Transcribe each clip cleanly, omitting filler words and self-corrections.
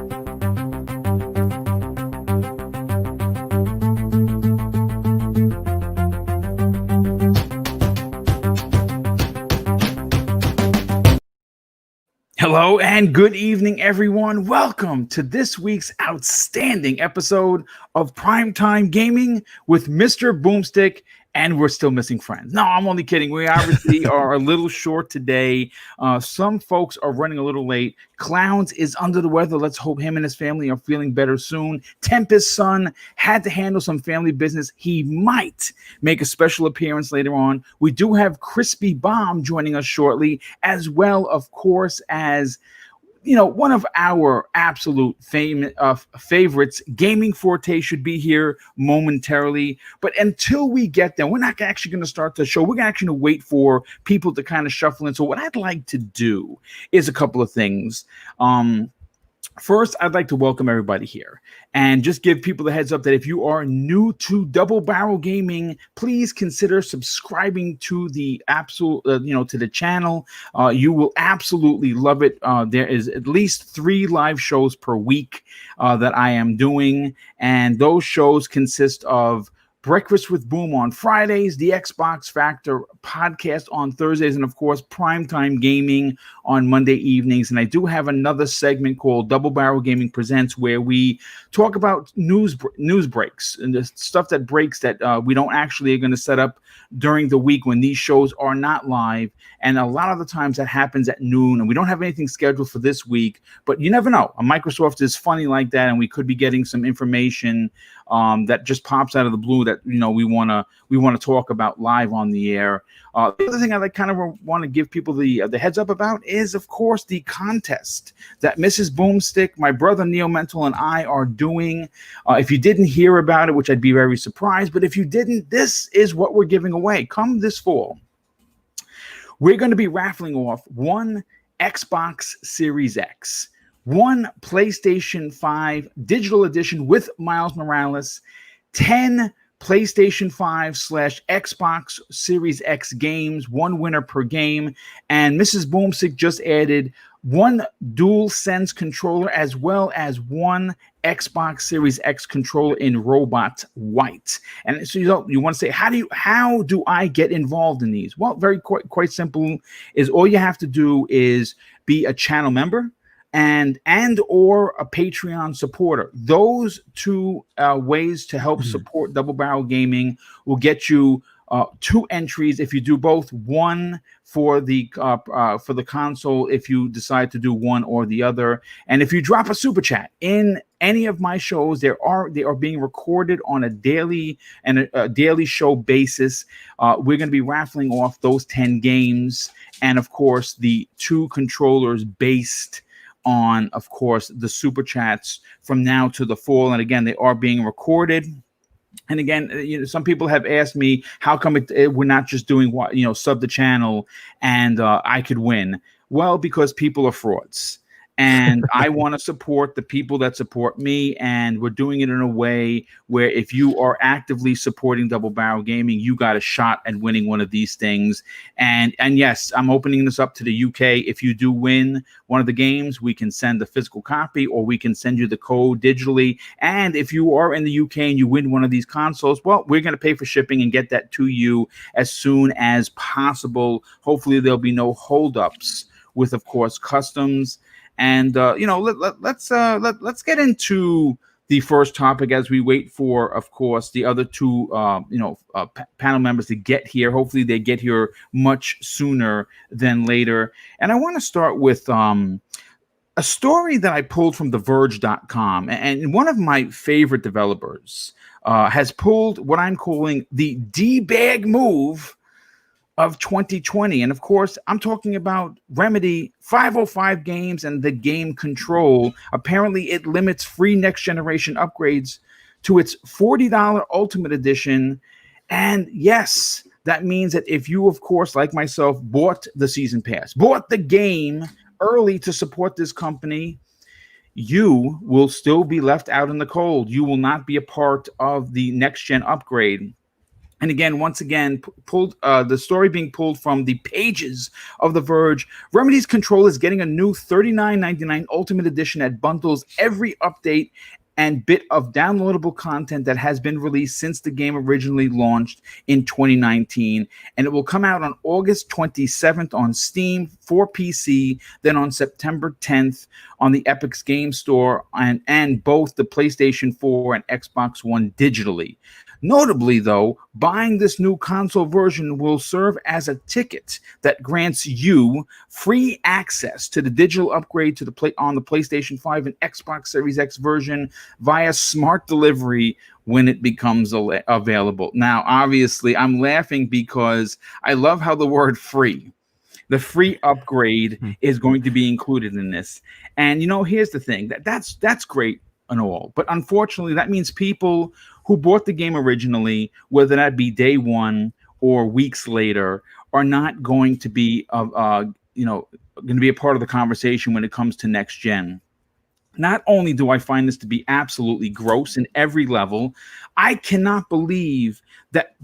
Hello and good evening, everyone. Welcome to this week's outstanding episode of Primetime Gaming with Mr. Boomstick, and we're still missing friends. No, I'm only kidding. We obviously are a little short today. Some folks are running a little late. Clowns is under the weather. Let's hope him and his family are feeling better soon. Tempest's son had to handle some family business. He might make a special appearance later on. We do have Crispy Bomb joining us shortly, as well, of course, as one of our absolute favorites, Gaming Forte, should be here momentarily. But until we get there, we're not actually going to start the show. We're actually going to wait for people to kind of shuffle in. So what I'd like to do is a couple of things. First, I'd like to welcome everybody here and just give people the heads up that if you are new to Double Barrel Gaming, please consider subscribing to the to the channel. You will absolutely love it. There is at least 3 live shows per week that I am doing, and those shows consist of Breakfast with Boom on Fridays, the Xbox Factor podcast on Thursdays, and of course, Primetime Gaming on Monday evenings. And I do have another segment called Double Barrel Gaming Presents, where we talk about news breaks and the stuff that breaks that we don't actually are going to set up during the week when these shows are not live. And a lot of the times that happens at noon, and we don't have anything scheduled for this week, but you never know. Microsoft is funny like that, and we could be getting some information that just pops out of the blue that we want to talk about live on the air. The other thing I want to give people the heads up about is, of course, the contest that Mrs. Boomstick, my brother Neil Mental, and I are doing. If you didn't hear about it, which I'd be very surprised, but if you didn't, this is what we're giving away. Come this fall, we're going to be raffling off 1 Xbox Series X, 1 PlayStation 5 Digital Edition with Miles Morales, 10 PlayStation 5/Xbox Series X games, 1 winner per game, and Mrs. Boomstick just added 1 DualSense controller as well as 1 Xbox Series X controller in Robot White. And so you want to say, how do I get involved in these? Well, quite simple. Is all you have to do is be a channel member and or a Patreon supporter. Those 2 ways to help support Double Barrel Gaming will get you 2 entries if you do both. 1 for the console if you decide to do one or the other. And if you drop a super chat in any of my shows, they are being recorded on a daily show basis. We're going to be raffling off those 10 games, and of course the 2 controllers based on, of course, the super chats from now to the fall. And again, they are being recorded. And again, some people have asked me, how come we're not just doing sub the channel and I could win? Well, because people are frauds. And I want to support the people that support me, and we're doing it in a way where if you are actively supporting Double Barrel Gaming, you got a shot at winning one of these things. And yes, I'm opening this up to the UK. If you do win one of the games, we can send a physical copy, or we can send you the code digitally. And if you are in the UK and you win one of these consoles, well, we're going to pay for shipping and get that to you as soon as possible. Hopefully there'll be no holdups with, of course, customs. And let's get into the first topic as we wait for, of course, the other 2 panel members to get here. Hopefully they get here much sooner than later. And I want to start with a story that I pulled from TheVerge.com, and one of my favorite developers has pulled what I'm calling the D-bag move of 2020. And of course, I'm talking about Remedy 505 games and the game Control. Apparently, it limits free next generation upgrades to its $40 Ultimate Edition. And yes, that means that if you, of course, like myself, bought the season pass, bought the game early to support this company, you will still be left out in the cold. You will not be a part of the next gen upgrade. And again, once again, pulled the story being pulled from the pages of The Verge. Remedy's Control is getting a new $39.99 Ultimate Edition that bundles every update and bit of downloadable content that has been released since the game originally launched in 2019. And it will come out on August 27th on Steam for PC, then on September 10th on the Epic's Game Store and both the PlayStation 4 and Xbox One digitally. Notably, though, buying this new console version will serve as a ticket that grants you free access to the digital upgrade to on the PlayStation 5 and Xbox Series X version via smart delivery when it becomes available. Now, obviously, I'm laughing because I love how the word free. The free upgrade is going to be included in this. And, here's the thing. That's great and all. But unfortunately, that means people who bought the game originally, whether that be day one or weeks later, are not going to be going to be a part of the conversation when it comes to next gen. Not only do I find this to be absolutely gross in every level, I cannot believe that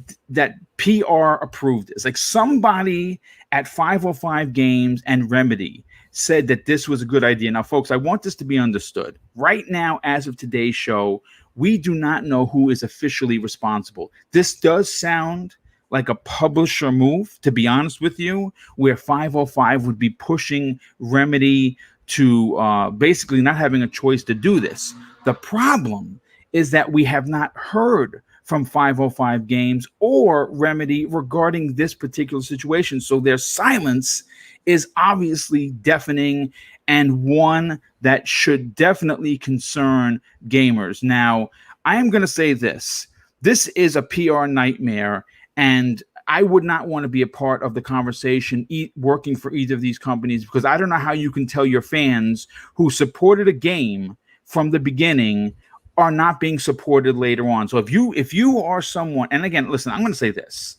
PR approved this. Like, somebody at 505 Games and Remedy said that this was a good idea. Now, folks, I want this to be understood. Right now, as of today's show, we do not know who is officially responsible. This does sound like a publisher move, to be honest with you, where 505 would be pushing Remedy to basically not having a choice to do this. The problem is that we have not heard from 505 Games or Remedy regarding this particular situation. So their silence is obviously deafening and one that should definitely concern gamers. Now, I am going to say this. This is a PR nightmare, and I would not want to be a part of the conversation working for either of these companies, because I don't know how you can tell your fans who supported a game from the beginning are not being supported later on. So if you are someone, and again, listen, I'm going to say this.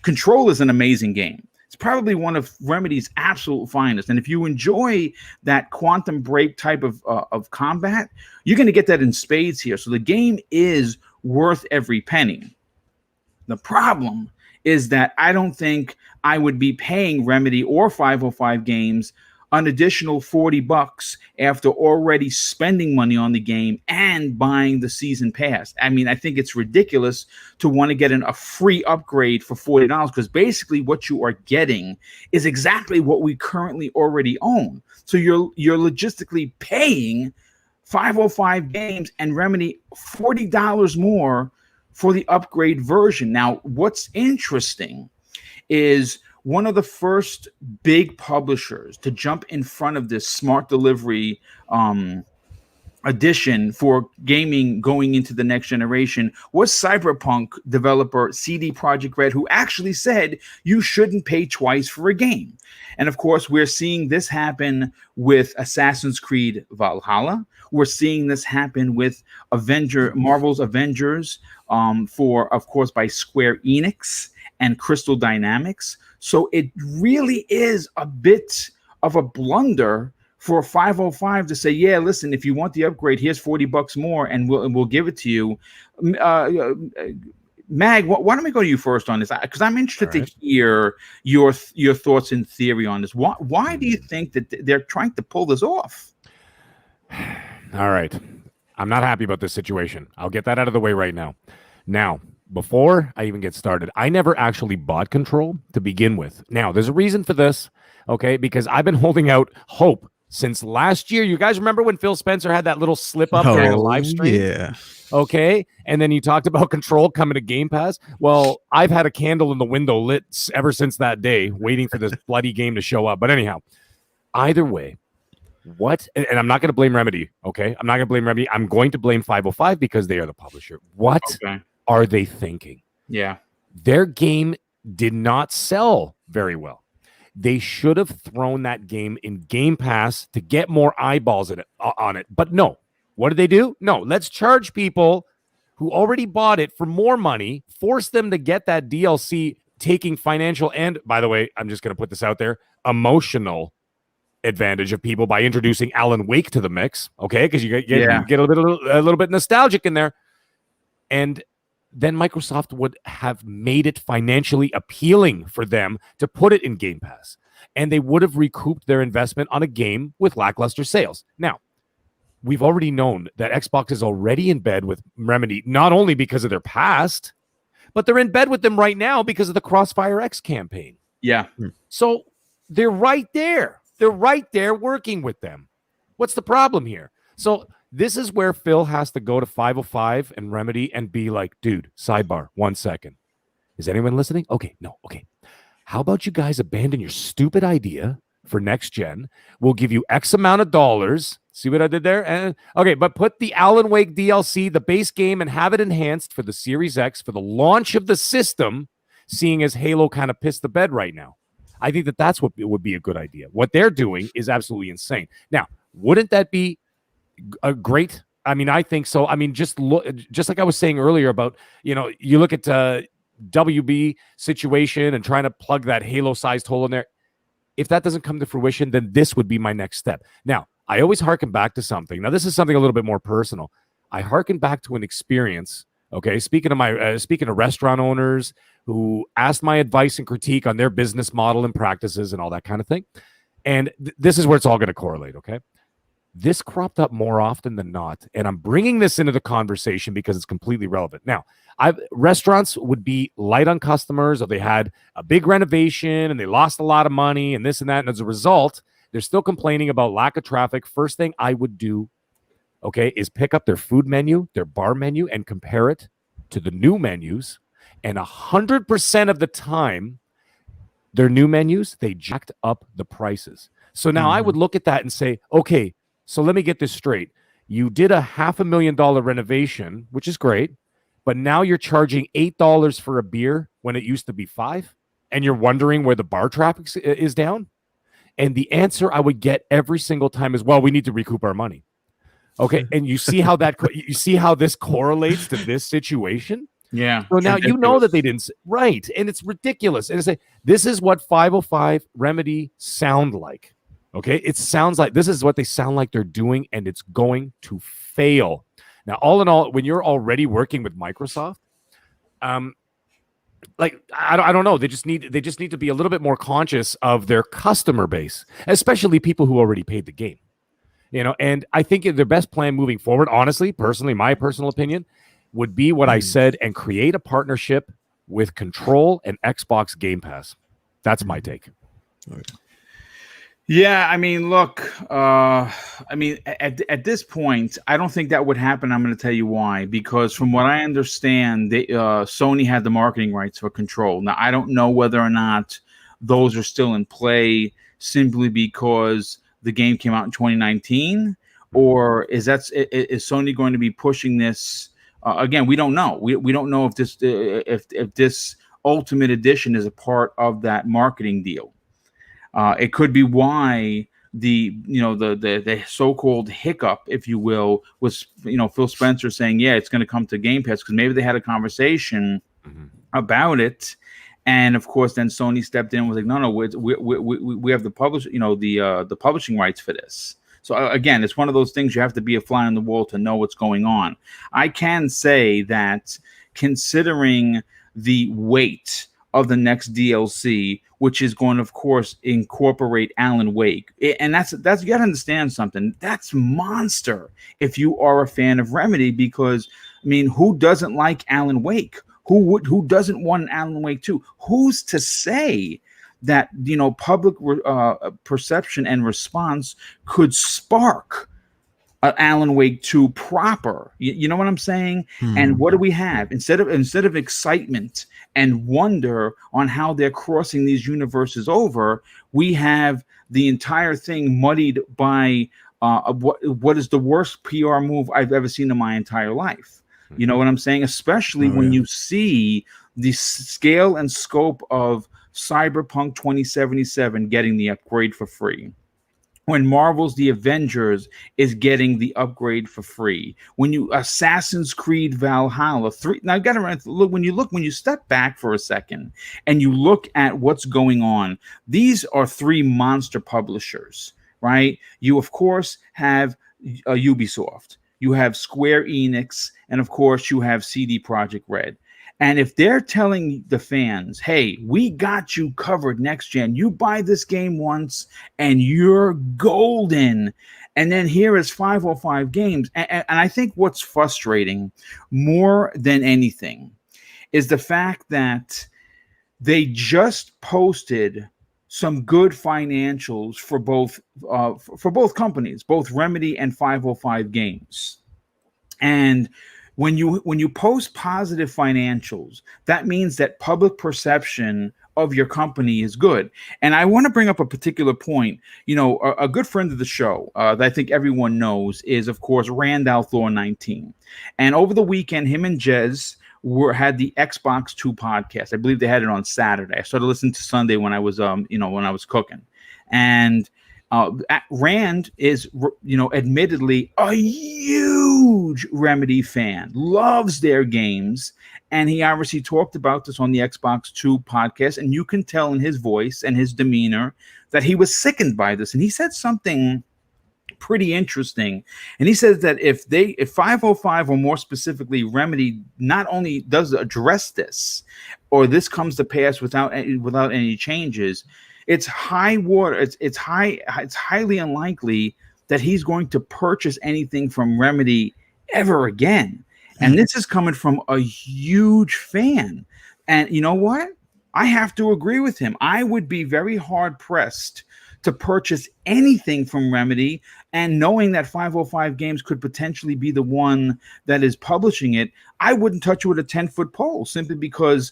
Control is an amazing game. It's probably one of Remedy's absolute finest. And if you enjoy that Quantum Break type of combat, you're going to get that in spades here. So the game is worth every penny. The problem is that I don't think I would be paying Remedy or 505 Games an additional $40 after already spending money on the game and buying the season pass. I mean, I think it's ridiculous to want to get a free upgrade for $40, because basically what you are getting is exactly what we currently already own. So you're logistically paying 505 Games and Remedy $40 more for the upgrade version. Now, what's interesting is one of the first big publishers to jump in front of this smart delivery edition for gaming going into the next generation was Cyberpunk developer CD Projekt Red, who actually said you shouldn't pay twice for a game. And of course, we're seeing this happen with Assassin's Creed Valhalla. We're seeing this happen with Marvel's Avengers, of course, by Square Enix and Crystal Dynamics. So it really is a bit of a blunder for 505 to say, yeah, listen, if you want the upgrade, here's $40 more, and we'll give it to you. Mag, why don't we go to you first on this? Because I'm interested to hear your thoughts and theory on this. Why do you think that they're trying to pull this off? All right. I'm not happy about this situation. I'll get that out of the way right now. Now, before I even get started, I never actually bought Control to begin with. Now, there's a reason for this, okay? Because I've been holding out hope since last year. You guys remember when Phil Spencer had that little slip up during a live stream? Yeah. Okay. And then you talked about Control coming to Game Pass. Well, I've had a candle in the window lit ever since that day, waiting for this bloody game to show up. But anyhow, either way, and I'm not going to blame Remedy, okay? I'm not going to blame Remedy. I'm going to blame 505 because they are the publisher. What are they thinking? Yeah. Their game did not sell very well. They should have thrown that game in Game Pass to get more eyeballs on it. But no. What did they do? No, let's charge people who already bought it for more money, force them to get that DLC, taking financial and, by the way, I'm just going to put this out there, emotional advantage of people by introducing Alan Wake to the mix, okay? Because you get a little bit nostalgic in there. And then Microsoft would have made it financially appealing for them to put it in Game Pass. And they would have recouped their investment on a game with lackluster sales. Now, we've already known that Xbox is already in bed with Remedy, not only because of their past, but they're in bed with them right now because of the Crossfire X campaign. Yeah. So they're right there. They're right there working with them. What's the problem here? So this is where Phil has to go to 505 and Remedy and be like, dude, sidebar, 1 second. Is anyone listening? Okay, no, okay. How about you guys abandon your stupid idea for next gen? We'll give you X amount of dollars. See what I did there? And okay, but put the Alan Wake DLC, the base game, and have it enhanced for the Series X for the launch of the system, seeing as Halo kind of pissed the bed right now. I think that that's what would be a good idea. What they're doing is absolutely insane. Now, wouldn't that be a great? I mean, I think so. I mean, just look, just like I was saying earlier about, you look at WB situation and trying to plug that Halo-sized hole in there. If that doesn't come to fruition, then this would be my next step. Now, I always harken back to something. Now, this is something a little bit more personal. I harken back to an experience. Okay, speaking of restaurant owners who asked my advice and critique on their business model and practices and all that kind of thing, and this is where it's all going to correlate. Okay, this cropped up more often than not, and I'm bringing this into the conversation because it's completely relevant. Now, restaurants would be light on customers, or they had a big renovation and they lost a lot of money and this and that, and as a result, they're still complaining about lack of traffic. First thing I would do, okay, is pick up their food menu, their bar menu, and compare it to the new menus. And 100% of the time, their new menus, they jacked up the prices. So now I would look at that and say, okay, so let me get this straight. You did a $500,000 renovation, which is great, but now you're charging $8 for a beer when it used to be $5, and you're wondering where the bar traffic is down? And the answer I would get every single time is, well, we need to recoup our money. Okay, and you see how this correlates to this situation? Yeah. So now you know that they didn't, right? And it's ridiculous. And it's like, this is what 505 Remedy sound like. Okay, it sounds like this is what they sound like they're doing, and it's going to fail. Now, all in all, when you're already working with Microsoft, like I don't know, they just need to be a little bit more conscious of their customer base, especially people who already paid the game. And I think their best plan moving forward, honestly, personally, my personal opinion, would be what I said, and create a partnership with Control and Xbox Game Pass. That's my take. Yeah, I mean, look, at this point, I don't think that would happen. I'm going to tell you why. Because from what I understand, Sony had the marketing rights for Control. Now, I don't know whether or not those are still in play simply because the game came out in 2019, or is Sony going to be pushing this? Again, we don't know. We don't know if this Ultimate Edition is a part of that marketing deal. It could be why the so-called hiccup, if you will, was Phil Spencer saying, yeah, it's going to come to Game Pass, because maybe they had a conversation about it, and of course then Sony stepped in and was like, no, we have the the publishing rights for this. So again, it's one of those things you have to be a fly on the wall to know what's going on. I can say that considering the weight of the next DLC, which is going to, of course, incorporate Alan Wake, and that's you got to understand something. That's monster if you are a fan of Remedy, because I mean, who doesn't like Alan Wake? Who doesn't want an Alan Wake 2? Who's to say that public perception and response could spark Alan Wake 2 proper? You know what I'm saying? And what do we have instead of excitement and wonder on how they're crossing these universes over? We have the entire thing muddied by what is the worst PR move I've ever seen in my entire life. You know what I'm saying? Especially when you see the scale and scope of Cyberpunk 2077 getting the upgrade for free, when Marvel's The Avengers is getting the upgrade for free, when Assassin's Creed Valhalla 3. Now, I've got to look when you step back for a second and you look at what's going on. These are three monster publishers, right? You of course have Ubisoft. you have Square Enix, and of course you have CD Projekt Red. And if they're telling the fans, hey, we got you covered next gen, you buy this game once and you're golden. And then here is 505 games. And I think what's frustrating more than anything is the fact that they just posted some good financials for both companies, both Remedy and 505 Games. And when you post positive financials, that means that public perception of your company is good. And I want to bring up a particular point. You know, a good friend of the show that I think everyone knows is, of course, Randall Thor 19. And over the weekend, him and Jez had the Xbox 2 podcast. I believe they had it on Saturday. I started listening to Sunday when I was when I was cooking. And Rand is, admittedly a huge Remedy fan, loves their games. And he obviously talked about this on the Xbox 2 podcast. And you can tell in his voice and his demeanor that he was sickened by this. And he said something pretty interesting. And he says that if 505, or more specifically Remedy, not only does address this, or this comes to pass without any changes, it's it's highly unlikely that he's going to purchase anything from Remedy ever again. And this is coming from a huge fan. And you know what? I have to agree with him. I would be very hard pressed to purchase anything from Remedy, and knowing that 505 Games could potentially be the one that is publishing it, I wouldn't touch it with a 10-foot pole, simply because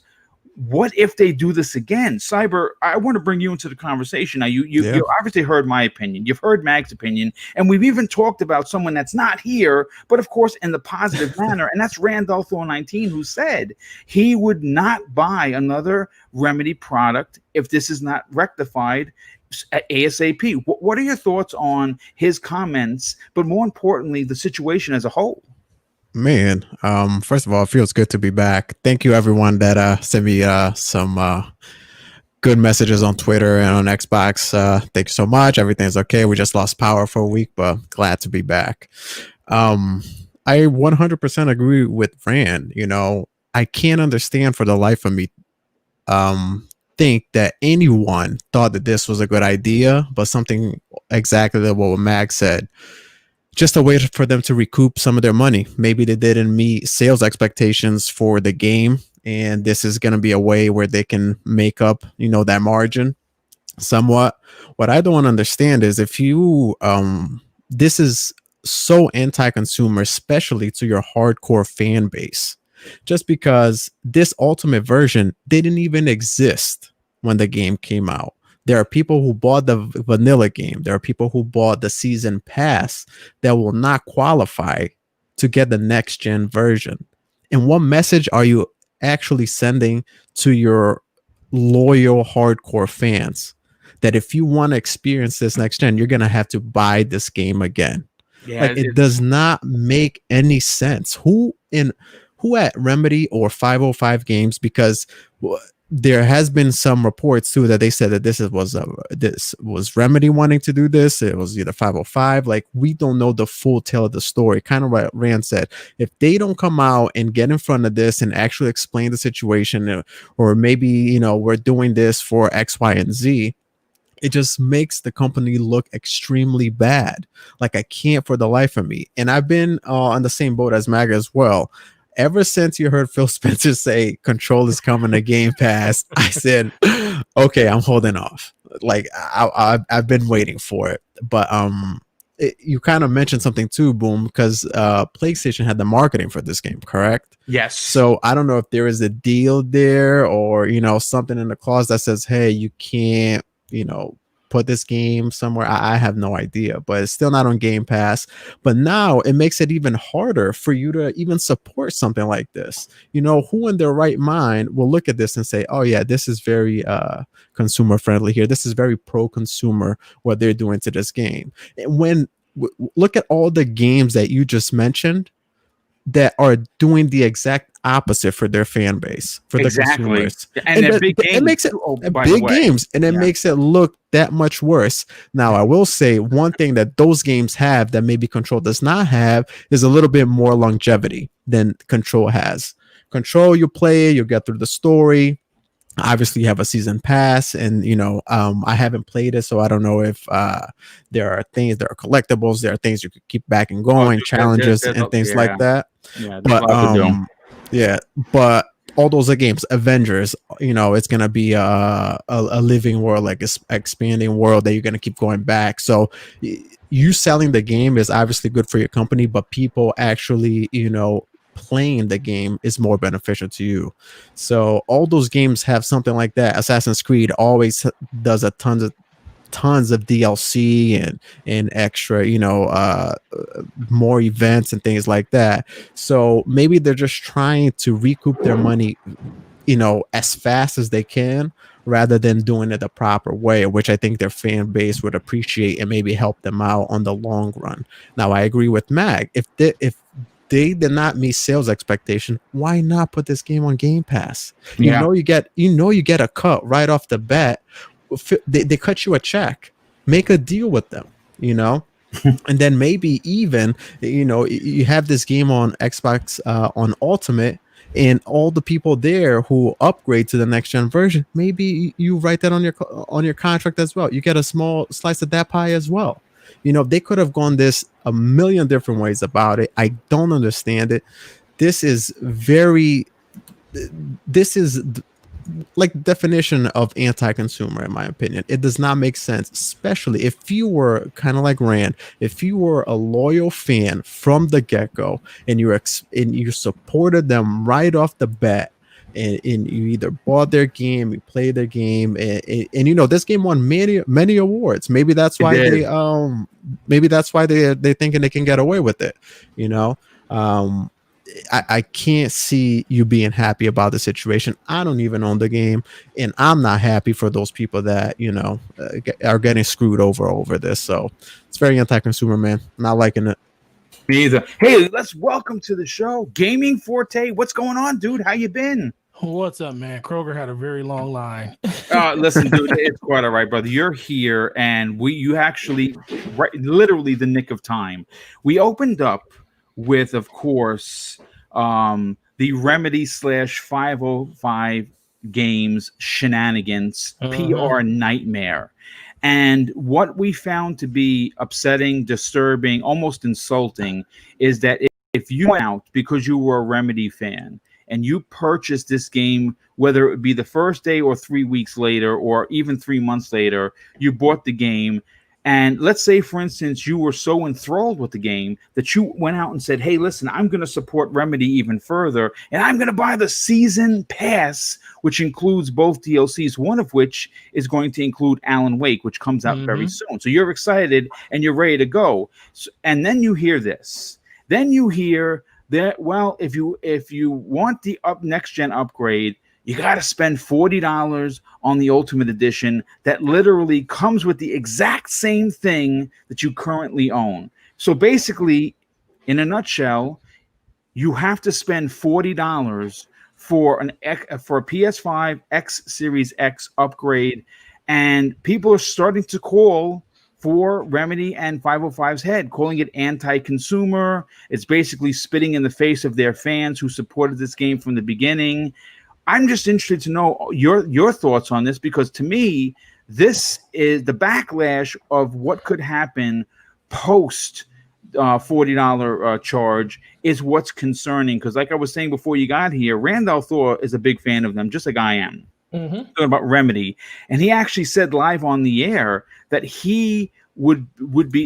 what if they do this again? Cyber, I want to bring you into the conversation. Now, you obviously heard my opinion. You've heard Mag's opinion. And we've even talked about someone that's not here, but of course in the positive manner. And that's Randolph 19, who said he would not buy another Remedy product if this is not rectified ASAP. What are your thoughts on his comments, but more importantly, the situation as a whole? Man, first of all, it feels good to be back. Thank you, everyone that sent me some good messages on Twitter and on Xbox. Thank you so much. Everything's okay. We just lost power for a week, but glad to be back. I 100% agree with Rand. You know, I can't understand for the life of me think that anyone thought that this was a good idea, but something exactly like what Mag said. Just a way for them to recoup some of their money. Maybe they didn't meet sales expectations for the game, and this is going to be a way where they can make up, that margin somewhat. What I don't understand is if you, this is so anti-consumer, especially to your hardcore fan base, just because this ultimate version didn't even exist when the game came out. There are people who bought the vanilla game. There are people who bought the season pass that will not qualify to get the next gen version. And what message are you actually sending to your loyal hardcore fans? That if you want to experience this next gen, you're going to have to buy this game again. Yeah, like it does not make any sense. Who at Remedy or 505 Games, because there has been some reports too that they said that this was Remedy wanting to do this. It was either 505. Like, we don't know the full tale of the story. Kind of what Rand said. If they don't come out and get in front of this and actually explain the situation, or maybe, we're doing this for X, Y, and Z, it just makes the company look extremely bad. Like, I can't for the life of me. And I've been on the same boat as MAGA as well. Ever since you heard Phil Spencer say Control is coming to Game Pass, I said, okay, I'm holding off. Like, I've been waiting for it. But you kind of mentioned something too, Boom, because PlayStation had the marketing for this game, correct? Yes. So I don't know if there is a deal there, or, something in the clause that says, hey, you can't, put this game somewhere. I have no idea, but it's still not on Game Pass. But now it makes it even harder for you to even support something like this. Who in their right mind will look at this and say, oh yeah, this is very consumer friendly here. This is very pro-consumer, what they're doing to this game. And when look at all the games that you just mentioned, that are doing the exact opposite for their fan base, for the consumers. And they're big it games. makes it By the big way. games, and it Yeah. makes it look that much worse. Now, I will say one thing that those games have that maybe Control does not have is a little bit more longevity than Control has. Control, you play it, you get through the story. Obviously, you have a season pass, and I haven't played it, so I don't know if there are collectibles, there are things you could keep back and going, challenges and things like that. Yeah, But yeah, but all those are games. Avengers, it's gonna be a living world, like a expanding world that you're gonna keep going back. So you selling the game is obviously good for your company, but people actually, playing the game is more beneficial to you. So all those games have something like that. Assassin's Creed always does a tons of DLC and extra, more events and things like that. So maybe they're just trying to recoup their money, as fast as they can, rather than doing it the proper way, which I think their fan base would appreciate and maybe help them out on the long run. Now, I agree with Mag. If they did not meet sales expectation, why not put this game on Game Pass? Yeah. You get a cut right off the bat. They cut you a check. Make a deal with them, and then maybe even you have this game on Xbox on Ultimate, and all the people there who upgrade to the next gen version, maybe you write that on your contract as well. You get a small slice of that pie as well. They could have gone this a million different ways about it. I don't understand it. This is like definition of anti-consumer, in my opinion. It does not make sense, especially if you were kind of like Rand, if you were a loyal fan from the get-go and you supported them right off the bat, and you either bought their game, you played their game, and this game won many awards. Maybe that's why they're thinking they can get away with it. I can't see you being happy about the situation. I don't even own the game, and I'm not happy for those people that are getting screwed over this. So it's very anti-consumer, man. Not liking it. Me either. Hey, let's welcome to the show Gaming Forte. What's going on, dude? How you been? What's up, man? Kroger had a very long line. Listen, dude, it's quite all right, brother. You're here, and you actually, literally the nick of time. We opened up with, of course, the Remedy /505 games shenanigans, PR nightmare. And what we found to be upsetting, disturbing, almost insulting is that if you went out because you were a Remedy fan and you purchased this game, whether it would be the first day or 3 weeks later or even 3 months later, you bought the game. And let's say, for instance, you were so enthralled with the game that you went out and said, hey, listen, I'm going to support Remedy even further, and I'm going to buy the season pass, which includes both DLCs, one of which is going to include Alan Wake, which comes out very soon. So you're excited and you're ready to go. And then you hear this. Then you hear that, well, if you want the next gen upgrade, you got to spend $40 on the Ultimate Edition that literally comes with the exact same thing that you currently own. So basically, in a nutshell, you have to spend $40 for a PS5 X Series X upgrade, and people are starting to call for Remedy and 505's head, calling it anti-consumer. It's basically spitting in the face of their fans who supported this game from the beginning. I'm just interested to know your thoughts on this, because to me, this is the backlash of what could happen post $40 charge is what's concerning. Because like I was saying before you got here, Randall Thor is a big fan of them, just like I am. Talking about Remedy, and he actually said live on the air that he would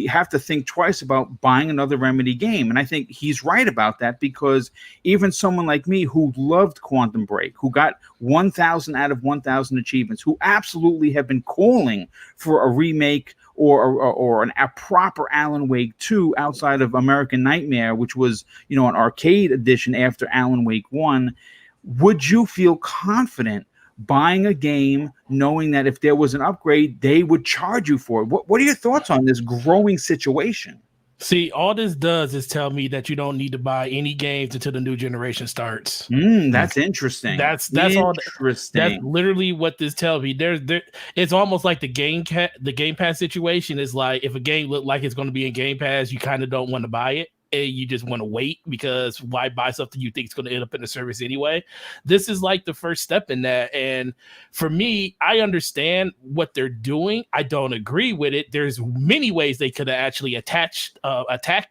have to think twice about buying another Remedy game. And I think he's right about that, because even someone like me who loved Quantum Break, who got 1,000 out of 1,000 achievements, who absolutely have been calling for a remake or a proper Alan Wake 2 outside of American Nightmare, which was, an arcade edition after Alan Wake 1, would you feel confident buying a game knowing that if there was an upgrade, they would charge you for it? What are your thoughts on this growing situation? See, all this does is tell me that you don't need to buy any games until the new generation starts. That's interesting. That's all. That's literally what this tells me. It's almost like the Game Pass situation is like, if a game look like it's going to be in Game Pass, you kind of don't want to buy it. And you just want to wait, because why buy something you think is going to end up in the service anyway? This is like the first step in that. And for me, I understand what they're doing. I don't agree with it. There's many ways they could have actually attacked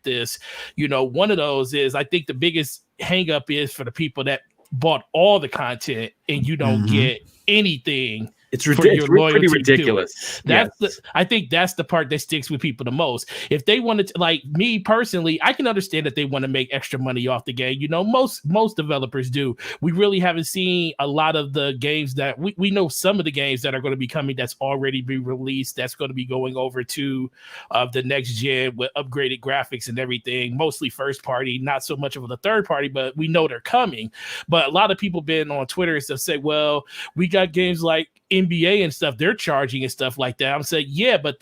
this. One of those is, I think the biggest hang up is for the people that bought all the content and you don't get anything. It's pretty ridiculous. I think that's the part that sticks with people the most. If they wanted to, like me personally, I can understand that they want to make extra money off the game. Most developers do. We really haven't seen a lot of the games that we know. Some of the games that are going to be coming that's already been released, that's going to be going over to the next gen with upgraded graphics and everything, mostly first party, not so much of the third party, but we know they're coming. But a lot of people been on Twitter and stuff say, well, we got games like NBA and stuff, they're charging and stuff like that. I'm saying, yeah, but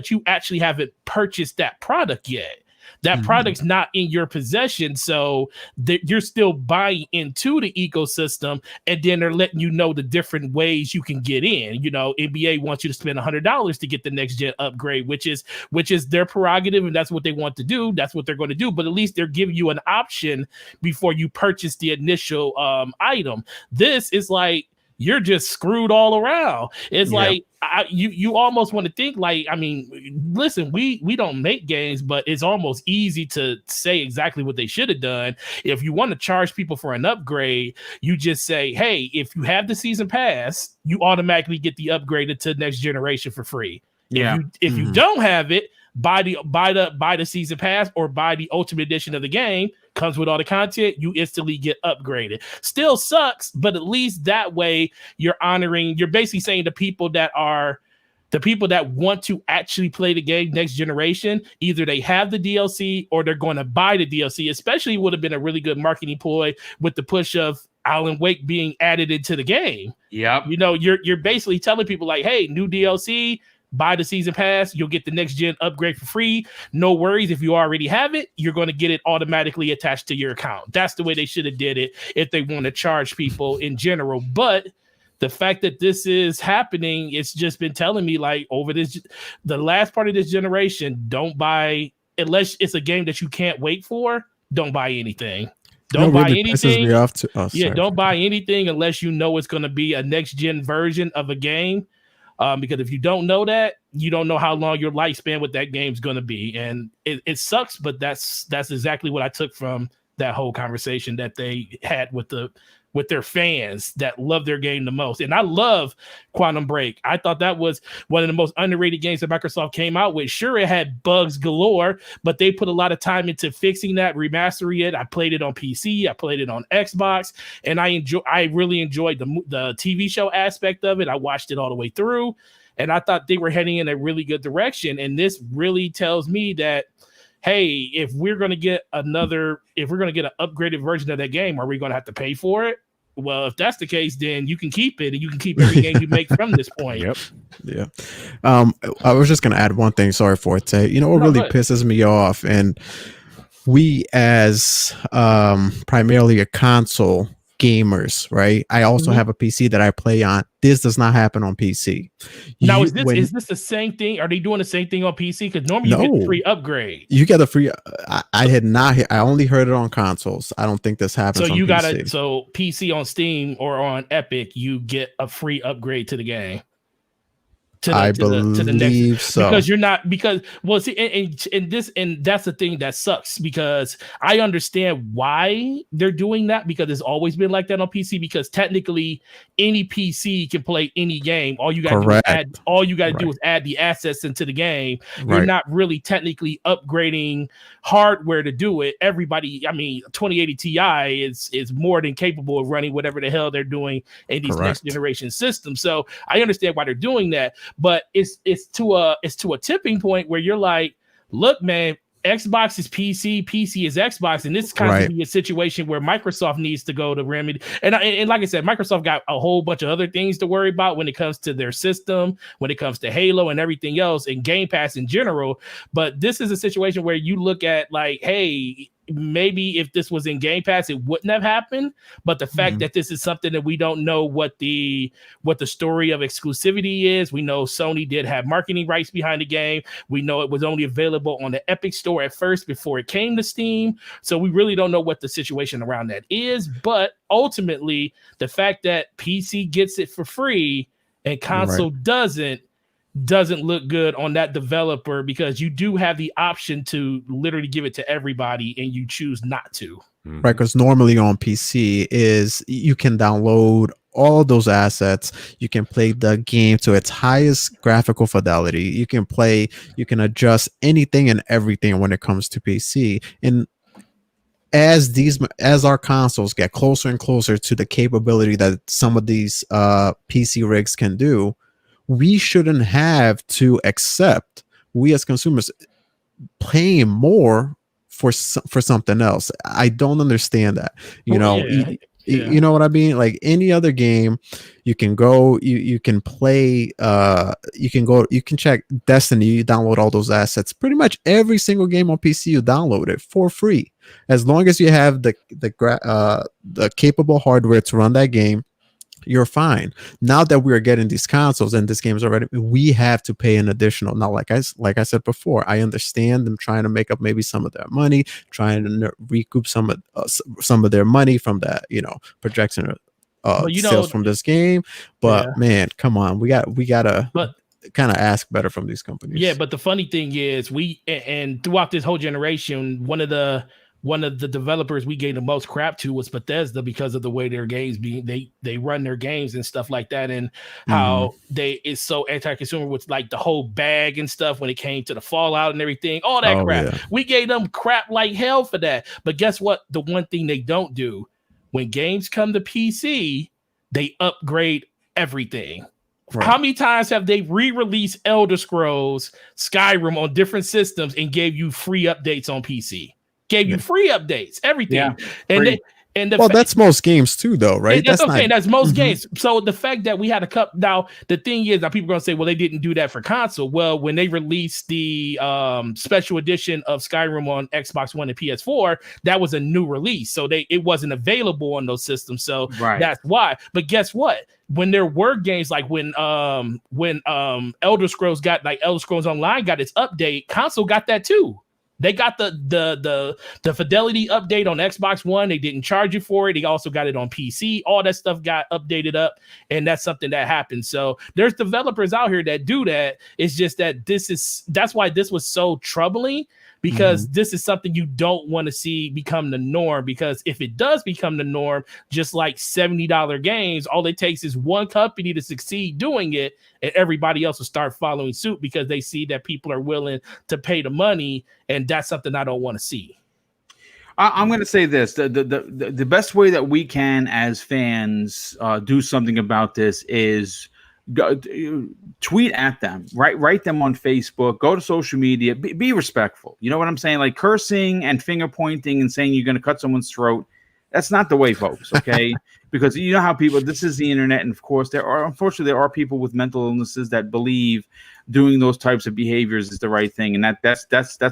you actually haven't purchased that product yet. That product's not in your possession, so you're still buying into the ecosystem, and then they're letting you know the different ways you can get in. NBA wants you to spend $100 to get the next gen upgrade, which is their prerogative, and that's what they want to do. That's what they're going to do. But at least they're giving you an option before you purchase the initial item. This is like, you're just screwed all around. It's like, you almost want to think like, I mean, listen, we don't make games, but it's almost easy to say exactly what they should have done. If you want to charge people for an upgrade, you just say, hey, if you have the season pass, you automatically get the upgraded to next generation for free. Yeah. If you don't have it, buy the season pass or buy the ultimate edition of the game. Comes with all the content, you instantly get upgraded. Still sucks, but at least that way you're basically saying the people that want to actually play the game next generation, either they have the DLC or they're going to buy the DLC. Especially would have been a really good marketing ploy with the push of Alan Wake being added into the game. Yep. You're basically telling people like, hey, new DLC, buy the season pass, you'll get the next gen upgrade for free. No worries, if you already have it, you're going to get it automatically attached to your account. That's the way they should have did it if they want to charge people in general. But the fact that this is happening, it's just been telling me like, over the last part of this generation, don't buy, unless it's a game that you can't wait for, don't buy anything. Don't buy anything. Don't buy anything unless you know it's going to be a next gen version of a game. Because if you don't know that, you don't know how long your lifespan with that game is going to be. And it sucks, but that's exactly what I took from that whole conversation that they had with their fans that love their game the most. And I love Quantum Break. I thought that was one of the most underrated games that Microsoft came out with. Sure, it had bugs galore, but they put a lot of time into fixing that, remastering it. I played it on PC. I played it on Xbox, and I really enjoyed the TV show aspect of it. I watched it all the way through, and I thought they were heading in a really good direction. And this really tells me that, hey, if we're going to get an upgraded version of that game, are we going to have to pay for it? Well, if that's the case, then you can keep it, and you can keep every game you make from this point. Yep. Yeah. I was just going to add one thing. Sorry for it. What really pisses me off, and we as primarily a console gamers, right? I also have a PC that I play on. This does not happen on PC. Now, is this the same thing? Are they doing the same thing on PC? Because normally you get the free upgrade. You get the free. I had not. I only heard it on consoles. I don't think this happens. So on PC. So PC on Steam or on Epic, you get a free upgrade to the game. I believe so. Because and that's the thing that sucks, because I understand why they're doing that, because it's always been like that on PC, because technically any PC can play any game. All you got to do is add the assets into the game. You're not really technically upgrading hardware to do it. 2080 Ti is more than capable of running whatever the hell they're doing in these next generation systems. So I understand why they're doing that. But it's to a tipping point where you're like, look, man, Xbox is PC, PC is Xbox, and this is kind of be a situation where Microsoft needs to go to remedy. And like I said, Microsoft got a whole bunch of other things to worry about when it comes to their system, when it comes to Halo and everything else, and Game Pass in general. But this is a situation where you look at like, hey, maybe if this was in Game Pass, it wouldn't have happened. But the fact that this is something that we don't know what the story of exclusivity is. We know Sony did have marketing rights behind the game. We know it was only available on the Epic Store at first before it came to Steam. So we really don't know what the situation around that is. But ultimately, the fact that PC gets it for free and console doesn't look good on that developer, because you do have the option to literally give it to everybody and you choose not to. Right, because normally on PC is you can download all those assets, you can play the game to its highest graphical fidelity, you can adjust anything and everything when it comes to PC. And as our consoles get closer and closer to the capability that some of these PC rigs can do, we shouldn't have to accept, we as consumers, paying more for something else. I don't understand that. You know what I mean? Like any other game, you can go, you can play, you can check Destiny, you download all those assets. Pretty much every single game on PC, you download it for free, as long as you have the capable hardware to run that game. You're fine. Now that we are getting these consoles and this game is already, we have to pay an additional. Now, like I said before, I understand them trying to make up maybe some of their money, trying to recoup some of their money from that, projection sales from this game. But man, come on, we gotta kind of ask better from these companies. Yeah, but the funny thing is, and throughout this whole generation, one of the developers we gave the most crap to was Bethesda, because of the way their games they run their games and stuff like that, and how it's so anti-consumer with like the whole bag and stuff when it came to the Fallout and everything, all that crap. Yeah. We gave them crap like hell for that. But guess what? The one thing they don't do, when games come to PC, they upgrade everything. Right. How many times have they re-released Elder Scrolls Skyrim on different systems and gave you free updates on PC? Gave you free updates, everything. Yeah, that's most games too, though, right? That's okay. That's most games. So the fact that we had a cup. Now the thing is, now people are gonna say, well, they didn't do that for console. Well, when they released the special edition of Skyrim on Xbox One and PS4, that was a new release, so it wasn't available on those systems. So that's why. But guess what? When there were games like when Elder Scrolls Online got its update, console got that too. They got the fidelity update on Xbox One. They didn't charge you for it. They also got it on PC. All that stuff got updated up, and that's something that happens. So there's developers out here that do that. It's just that that's why this was so troubling, because this is something you don't want to see become the norm. Because if it does become the norm, just like $70 games, all it takes is one company to succeed doing it, and everybody else will start following suit, because they see that people are willing to pay the money, and that's something I don't want to see. I'm going to say this: the best way that we can, as fans, do something about this is tweet at them, write them on Facebook, go to social media, be respectful. You know what I'm saying? Like cursing and finger pointing and saying you're going to cut someone's throat. That's not the way, folks. Okay. Because you know how people, this is the internet. And of course unfortunately there are people with mental illnesses that believe doing those types of behaviors is the right thing. And that's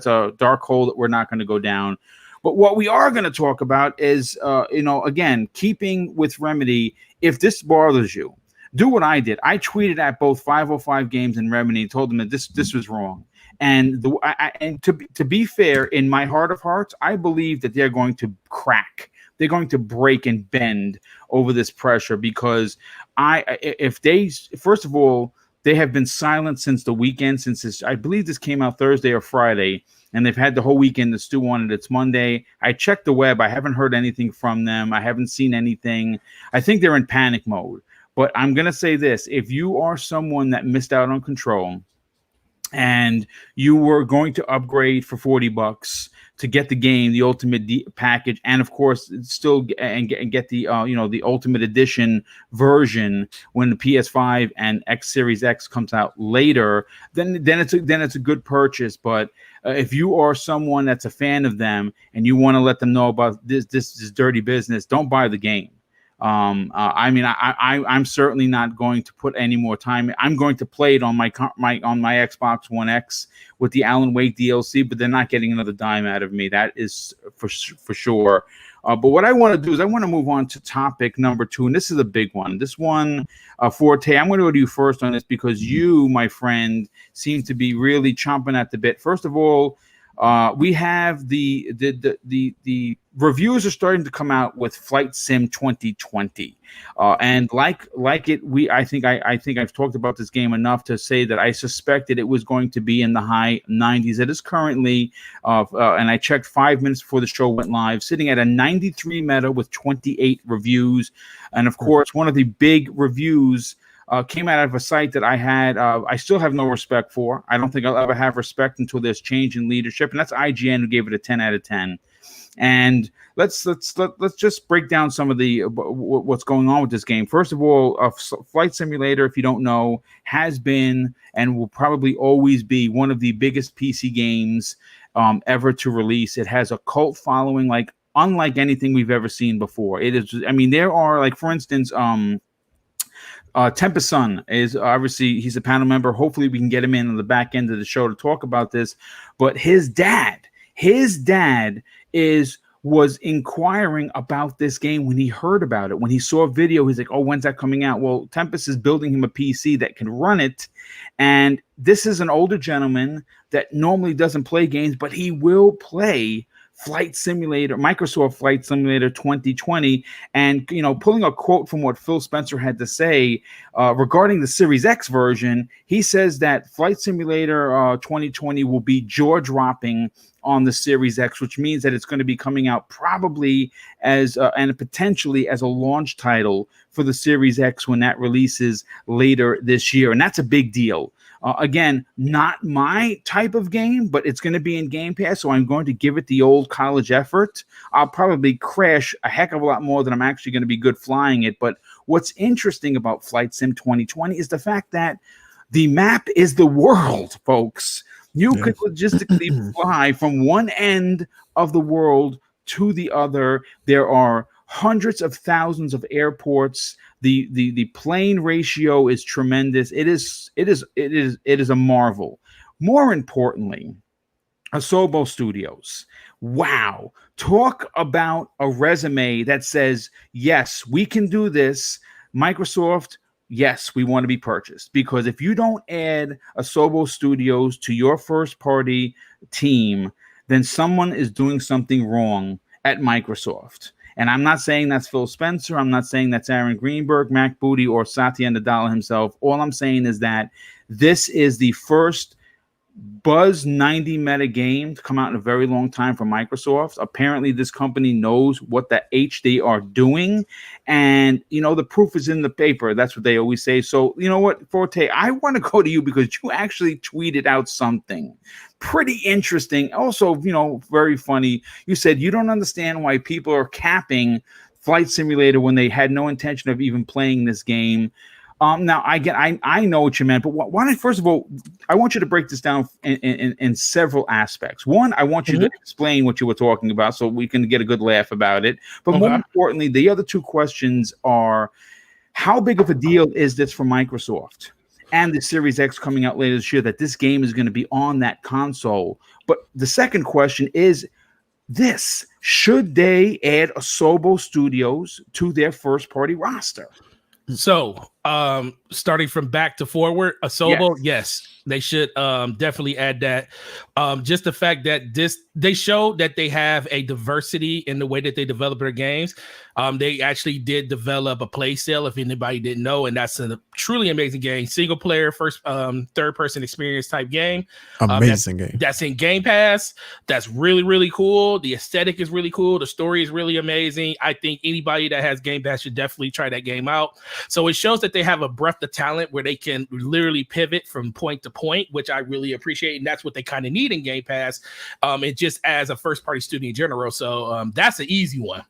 a dark hole that we're not going to go down. But what we are going to talk about is, again, keeping with Remedy. If this bothers you, do what I did. I tweeted at both 505 Games and Remedy and told them that this was wrong. And to be fair, in my heart of hearts, I believe that they're going to crack. They're going to break and bend over this pressure, because first of all, they have been silent since the weekend, I believe this came out Thursday or Friday, and they've had the whole weekend to stew on it. It's Monday. I checked the web. I haven't heard anything from them. I haven't seen anything. I think they're in panic mode. But I'm going to say this: if you are someone that missed out on Control and you were going to upgrade for $40 to get the game, the ultimate package, and of course still get the the ultimate edition version when the PS5 and X Series X comes out later, then it's a good purchase. But if you are someone that's a fan of them and you want to let them know about this dirty business, don't buy the game. I mean, I'm certainly not going to put any more time. I'm going to play it on my Xbox One X with the Alan Wake DLC, but they're not getting another dime out of me. That is for sure. But what I want to do is I want to move on to topic number 2, and this is a big one. This one, Forte, I'm going to go to you first on this because you, my friend, seem to be really chomping at the bit. First of all, we have the reviews are starting to come out with Flight Sim 2020, and like it, I think I've talked about this game enough to say that I suspected it was going to be in the high 90s. It is currently, and I checked 5 minutes before the show went live, sitting at a 93 meta with 28 reviews, and of course, one of the big reviews. Came out of a site that I still have no respect for. I don't think I'll ever have respect until there's change in leadership, and that's IGN, who gave it a 10 out of 10. And let's just break down some of the what's going on with this game. First of all, Flight Simulator, if you don't know, has been and will probably always be one of the biggest PC games ever to release. It has a cult following like unlike anything we've ever seen before. It is. I mean, there are like, for instance, Tempest Sun is obviously, he's a panel member. Hopefully we can get him in on the back end of the show to talk about this. But his dad was inquiring about this game when he heard about it. When he saw a video, he's like, oh, when's that coming out? Well, Tempest is building him a PC that can run it. And this is an older gentleman that normally doesn't play games, but he will play Flight Simulator, Microsoft Flight Simulator 2020, and pulling a quote from what Phil Spencer had to say regarding the Series X version. He says that Flight Simulator 2020 will be jaw-dropping on the Series X, which means that it's going to be coming out probably as and potentially as a launch title for the Series X when that releases later this year, and that's a big deal. Again, not my type of game, but it's going to be in Game Pass, so I'm going to give it the old college effort. I'll probably crash a heck of a lot more than I'm actually going to be good flying it. But what's interesting about Flight Sim 2020 is the fact that the map is the world, folks. You could logistically fly from one end of the world to the other. There are hundreds of thousands of airports. The plane ratio is tremendous. It is a marvel. More importantly, Asobo Studios. Wow. Talk about a resume that says, yes, we can do this. Microsoft, yes, we want to be purchased. Because if you don't add Asobo Studios to your first party team, then someone is doing something wrong at Microsoft. And I'm not saying that's Phil Spencer. I'm not saying that's Aaron Greenberg, Mac Booty, or Satya Nadella himself. All I'm saying is that this is the first Buzz 90 meta game to come out in a very long time from Microsoft. Apparently, this company knows what the H they are doing. And, the proof is in the paper. That's what they always say. So, you know what, Forte, I want to go to you because you actually tweeted out something pretty interesting. Also, very funny. You said you don't understand why people are capping Flight Simulator when they had no intention of even playing this game. Now, I know what you meant, but why don't, first of all, I want you to break this down in several aspects. One, I want you to explain what you were talking about so we can get a good laugh about it. But more importantly, the other two questions are, how big of a deal is this for Microsoft and the Series X coming out later this year that this game is going to be on that console? But the second question is this: should they add Asobo Studios to their first-party roster? So, starting from back to forward, Asobo, yes, they should definitely add that. Just the fact that they show that they have a diversity in the way that they develop their games. They actually did develop a play sale, if anybody didn't know, and that's a truly amazing game. Single player, first, third person experience type game. Amazing game. That's in Game Pass. That's really, really cool. The aesthetic is really cool. The story is really amazing. I think anybody that has Game Pass should definitely try that game out. So it shows that they have a breadth of talent where they can literally pivot from point to point, which I really appreciate. And that's what they kind of need in Game Pass. And just as a first party studio in general. So that's an easy one.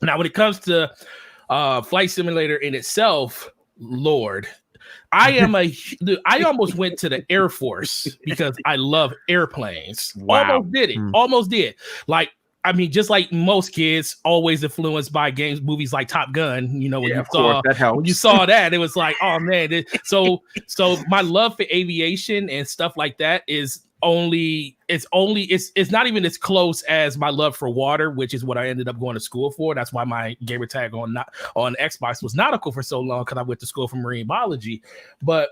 Now, when it comes to Flight Simulator in itself, Lord, I almost went to the Air Force because I love airplanes. Wow. Almost did it. Almost did. Like, I mean, just like most kids, always influenced by movies like Top Gun. You know, when you saw that, it was like, oh man. So my love for aviation and stuff like that is it's not even as close as my love for water, which is what I ended up going to school for. That's why my gamer tag on Xbox was nautical for so long, because I went to school for marine biology. But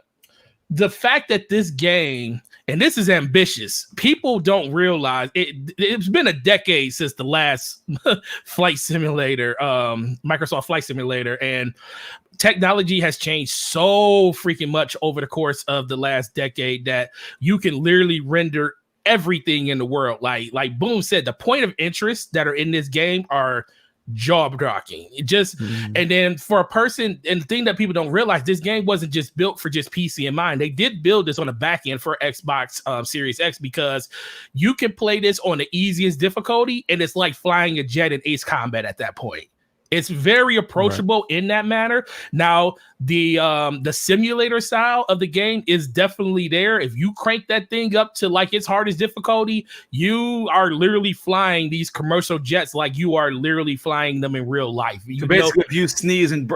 the fact that this game, and this is ambitious, people don't realize it's been a decade since the last flight simulator, Microsoft Flight Simulator, and technology has changed so freaking much over the course of the last decade that you can literally render everything in the world. Like Boom said, the point of interest that are in this game are jaw-dropping. And then for a person, and the thing that people don't realize, this game wasn't just built for just PC in mind. They did build this on the back end for Xbox Series X, because you can play this on the easiest difficulty, and it's like flying a jet in Ace Combat at that point. It's very approachable in that manner. Now, the simulator style of the game is definitely there. If you crank that thing up to like its hardest difficulty, you are literally flying these commercial jets like you are literally flying them in real life. So basically, if you sneeze and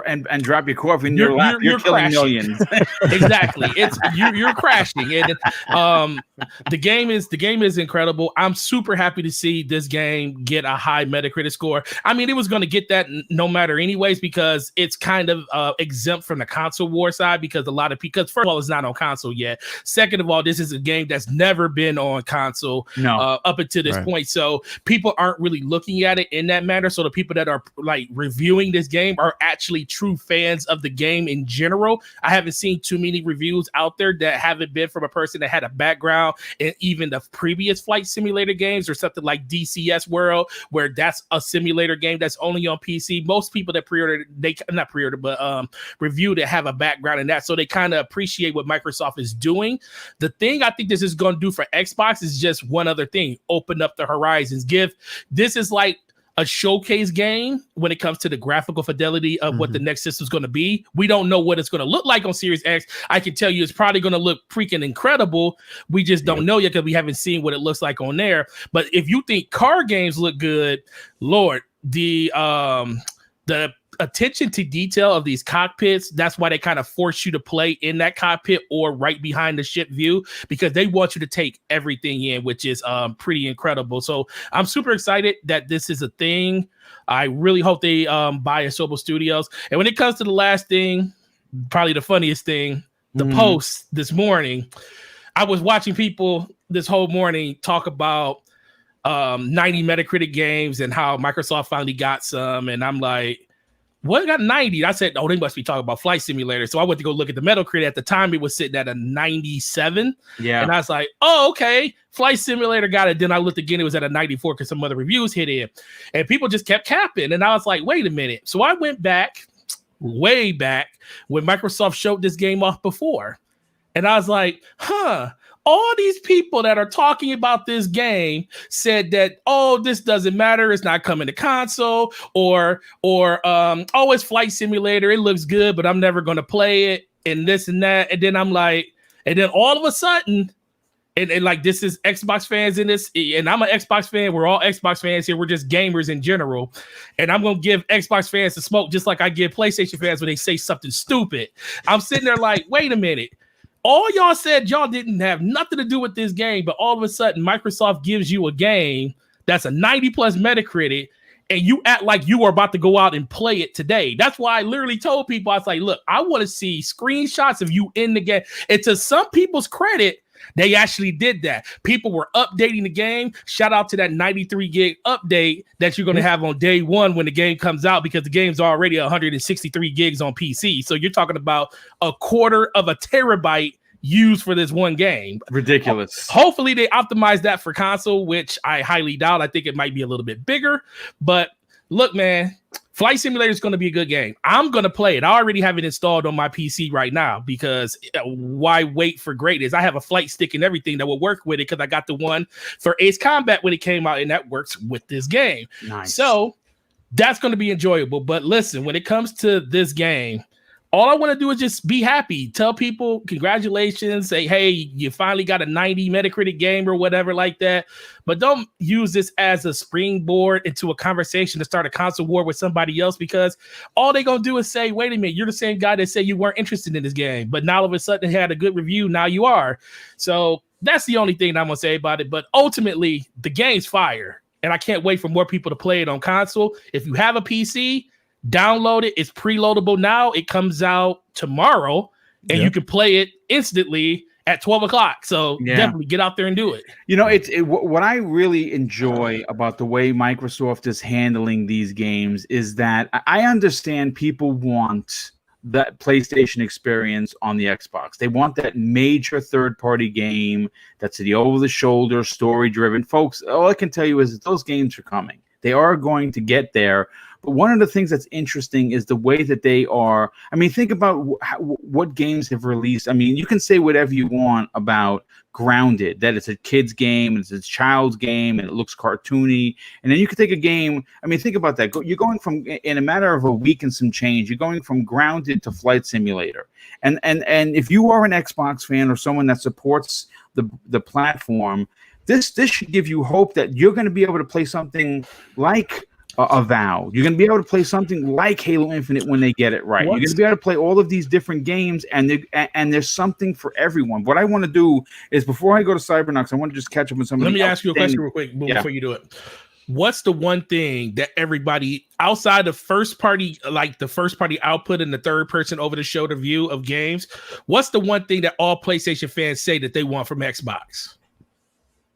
drop your core in your lap, you're killing crashing. Millions. Exactly. It's you're crashing. And the game is incredible. I'm super happy to see this game get a high Meta-Critic score. I mean, it was going to get that no matter anyways, because it's kind of exempt from the console war side, because first of all, it's not on console yet. Second of all, this is a game that's never been on console up until this point. So people aren't really looking at it in that manner. So the people that are like reviewing this game are actually true fans of the game in general. I haven't seen too many reviews out there that haven't been from a person that had a background in even the previous flight simulator games, or something like DCS World, where that's a simulator game that's only on PC. Most people that reviewed it have a background in that, so they kind of appreciate what Microsoft is doing. The thing I think this is going to do for Xbox is just one other thing: open up the horizons. This is like a showcase game when it comes to the graphical fidelity of what the next system is going to be. We don't know what it's going to look like on Series X. I can tell you it's probably going to look freaking incredible. We just don't know yet, because we haven't seen what it looks like on there. But if you think car games look good, Lord, the attention to detail of these cockpits, that's why they kind of force you to play in that cockpit or right behind the ship view, because they want you to take everything in, which is pretty incredible. So I'm super excited that this is a thing. I really hope they buy Asobo Studios. And when it comes to the last thing, probably the funniest thing, the post this morning, I was watching people this whole morning talk about 90 Metacritic games and how Microsoft finally got some, and I'm like, what got 90? I said, oh, they must be talking about Flight Simulator. So I went to go look at the Metacritic. At the time, it was sitting at a 97. Yeah. And I was like, oh, okay. Flight Simulator got it. Then I looked again, it was at a 94 because some other reviews hit in. And people just kept capping. And I was like, wait a minute. So I went back, way back, when Microsoft showed this game off before. And I was like, all these people that are talking about this game said that, oh, this doesn't matter, it's not coming to console, or oh, it's Flight Simulator, it looks good, but I'm never going to play it, and this and that. And then I'm like, and then all of a sudden, and like, this is Xbox fans in this, and I'm an Xbox fan, we're all Xbox fans here, we're just gamers in general, and I'm going to give Xbox fans the smoke just like I give PlayStation fans when they say something stupid. I'm sitting there like, wait a minute. All y'all said y'all didn't have nothing to do with this game, but all of a sudden Microsoft gives you a game that's a 90 plus Metacritic, and you act like you are about to go out and play it today. That's why I literally told people, I was like, look, I want to see screenshots of you in the game. And to some people's credit, they actually did that. People were updating the game. Shout out to that 93 gig update that you're going to have on day one when the game comes out, because the game's already 163 gigs on PC. So you're talking about a quarter of a terabyte used for this one game. Ridiculous. Hopefully they optimize that for console, which I highly doubt. I think it might be a little bit bigger. But look, man, Flight Simulator is going to be a good game. I'm going to play it. I already have it installed on my PC right now, because why wait for greatness? I have a flight stick and everything that will work with it, because I got the one for Ace Combat when it came out, and that works with this game. Nice. So that's going to be enjoyable. But listen, when it comes to this game, All I want to do is just be happy. Tell people congratulations. Say, hey, you finally got a 90 Metacritic game or whatever like that. But don't use this as a springboard into a conversation to start a console war with somebody else, because all they're going to do is say, wait a minute, you're the same guy that said you weren't interested in this game, but now all of a sudden it had a good review. Now you are. So that's the only thing I'm going to say about it. But ultimately, the game's fire. And I can't wait for more people to play it on console. If you have a PC, download it. It's preloadable now. It comes out tomorrow, and you can play it instantly at 12 o'clock. So definitely get out there and do it. You know, what I really enjoy about the way Microsoft is handling these games is that I understand people want that PlayStation experience on the Xbox. They want that major third-party game that's the over-the-shoulder, story-driven. Folks, all I can tell you is that those games are coming. They are going to get there. But one of the things that's interesting is the way that they are. I mean, think about what games have released. I mean, you can say whatever you want about Grounded, that it's a kid's game, it's a child's game, and it looks cartoony. And then you can take a game. I mean, think about that. You're going from, in a matter of a week and some change, you're going from Grounded to Flight Simulator. And if you are an Xbox fan or someone that supports the platform, this should give you hope that you're going to be able to play something like a WoW. You're going to be able to play something like Halo Infinite when they get it right. You're going to be able to play all of these different games, and there's something for everyone. What I want to do is, before I go to Cybernox, I want to just catch up on some. Let me ask you a question real quick before you do it. What's the one thing that everybody outside of first party, like the first party output and the third person over the shoulder view of games, what's the one thing that all PlayStation fans say that they want from Xbox?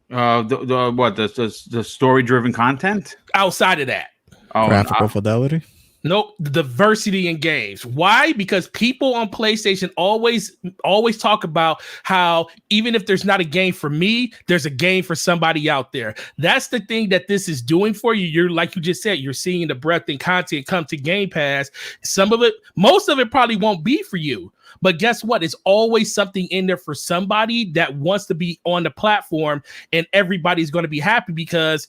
The story driven content outside of that. Graphical fidelity. Nope, the diversity in games. Why? Because people on PlayStation always talk about how even if there's not a game for me, there's a game for somebody out there. That's the thing that this is doing for you. You're, like you just said, you're seeing the breadth and content come to Game Pass. Some of it, most of it probably won't be for you. But guess what? It's always something in there for somebody that wants to be on the platform, and everybody's going to be happy because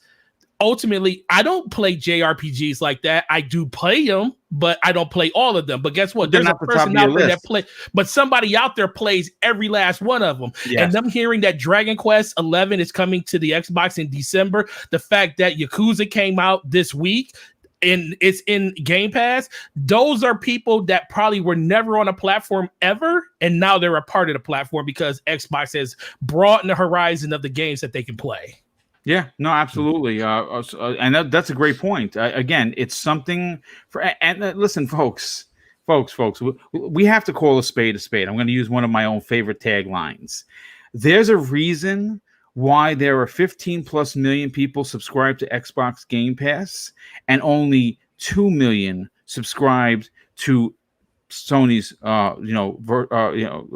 ultimately, I don't play JRPGs like that. I do play them, but I don't play all of them. But guess what? There's a person out there that play, but somebody out there plays every last one of them. Yes. And them hearing that Dragon Quest 11 is coming to the Xbox in December, the fact that Yakuza came out this week, and it's in Game Pass, those are people that probably were never on a platform ever, and now they're a part of the platform because Xbox has broadened the horizon of the games that they can play. Yeah, no, absolutely. And that's a great point. Again, it's something for, and listen, folks, we have to call a spade a spade. I'm going to use one of my own favorite taglines. There's a reason why there are 15 plus million people subscribed to Xbox Game Pass and only 2 million subscribed to Sony's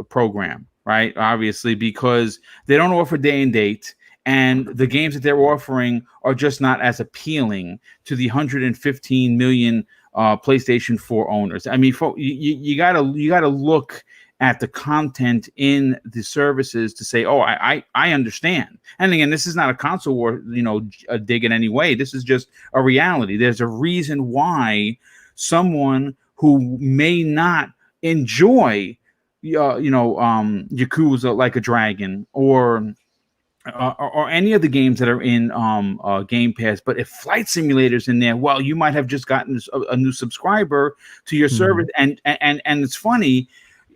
program, right? Obviously, because they don't offer day and date, and the games that they're offering are just not as appealing to the 115 million PlayStation 4 owners. I mean, you gotta look at the content in the services to say, oh, I understand. And again, this is not a console war, a dig in any way. This is just a reality. There's a reason why someone who may not enjoy, Yakuza Like a Dragon or any of the games that are in Game Pass, but if Flight Simulator's in there, well, you might have just gotten a new subscriber to your service. And it's funny.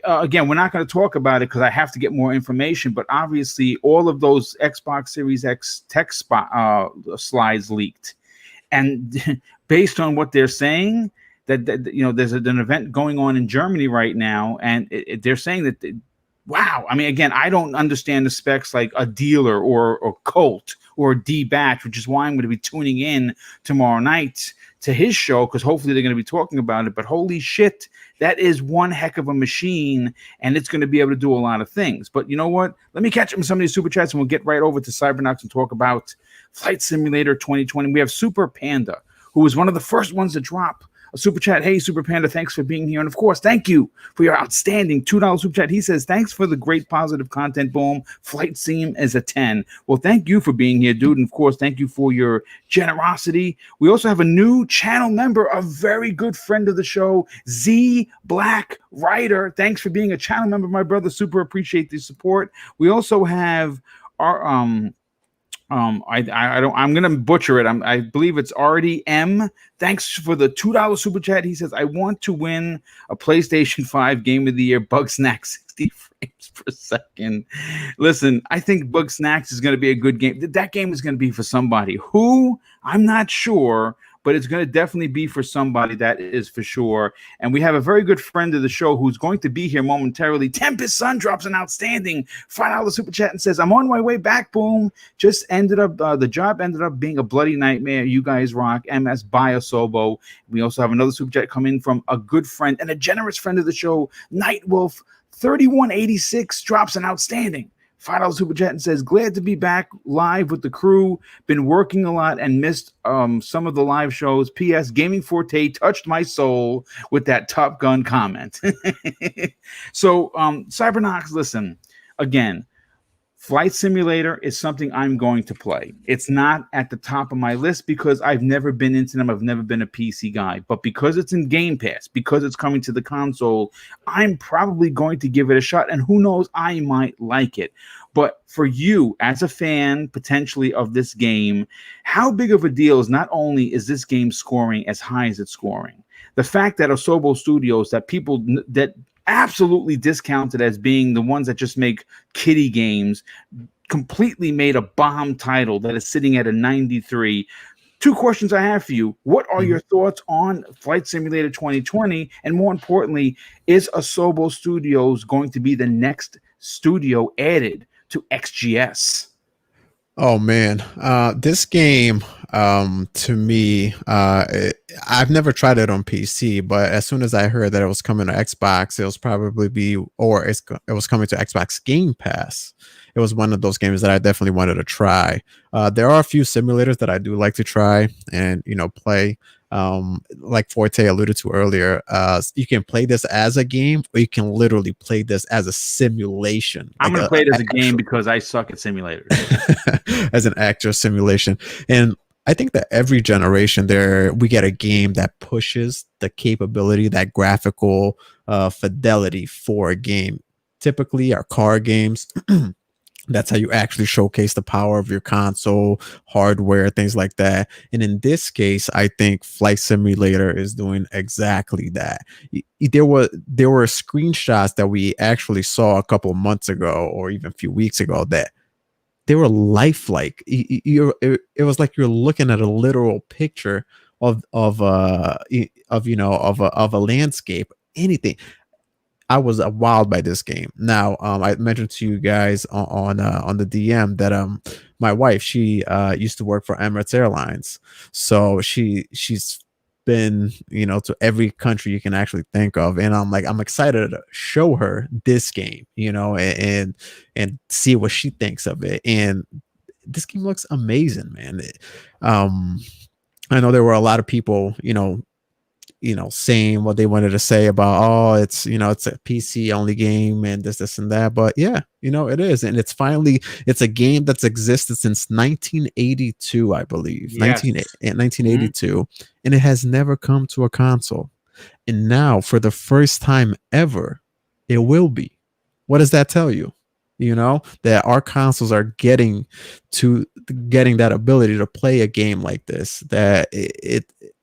Again, we're not going to talk about it because I have to get more information. But obviously, all of those Xbox Series X tech slides leaked, and based on what they're saying, that there's an event going on in Germany right now, and they're saying that. Wow. I mean, again, I don't understand the specs like a dealer or Colt or D-Batch, which is why I'm going to be tuning in tomorrow night to his show, because hopefully they're going to be talking about it. But holy shit, that is one heck of a machine, and it's going to be able to do a lot of things. But you know what? Let me catch up with some of these super chats, and we'll get right over to Cybernox and talk about Flight Simulator 2020. We have Super Panda, who was one of the first ones to drop a super chat. Hey, Super Panda, thanks for being here. And of course, thank you for your outstanding $2 super chat. He says, thanks for the great positive content, Boom. Flight Sim is a 10. Well, thank you for being here, dude. And of course, thank you for your generosity. We also have a new channel member, a very good friend of the show, Z Black Rider. Thanks for being a channel member, my brother. Super appreciate the support. We also have our I'm gonna butcher it. I believe it's RDM. Thanks for the $2 super chat. He says, I want to win a PlayStation 5 Game of the Year Bug Snack 60 frames per second. Listen, I think Bug Snacks is gonna be a good game. That game is gonna be for somebody who I'm not sure, but it's going to definitely be for somebody, that is for sure. And we have a very good friend of the show who's going to be here momentarily. Tempest Sun drops an outstanding $5 super chat and says, I'm on my way back, Boom. Just ended up, the job ended up being a bloody nightmare. You guys rock. MS Biosobo. We also have another super chat coming from a good friend and a generous friend of the show, Nightwolf 3186 drops an outstanding $5 super chat and says, glad to be back live with the crew. Been working a lot and missed some of the live shows. P.S. Gaming Forte touched my soul with that Top Gun comment. So, Cybernox, listen, again, Flight Simulator is something I'm going to play. It's not at the top of my list because I've never been into them. I've never been a PC guy. But because it's in Game Pass, because it's coming to the console, I'm probably going to give it a shot. And who knows, I might like it. But for you, as a fan, potentially, of this game, how big of a deal is not only is this game scoring as high as it's scoring, the fact that Asobo Studios, that people that absolutely discounted as being the ones that just make kiddie games, completely made a bomb title that is sitting at a 93. Two questions I have for you. What are your thoughts on Flight Simulator 2020? And more importantly, is Asobo Studios going to be the next studio added to XGS? Oh man, this game, to me, I've never tried it on PC, but as soon as I heard that it was coming to Xbox, it was probably it was coming to Xbox Game Pass. It was one of those games that I definitely wanted to try. There are a few simulators that I do like to try and play. Like Forte alluded to earlier, you can play this as a game, or you can literally play this as a simulation. I'm going to play it as a game because I suck at simulators. As an actual simulation. And I think that every generation we get a game that pushes the capability, that graphical fidelity for a game. Typically, our car games. That's how you actually showcase the power of your console, hardware, things like that. And in this case, I think Flight Simulator is doing exactly that. There were screenshots that we actually saw a couple of months ago, or even a few weeks ago, that they were lifelike. It was like you're looking at a literal picture of a landscape, anything. I was wild by this game. Now, I mentioned to you guys on the DM that my wife, she used to work for Emirates Airlines, so she's been to every country you can actually think of, and I'm excited to show her this game, and see what she thinks of it. And this game looks amazing, man. I know there were a lot of people, saying what they wanted to say about, it's it's a PC only game and this and that, but yeah, it is. And it's a game that's existed since 1982, I believe. Yes. 1982, and it has never come to a console, and now for the first time ever it will be. What does that tell you? That our consoles are getting that ability to play a game like this. That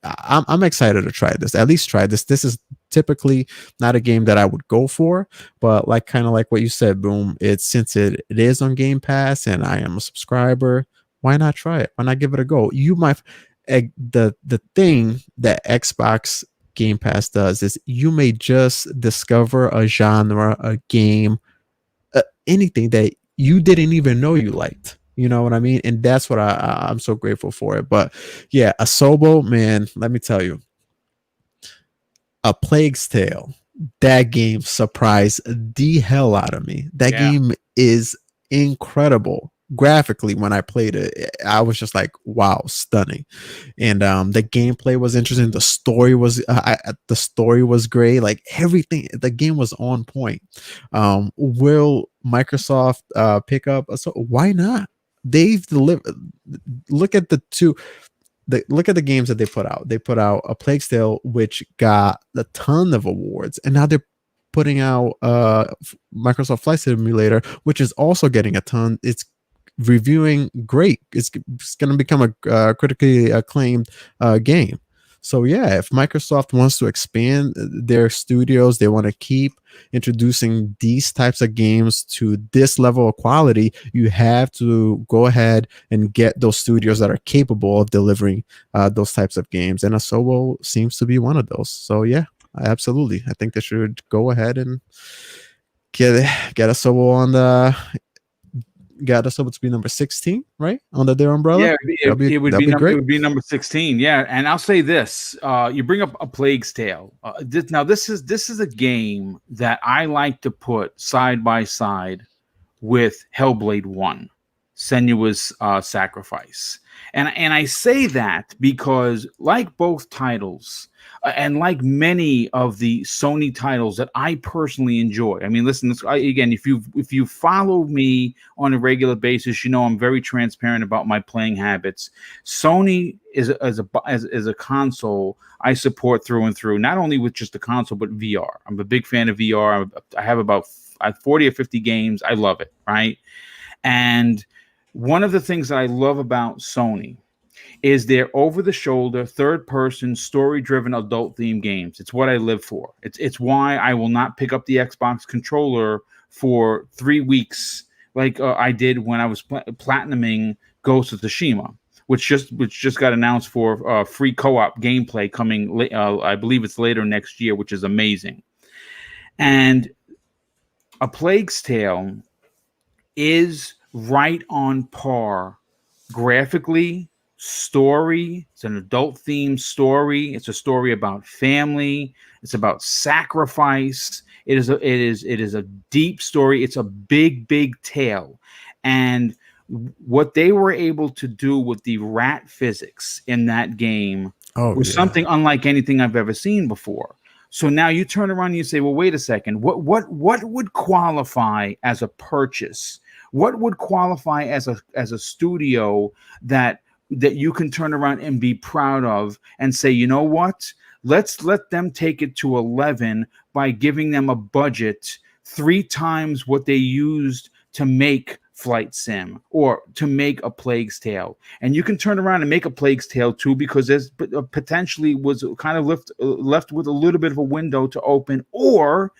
I'm excited to try this. At least try this. This is typically not a game that I would go for, but kind of like what you said, Boom. Since it is on Game Pass and I am a subscriber, why not try it? Why not give it a go? You might. The thing that Xbox Game Pass does is you may just discover a genre, a game, anything that you didn't even know you liked. You know what I mean? And that's what I'm so grateful for it. But yeah, Asobo, man, let me tell you, A Plague's Tale, that game surprised the hell out of me. That game is incredible. graphically, when I played it, I was just like, wow, stunning. And the gameplay was interesting. The story was great. Like everything, the game was on point. Will Microsoft pick up? So why not? They've delivered. Look at look at the games that they put out. They put out A Plague Tale, which got a ton of awards, and now they're putting out Microsoft Flight Simulator, which is also getting a ton. It's reviewing great. It's going to become a critically acclaimed game. So yeah, if Microsoft wants to expand their studios, they want to keep introducing these types of games to this level of quality, you have to go ahead and get those studios that are capable of delivering those types of games. And Asobo seems to be one of those. So yeah, absolutely. I think they should go ahead and get Asobo on the got us up to be number 16, right? Under their umbrella. Yeah, it would be number 16. Yeah, and I'll say this: you bring up A Plague's Tale. This is a game that I like to put side by side with Hellblade 1, Senua's Sacrifice, and I say that because, like both titles, and like many of the Sony titles that I personally enjoy. I mean, listen, again, if you follow me on a regular basis, you know I'm very transparent about my playing habits. Sony is a console I support through and through, not only with just the console, but VR. I'm a big fan of VR. I have about 40 or 50 games. I love it, right? And one of the things that I love about Sony is their over-the-shoulder, third-person, story-driven, adult-themed games. It's what I live for. It's why I will not pick up the Xbox controller for 3 weeks like I did when I was platinuming Ghost of Tsushima, which just got announced for free co-op gameplay coming. I believe it's later next year, which is amazing. And A Plague's Tale is right on par graphically. Story, it's an adult themed story. It's a story about family. It's about sacrifice. It is a deep story. It's a big tale. And what they were able to do with the rat physics in that game was something unlike anything I've ever seen before. So now you turn around and you say, well, wait a second, what would qualify as a purchase? What would qualify as a studio that you can turn around and be proud of and say, you know what? Let's let them take it to 11 by giving them a budget 3 times what they used to make Flight Sim or to make A Plague's Tale. And you can turn around and make A Plague's Tale too, because there's potentially was kind of left with a little bit of a window to open. Or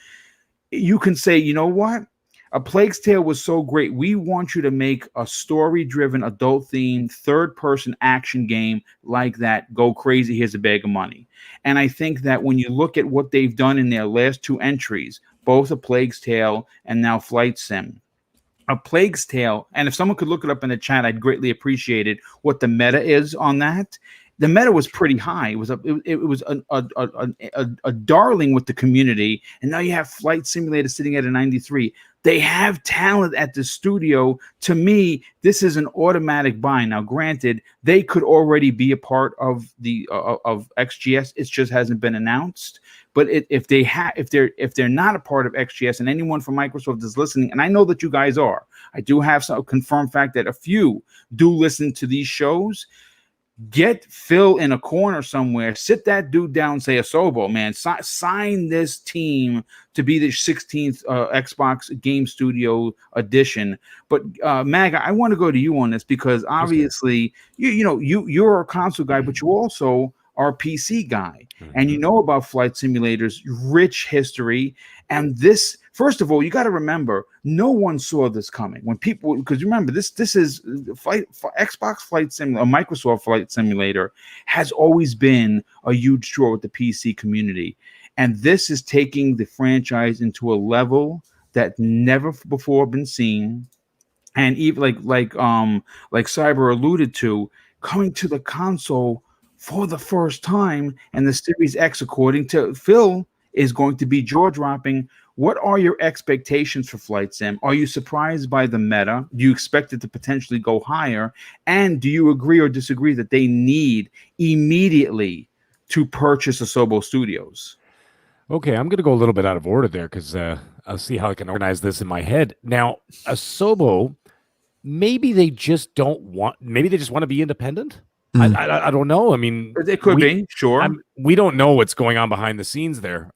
you can say, you know what? A Plague's Tale was so great. We want you to make a story-driven, adult-themed, third-person action game like that. Go crazy. Here's a bag of money. And I think that when you look at what they've done in their last 2 entries, both A Plague's Tale and now Flight Sim, A Plague's Tale, and if someone could look it up in the chat, I'd greatly appreciate it, what the meta is on that. The meta was pretty high. It was a darling with the community, and now you have Flight Simulator sitting at a 93. They have talent at the studio. To me, this is an automatic buy. Now, granted, they could already be a part of the of XGS. It just hasn't been announced. But if they're not a part of XGS, and anyone from Microsoft is listening, and I know that you guys are, I do have some confirmed fact that a few do listen to these shows. Get Phil in a corner somewhere, sit that dude down, say, Asobo, man, sign this team to be the 16th Xbox Game Studio edition. But Maga, I want to go to you on this, because obviously you're a console guy, but you also are a PC guy, and you know about Flight Simulator's rich history. And this, first of all, you got to remember, no one saw this coming. When people, because remember, this is Xbox Flight Simulator, Microsoft Flight Simulator has always been a huge draw with the PC community, and this is taking the franchise into a level that never before been seen. And even like Cyber alluded to, coming to the console for the first time, and the Series X, according to Phil, is going to be jaw-dropping. What are your expectations for Flight Sim? Are you surprised by the meta? Do you expect it to potentially go higher? And do you agree or disagree that they need immediately to purchase Asobo Studios? Okay, I'm going to go a little bit out of order there because I'll see how I can organize this in my head. Now, Asobo, maybe they just want to be independent. I don't know. I mean, It could be, sure. We don't know what's going on behind the scenes there.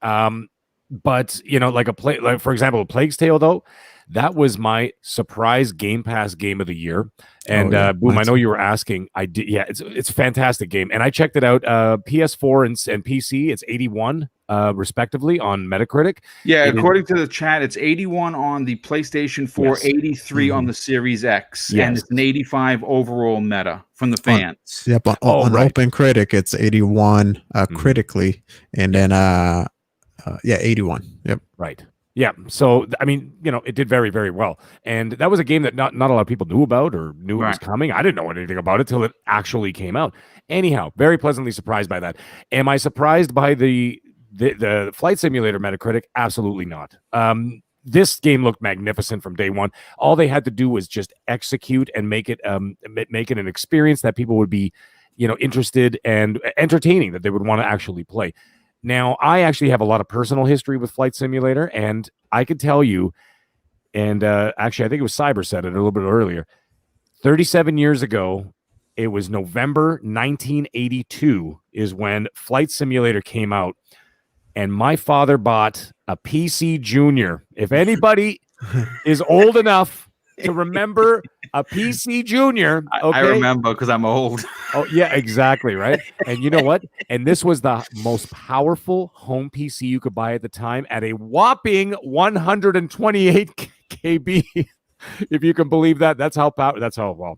But like for example, a Plague's Tale, though, that was my surprise Game Pass game of the year. And Boom, I know you were asking. I did. Yeah, it's a fantastic game, and I checked it out. PS4 and PC, it's 81 respectively on Meta-Critic. Yeah, according to the chat, it's 81 on the PlayStation 4, Yes. 83 on the Series X, and it's an 85 overall meta from the fans. On OpenCritic, it's 81 critically, and then 81. Yep. Right. Yeah. So, I mean, it did very, very well. And that was a game that not a lot of people knew about or knew it was coming. I didn't know anything about it till it actually came out. Anyhow, very pleasantly surprised by that. Am I surprised by the Flight Simulator Metacritic? Absolutely not. This game looked magnificent from day one. All they had to do was just execute and make it an experience that people would be, interested and entertaining, that they would want to actually play. Now, I actually have a lot of personal history with Flight Simulator, and I could tell you, and actually, I think it was Cyber said it a little bit earlier, 37 years ago, it was November 1982 is when Flight Simulator came out, and my father bought a PC Junior. If anybody is old enough to remember a PC Junior, okay? I remember because I'm old. Oh, yeah, exactly, right? And you know what? And this was the most powerful home PC you could buy at the time at a whopping 128 KB. If you can believe that. That's how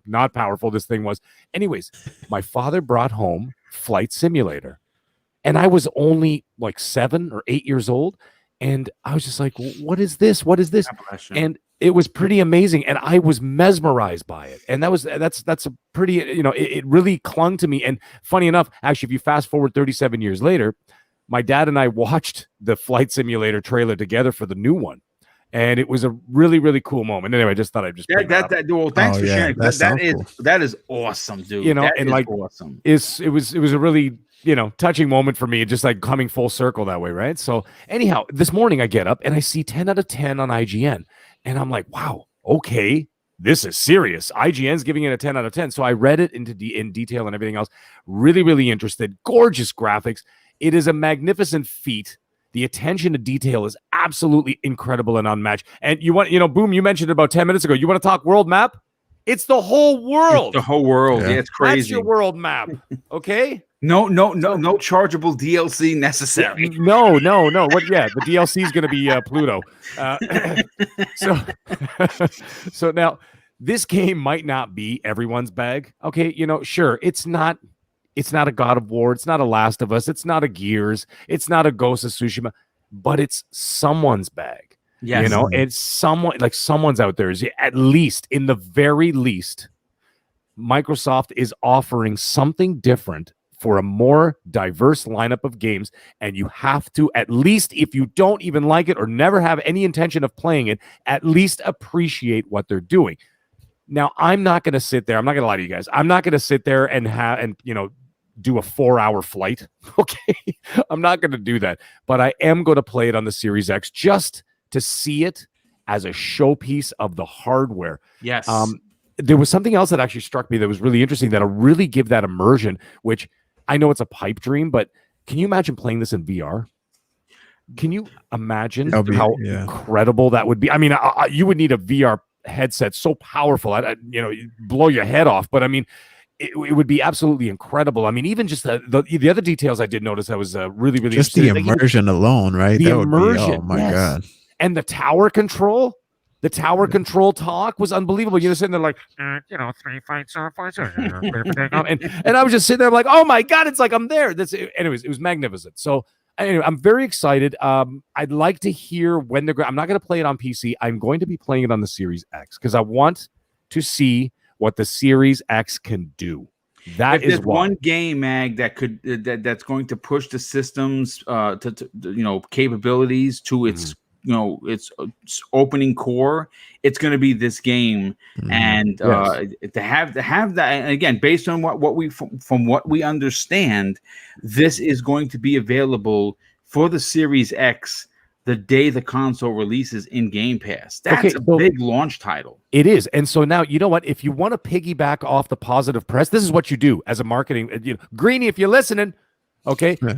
not powerful this thing was. Anyways, my father brought home Flight Simulator, and I was only like 7 or 8 years old, and I was just like, what is this? What is this? And it was pretty amazing, and I was mesmerized by it. And that's a pretty, it really clung to me. And funny enough, actually, if you fast forward 37 years later, my dad and I watched the Flight Simulator trailer together for the new one, and it was a really, really cool moment. Anyway, I just thought I'd just well, thanks for sharing. That is awesome, dude. Awesome. It was a really touching moment for me, just like coming full circle that way, right? So anyhow, this morning I get up and I see 10 out of 10 on IGN. And I'm like, wow, okay, this is serious. IGN's giving it a 10 out of 10. So I read it in detail and everything else. Really, really interested. Gorgeous graphics. It is a magnificent feat. The attention to detail is absolutely incredible and unmatched. And Boom, you mentioned it about 10 minutes ago. You want to talk world map? It's the whole world. It's the whole world. Yeah, it's crazy. That's your world map. Okay? No chargeable DLC necessary. No. What? Yeah, the DLC is going to be Pluto. So now this game might not be everyone's bag. Okay, sure, it's not a God of War, it's not a Last of Us, it's not a Gears, it's not a Ghost of Tsushima, but it's someone's bag. Yes. It's someone's out there. At least, in the very least, Microsoft is offering something different for a more diverse lineup of games, and you have to, at least if you don't even like it or never have any intention of playing it, at least appreciate what they're doing. Now, I'm not going to sit there. I'm not going to lie to you guys. I'm not going to sit there and do a 4-hour flight. Okay. I'm not going to do that, but I am going to play it on the Series X just to see it as a showpiece of the hardware. Yes. There was something else that actually struck me that was really interesting that'll really give that immersion, which I know it's a pipe dream, but can you imagine playing this in VR? Can you imagine how incredible that would be? I mean, you would need a VR headset so powerful, blow your head off. But I mean, it would be absolutely incredible. I mean, even just the other details I did notice that was really, really just the immersion alone, right? The immersion, oh my God. And the tower control. The tower control talk was unbelievable. You're sitting there like, 3 fights, 4 fights. And I was just sitting there like, oh my God, it's like I'm there. Anyways, it was magnificent. So anyway, I'm very excited. I'd like to hear when I'm not going to play it on PC. I'm going to be playing it on the Series X because I want to see what the Series X can do. That is one game, Mag, that that's going to push the system's capabilities to its its opening core, it's going to be this game. And to have that, and again, based on what we from what we understand, this is going to be available for the Series X the day the console releases in Game Pass. That's a big launch title. It is. And so now, you know what? If you want to piggyback off the positive press, this is what you do as a marketing, Greeny, if you're listening, okay? Yeah.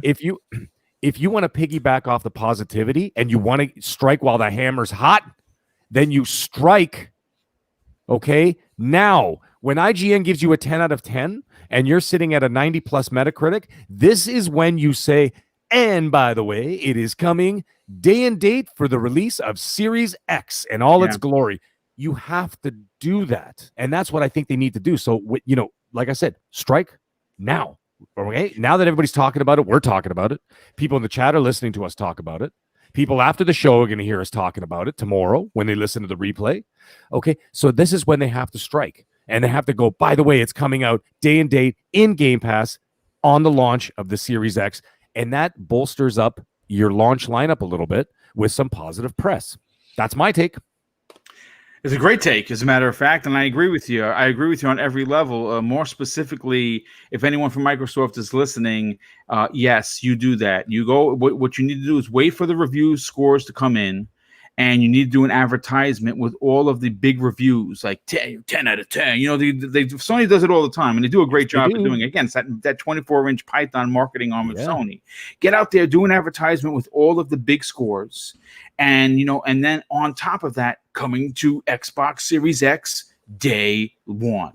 If you want to piggyback off the positivity and you want to strike while the hammer's hot, then you strike, okay? Now, when IGN gives you a 10 out of 10 and you're sitting at a 90 plus Meta-Critic, this is when you say, and by the way, it is coming day and date for the release of Series X and all its glory. You have to do that. And that's what I think they need to do. So, like I said, strike now. Okay? Now that everybody's talking about it, we're talking about it. People in the chat are listening to us talk about it. People after the show are going to hear us talking about it tomorrow when they listen to the replay. Okay? So this is when they have to strike. And they have to go, by the way, it's coming out day and date in Game Pass on the launch of the Series X. And that bolsters up your launch lineup a little bit with some positive press. That's my take. It's a great take, as a matter of fact, and I agree with you. I agree with you on every level. More specifically, if anyone from Microsoft is listening, yes, you do that. You go. What you need to do is wait for the review scores to come in, and you need to do an advertisement with all of the big reviews, like 10 out of 10. Sony does it all the time, and they do a great job of doing it. Again, it's that 24-inch Python marketing arm of Sony. Get out there, do an advertisement with all of the big scores, and then on top of that, coming to Xbox Series X day one,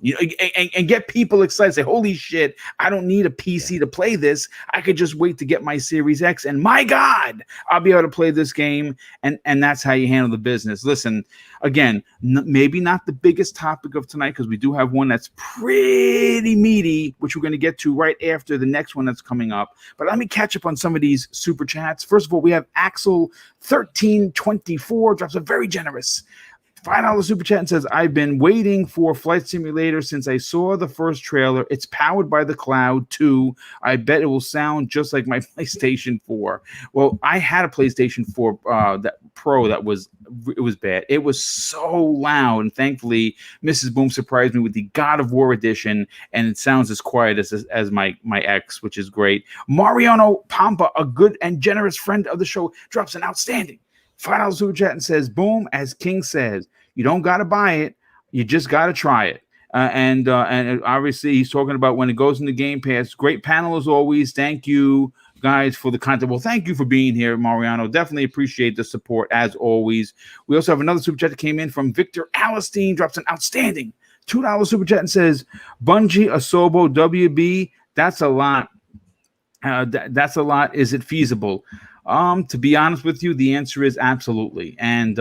and get people excited. Say, holy shit, I don't need a PC to play this. I could just wait to get my Series X, and my God, I'll be able to play this game. And that's how you handle the business. Listen, again, maybe not the biggest topic of tonight, because we do have one that's pretty meaty, which we're going to get to right after the next one that's coming up. But let me catch up on some of these super chats. First of all, we have Axel 1324 drops a very generous $5 super chat and says, I've been waiting for Flight Simulator since I saw the first trailer. It's powered by the cloud too. I bet it will sound just like my PlayStation 4. Well, I had a PlayStation 4 that Pro that was bad. It was so loud, and thankfully Mrs. Boom surprised me with the God of War edition, and it sounds as quiet as my X, which is great. Mariano Pampa, a good and generous friend of the show, drops an outstanding $5 super chat and says, boom, as King says, you don't got to buy it. You just got to try it. And obviously he's talking about when it goes into Game Pass. Great panel as always. Thank you guys for the content. Well, thank you for being here, Mariano. Definitely appreciate the support as always. We also have another super chat that came in from Victor Alistine, drops an outstanding $2 super chat and says, Bungie, Asobo, WB, that's a lot. That's a lot. Is it feasible? To be honest with you, the answer is absolutely. And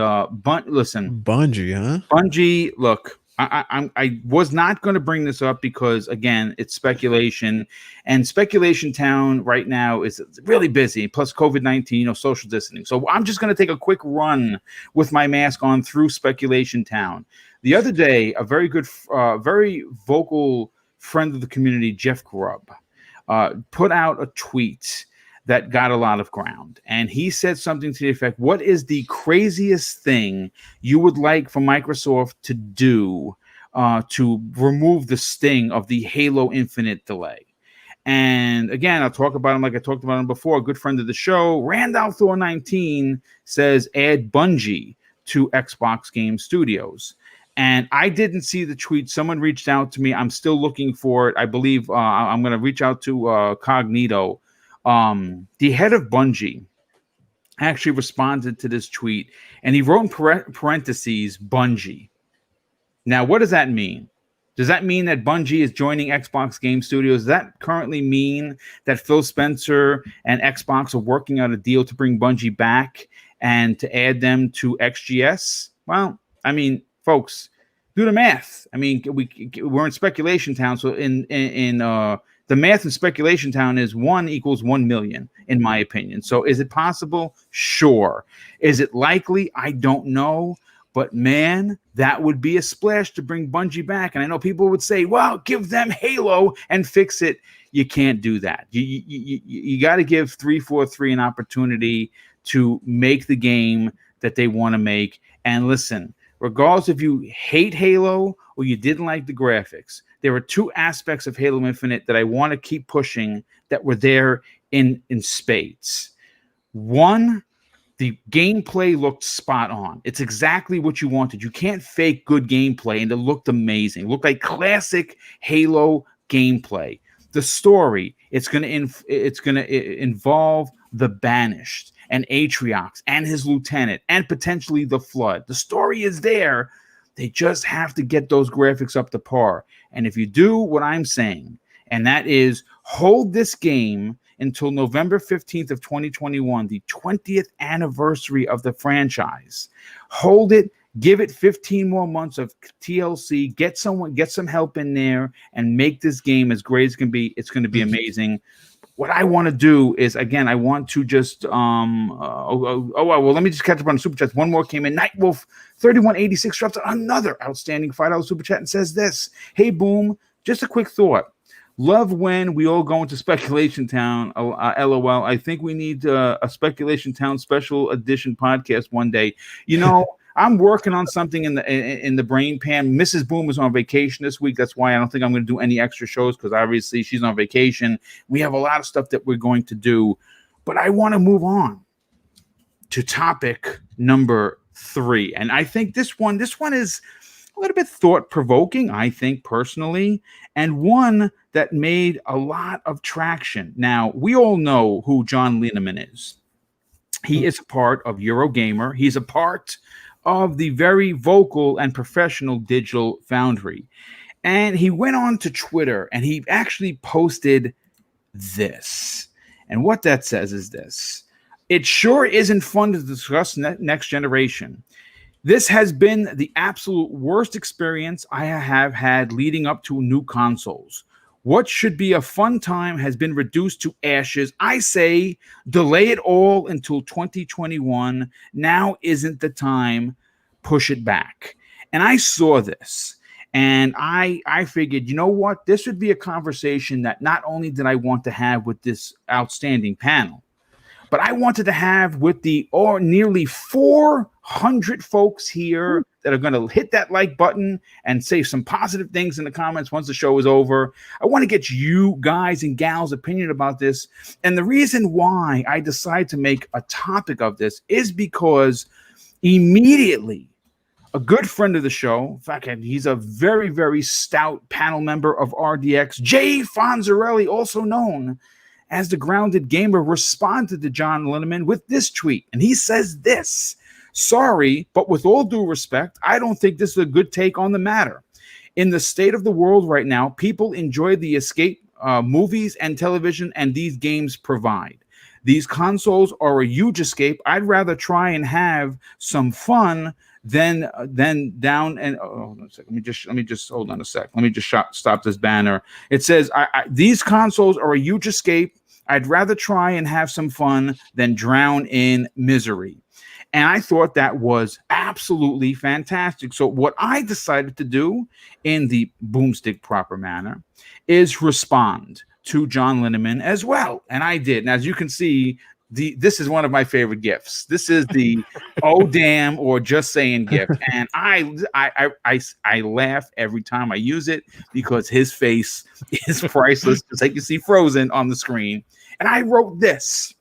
listen, Bungie, huh? Bungie, look, I was not going to bring this up because, again, it's speculation, and Speculation Town right now is really busy. Plus COVID-19, social distancing. So I'm just going to take a quick run with my mask on through Speculation Town. The other day, a very good, very vocal friend of the community, Jeff Grubb, put out a tweet that got a lot of ground. And he said something to the effect, what is the craziest thing you would like for Microsoft to do to remove the sting of the Halo Infinite delay? And again, I'll talk about him like I talked about him before. A good friend of the show, Randall Thor 19, says add Bungie to Xbox Game Studios. And I didn't see the tweet. Someone reached out to me. I'm still looking for it. I believe I'm going to reach out to Cognito. The head of Bungie actually responded to this tweet, and he wrote in parentheses Bungie. Now, what does that mean? Does that mean that Bungie is joining Xbox Game Studios? Does that currently mean that Phil Spencer and Xbox are working out a deal to bring Bungie back and to add them to XGS? Well, I mean, folks, do the math. I mean, we're in Speculation Town, so in the math in Speculation Town is 1 equals 1 million, in my opinion. So is it possible? Sure. Is it likely? I don't know. But man, that would be a splash to bring Bungie back. And I know people would say, well, give them Halo and fix it. You can't do that. You got to give 343 an opportunity to make the game that they want to make. And listen, regardless if you hate Halo or you didn't like the graphics, there are two aspects of Halo Infinite that I want to keep pushing that were there in spades. One, the gameplay looked spot on. It's exactly what you wanted. You can't fake good gameplay, and it looked amazing. It looked like classic Halo gameplay. The story, it's going to involve the Banished and Atriox and his lieutenant and potentially the Flood. The story is there. They just have to get those graphics up to par. And if you do what I'm saying, and that is hold this game until November 15th of 2021, the 20th anniversary of the franchise. Hold it, give it 15 more months of TLC, get some help in there, and make this game as great as it can be. It's going to be amazing. What I want to do is, again, I want to just well, let me just catch up on the super chats. One more came in. Nightwolf 3186 drops another outstanding $5 super chat and says this: Hey, Boom, just a quick thought. Love when we all go into Speculation Town. LOL. I think we need a Speculation Town special edition podcast one day. You know, I'm working on something in the brain pan. Mrs. Boom is on vacation this week. That's why I don't think I'm going to do any extra shows, because obviously she's on vacation. We have a lot of stuff that we're going to do, but I want to move on to topic number 3, and I think this one is a little bit thought-provoking, I think, personally, and one that made a lot of traction. Now, we all know who John Linnerman is. He is a part of Eurogamer. He's a part of the very vocal and professional Digital Foundry. And he went on to Twitter, and he actually posted this. And what that says is this: it sure isn't fun to discuss next generation. This has been the absolute worst experience I have had leading up to new consoles. What should be a fun time has been reduced to ashes. I say delay it all until 2021. Now isn't the time. Push it back. And I saw this, and I figured, you know what? This would be a conversation that not only did I want to have with this outstanding panel, but I wanted to have with the nearly 400 folks here that are going to hit that like button and say some positive things in the comments once the show is over. I want to get you guys and gals' opinion about this. And the reason why I decided to make a topic of this is because immediately a good friend of the show, in fact, he's a very, very stout panel member of RDX, Jay Fonzarelli, also known as the Grounded Gamer, responded to John Linnerman with this tweet. And he says this: sorry, but with all due respect, I don't think this is a good take on the matter. In the state of the world right now, people enjoy the escape movies and television, and these games provide. These consoles are a huge escape. I'd rather try and have some fun than down and hold on a sec. Let me just hold on a sec. Let me just stop this banner. It says these consoles are a huge escape. I'd rather try and have some fun than drown in misery. And I thought that was absolutely fantastic. So what I decided to do in the boomstick proper manner is respond to John Linnerman as well. And I did. And as you can see, this is one of my favorite gifs. This is the oh damn or just saying gif. And I laugh every time I use it because his face is priceless, just like you see Frozen on the screen. And I wrote this: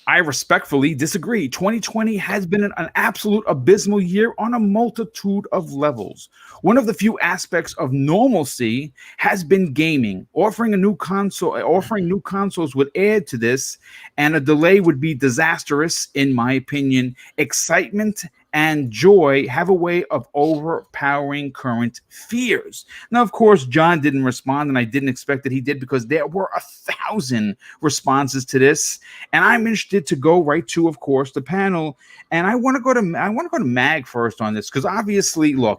I respectfully disagree. 2020 has been an absolute abysmal year on a multitude of levels. One of the few aspects of normalcy has been gaming. Offering new consoles would add to this, and a delay would be disastrous, in my opinion. Excitement and joy have a way of overpowering current fears. Now, of course, John didn't respond, and I didn't expect that he did, because there were 1,000 responses to this. And I'm interested to go right to, of course, the panel. And I want to go to Mag first on this, because obviously, look,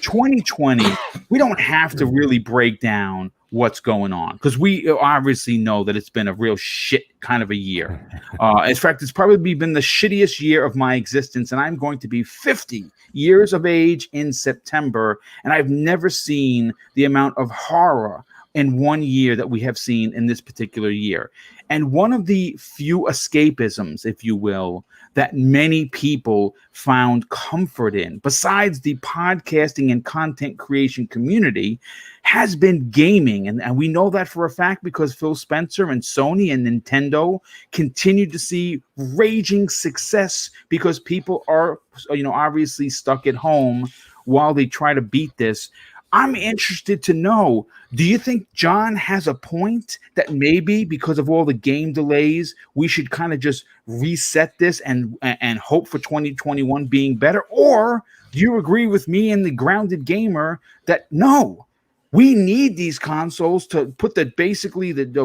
2020, we don't have to really break down what's going on, because we obviously know that it's been a real shit kind of a year. In fact, it's probably been the shittiest year of my existence, and I'm going to be 50 years of age in September, and I've never seen the amount of horror in 1 year that we have seen in this particular year. And one of the few escapisms, if you will, that many people found comfort in, besides the podcasting and content creation community, has been gaming. And we know that for a fact because Phil Spencer and Sony and Nintendo continue to see raging success because people are, obviously stuck at home while they try to beat this. I'm interested to know, do you think John has a point that maybe because of all the game delays, we should kind of just reset this and hope for 2021 being better? Or do you agree with me and the grounded gamer that no, we need these consoles to put the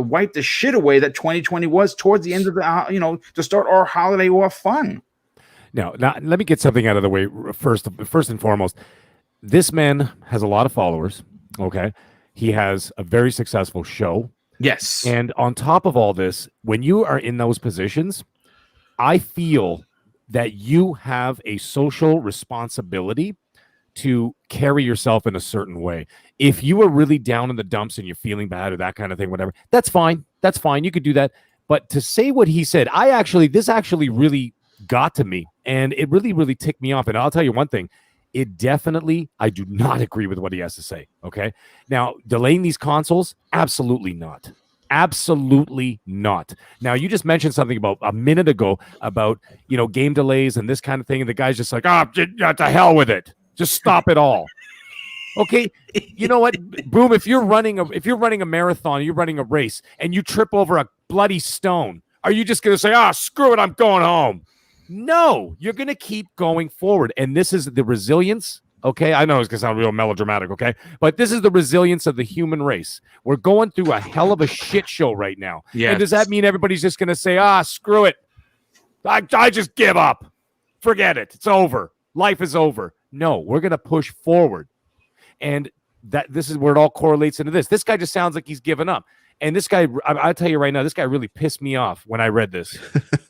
wipe the shit away that 2020 was towards the end of the, to start our holiday off fun? Now, let me get something out of the way first and foremost. This man has a lot of followers, okay? He has a very successful show. Yes. And on top of all this, when you are in those positions, I feel that you have a social responsibility to carry yourself in a certain way. If you are really down in the dumps and you're feeling bad or that kind of thing, whatever, that's fine. That's fine. You could do that. But to say what he said, this actually really got to me. And it really, really ticked me off. And I'll tell you one thing. I do not agree with what he has to say. Okay. Now, delaying these consoles, absolutely not. Absolutely not. Now, you just mentioned something about a minute ago about, game delays and this kind of thing. And the guy's just like, to hell with it. Just stop it all. Okay. You know what, Boom, if you're running a marathon, you're running a race and you trip over a bloody stone, are you just going to say, screw it, I'm going home? No, you're going to keep going forward. And this is the resilience. Okay. I know it's going to sound real melodramatic. Okay. But this is the resilience of the human race. We're going through a hell of a shit show right now. Yes. And does that mean everybody's just going to say, screw it? I just give up. Forget it. It's over. Life is over. No, we're going to push forward. And this is where it all correlates into this. This guy just sounds like he's given up. And this guy, I'll tell you right now, this guy really pissed me off when I read this.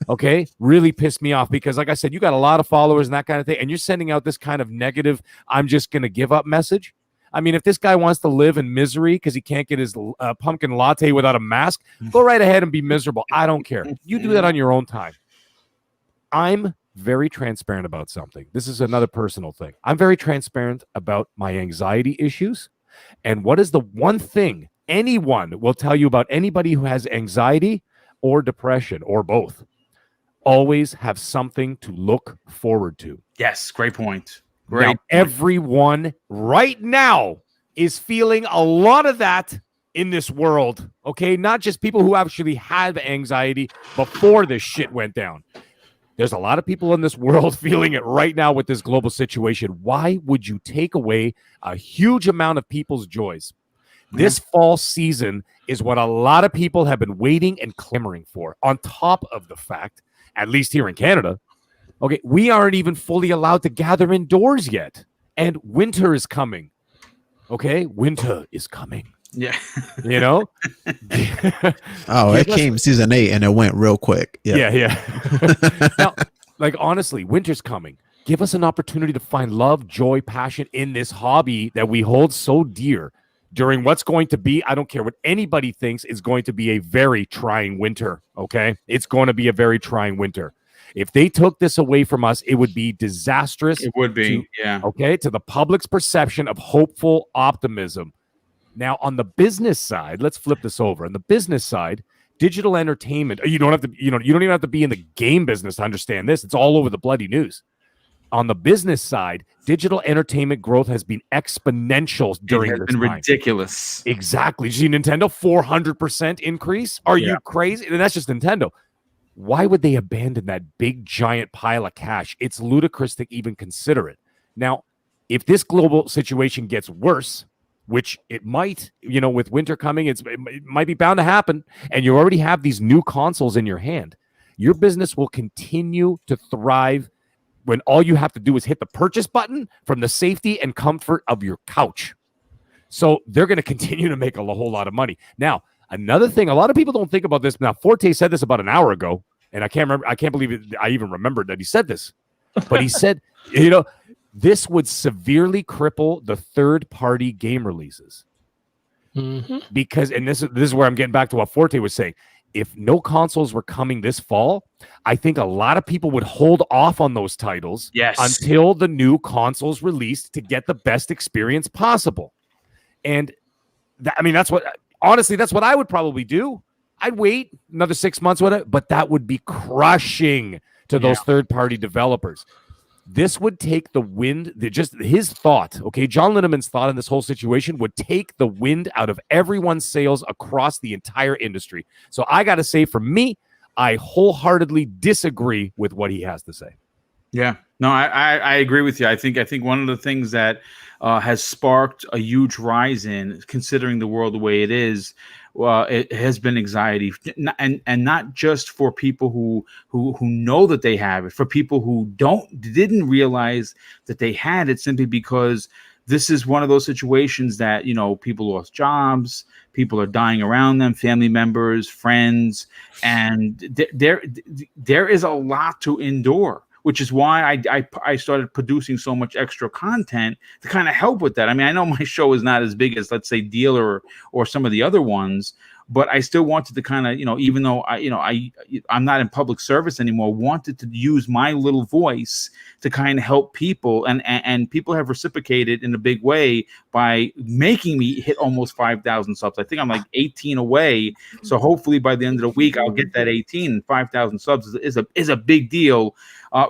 Okay? Really pissed me off because, like I said, you got a lot of followers and that kind of thing, and you're sending out this kind of negative, I'm just going to give up message. I mean, if this guy wants to live in misery because he can't get his pumpkin latte without a mask, go right ahead and be miserable. I don't care. You do that on your own time. I'm very transparent about something. This is another personal thing. I'm very transparent about my anxiety issues. And what is the one thing anyone will tell you about anybody who has anxiety or depression or both? Always have something to look forward to. Yes, great point. Now, everyone right now is feeling a lot of that in this world, okay? Not just people who actually had anxiety before this shit went down. There's a lot of people in this world feeling it right now with this global situation. Why would you take away a huge amount of people's joys? This fall season is what a lot of people have been waiting and clamoring for, on top of the fact, at least here in Canada, okay, we aren't even fully allowed to gather indoors yet. And winter is coming. Okay? Winter is coming. Yeah. It came season 8 and it went real quick. Yeah. Now, honestly, winter's coming. Give us an opportunity to find love, joy, passion in this hobby that we hold so dear during what's going to be, I don't care what anybody thinks, is going to be a very trying winter. Okay? It's going to be a very trying winter. If they took this away from us, it would be disastrous. It would be, to the public's perception of hopeful optimism. Now, on the business side, let's flip this over. On the business side, digital entertainment, you don't have to, you don't even have to be in the game business to understand this. It's all over the bloody news. On the business side, digital entertainment growth has been exponential during this time. Ridiculous. Exactly. Did you see Nintendo 400% increase? Are you crazy? And that's just Nintendo. Why would they abandon that big giant pile of cash? It's ludicrous to even consider it. Now, if this global situation gets worse, which it might, with winter coming, it might be bound to happen, and you already have these new consoles in your hand, your business will continue to thrive when all you have to do is hit the purchase button from the safety and comfort of your couch. So they're going to continue to make a whole lot of money. Now, another thing, a lot of people don't think about this. Now, Forte said this about an hour ago, and I can't believe it. I even remembered that he said this, but he said, this would severely cripple the third-party game releases. Because, and this is where I'm getting back to what Forte was saying. If no consoles were coming this fall, I think a lot of people would hold off on those titles until the new consoles released to get the best experience possible. And that's what I would probably do. I'd wait another 6 months, but that would be crushing to those third-party developers. This would take the wind, his thought, okay? John Linneman's thought in this whole situation would take the wind out of everyone's sails across the entire industry. So I got to say, for me, I wholeheartedly disagree with what he has to say. Yeah, no, I agree with you. I think one of the things that has sparked a huge rise in, considering the world the way it is, it has been anxiety, and not just for people who know that they have it, for people who didn't realize that they had it, simply because this is one of those situations that, people lost jobs, people are dying around them, family members, friends, and there is a lot to endure, which is why I started producing so much extra content to kind of help with that. I mean, I know my show is not as big as, let's say, Dealer or some of the other ones, but I still wanted to kind of, even though I'm not in public service anymore, wanted to use my little voice to kind of help people, and people have reciprocated in a big way by making me hit almost 5,000 subs. I think I'm like 18 away, so hopefully by the end of the week I'll get that 18. 5,000 subs is a big deal.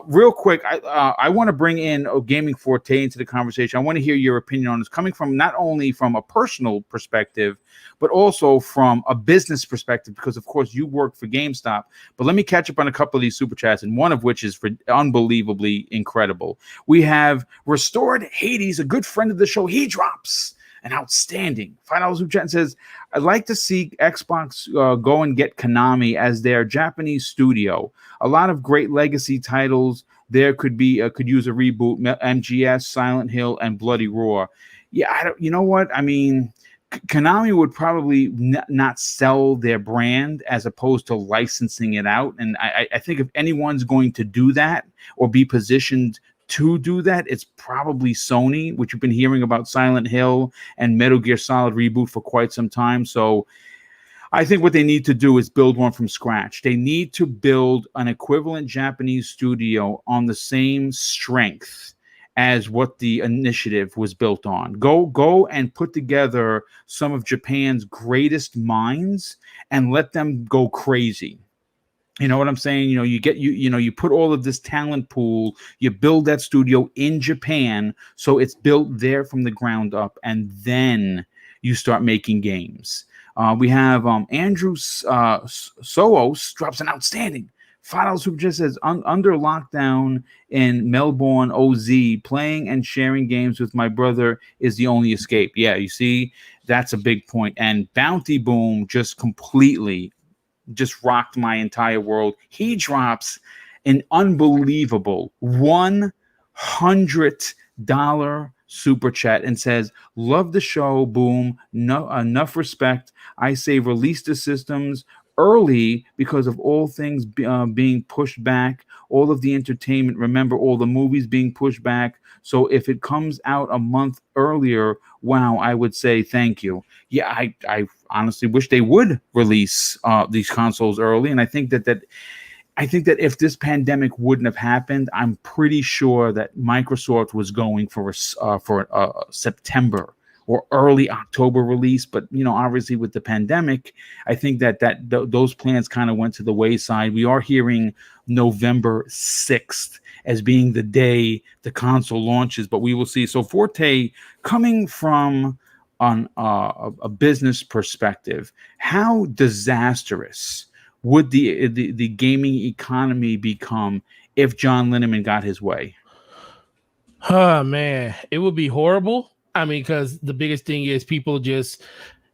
Real quick, I want to bring in Gaming Forte into the conversation. I want to hear your opinion on this, coming from not only from a personal perspective, but also from a business perspective, because of course you work for GameStop. But let me catch up on a couple of these super chats, and one of which is unbelievably incredible. We have Restored Hades, a good friend of the show. He drops an outstanding $5 super chat and says, I'd like to see Xbox go and get Konami as their Japanese studio. A lot of great legacy titles there could use a reboot. MGS, Silent Hill, and Bloody Roar. Yeah, you know what? I mean, Konami would probably not sell their brand as opposed to licensing it out. And I think if anyone's going to do that or be positioned to do that, it's probably Sony, which you've been hearing about Silent Hill and Metal Gear Solid reboot for quite some time. So I think what they need to do is build one from scratch. They need to build an equivalent Japanese studio on the same strength as what the initiative was built on. Go and put together some of Japan's greatest minds and let them go crazy. You know what I'm saying? You put all of this talent pool, you build that studio in Japan, so it's built there from the ground up, and then you start making games. We have Andrew Soos drops an outstanding $5 super chat, says, under lockdown in Melbourne, OZ, playing and sharing games with my brother is the only escape. Yeah, you see, that's a big point. And Bounty Boom just completely rocked my entire world. He drops an unbelievable $100 super chat and says, love the show, Boom. No, enough respect. I say release the systems early because of all things being pushed back, all of the entertainment. Remember, all the movies being pushed back. So if it comes out a month earlier, wow, I would say thank you. Yeah, I honestly wish they would release these consoles early. And I think that if this pandemic wouldn't have happened, I'm pretty sure that Microsoft was going for a September or early October release. But, obviously with the pandemic, I think that those plans kind of went to the wayside. We are hearing November 6th as being the day the console launches, but we will see. So Forte, coming from on a business perspective, how disastrous would the gaming economy become if John Linneman got his way? Oh, man, it would be horrible. I mean, because the biggest thing is people just,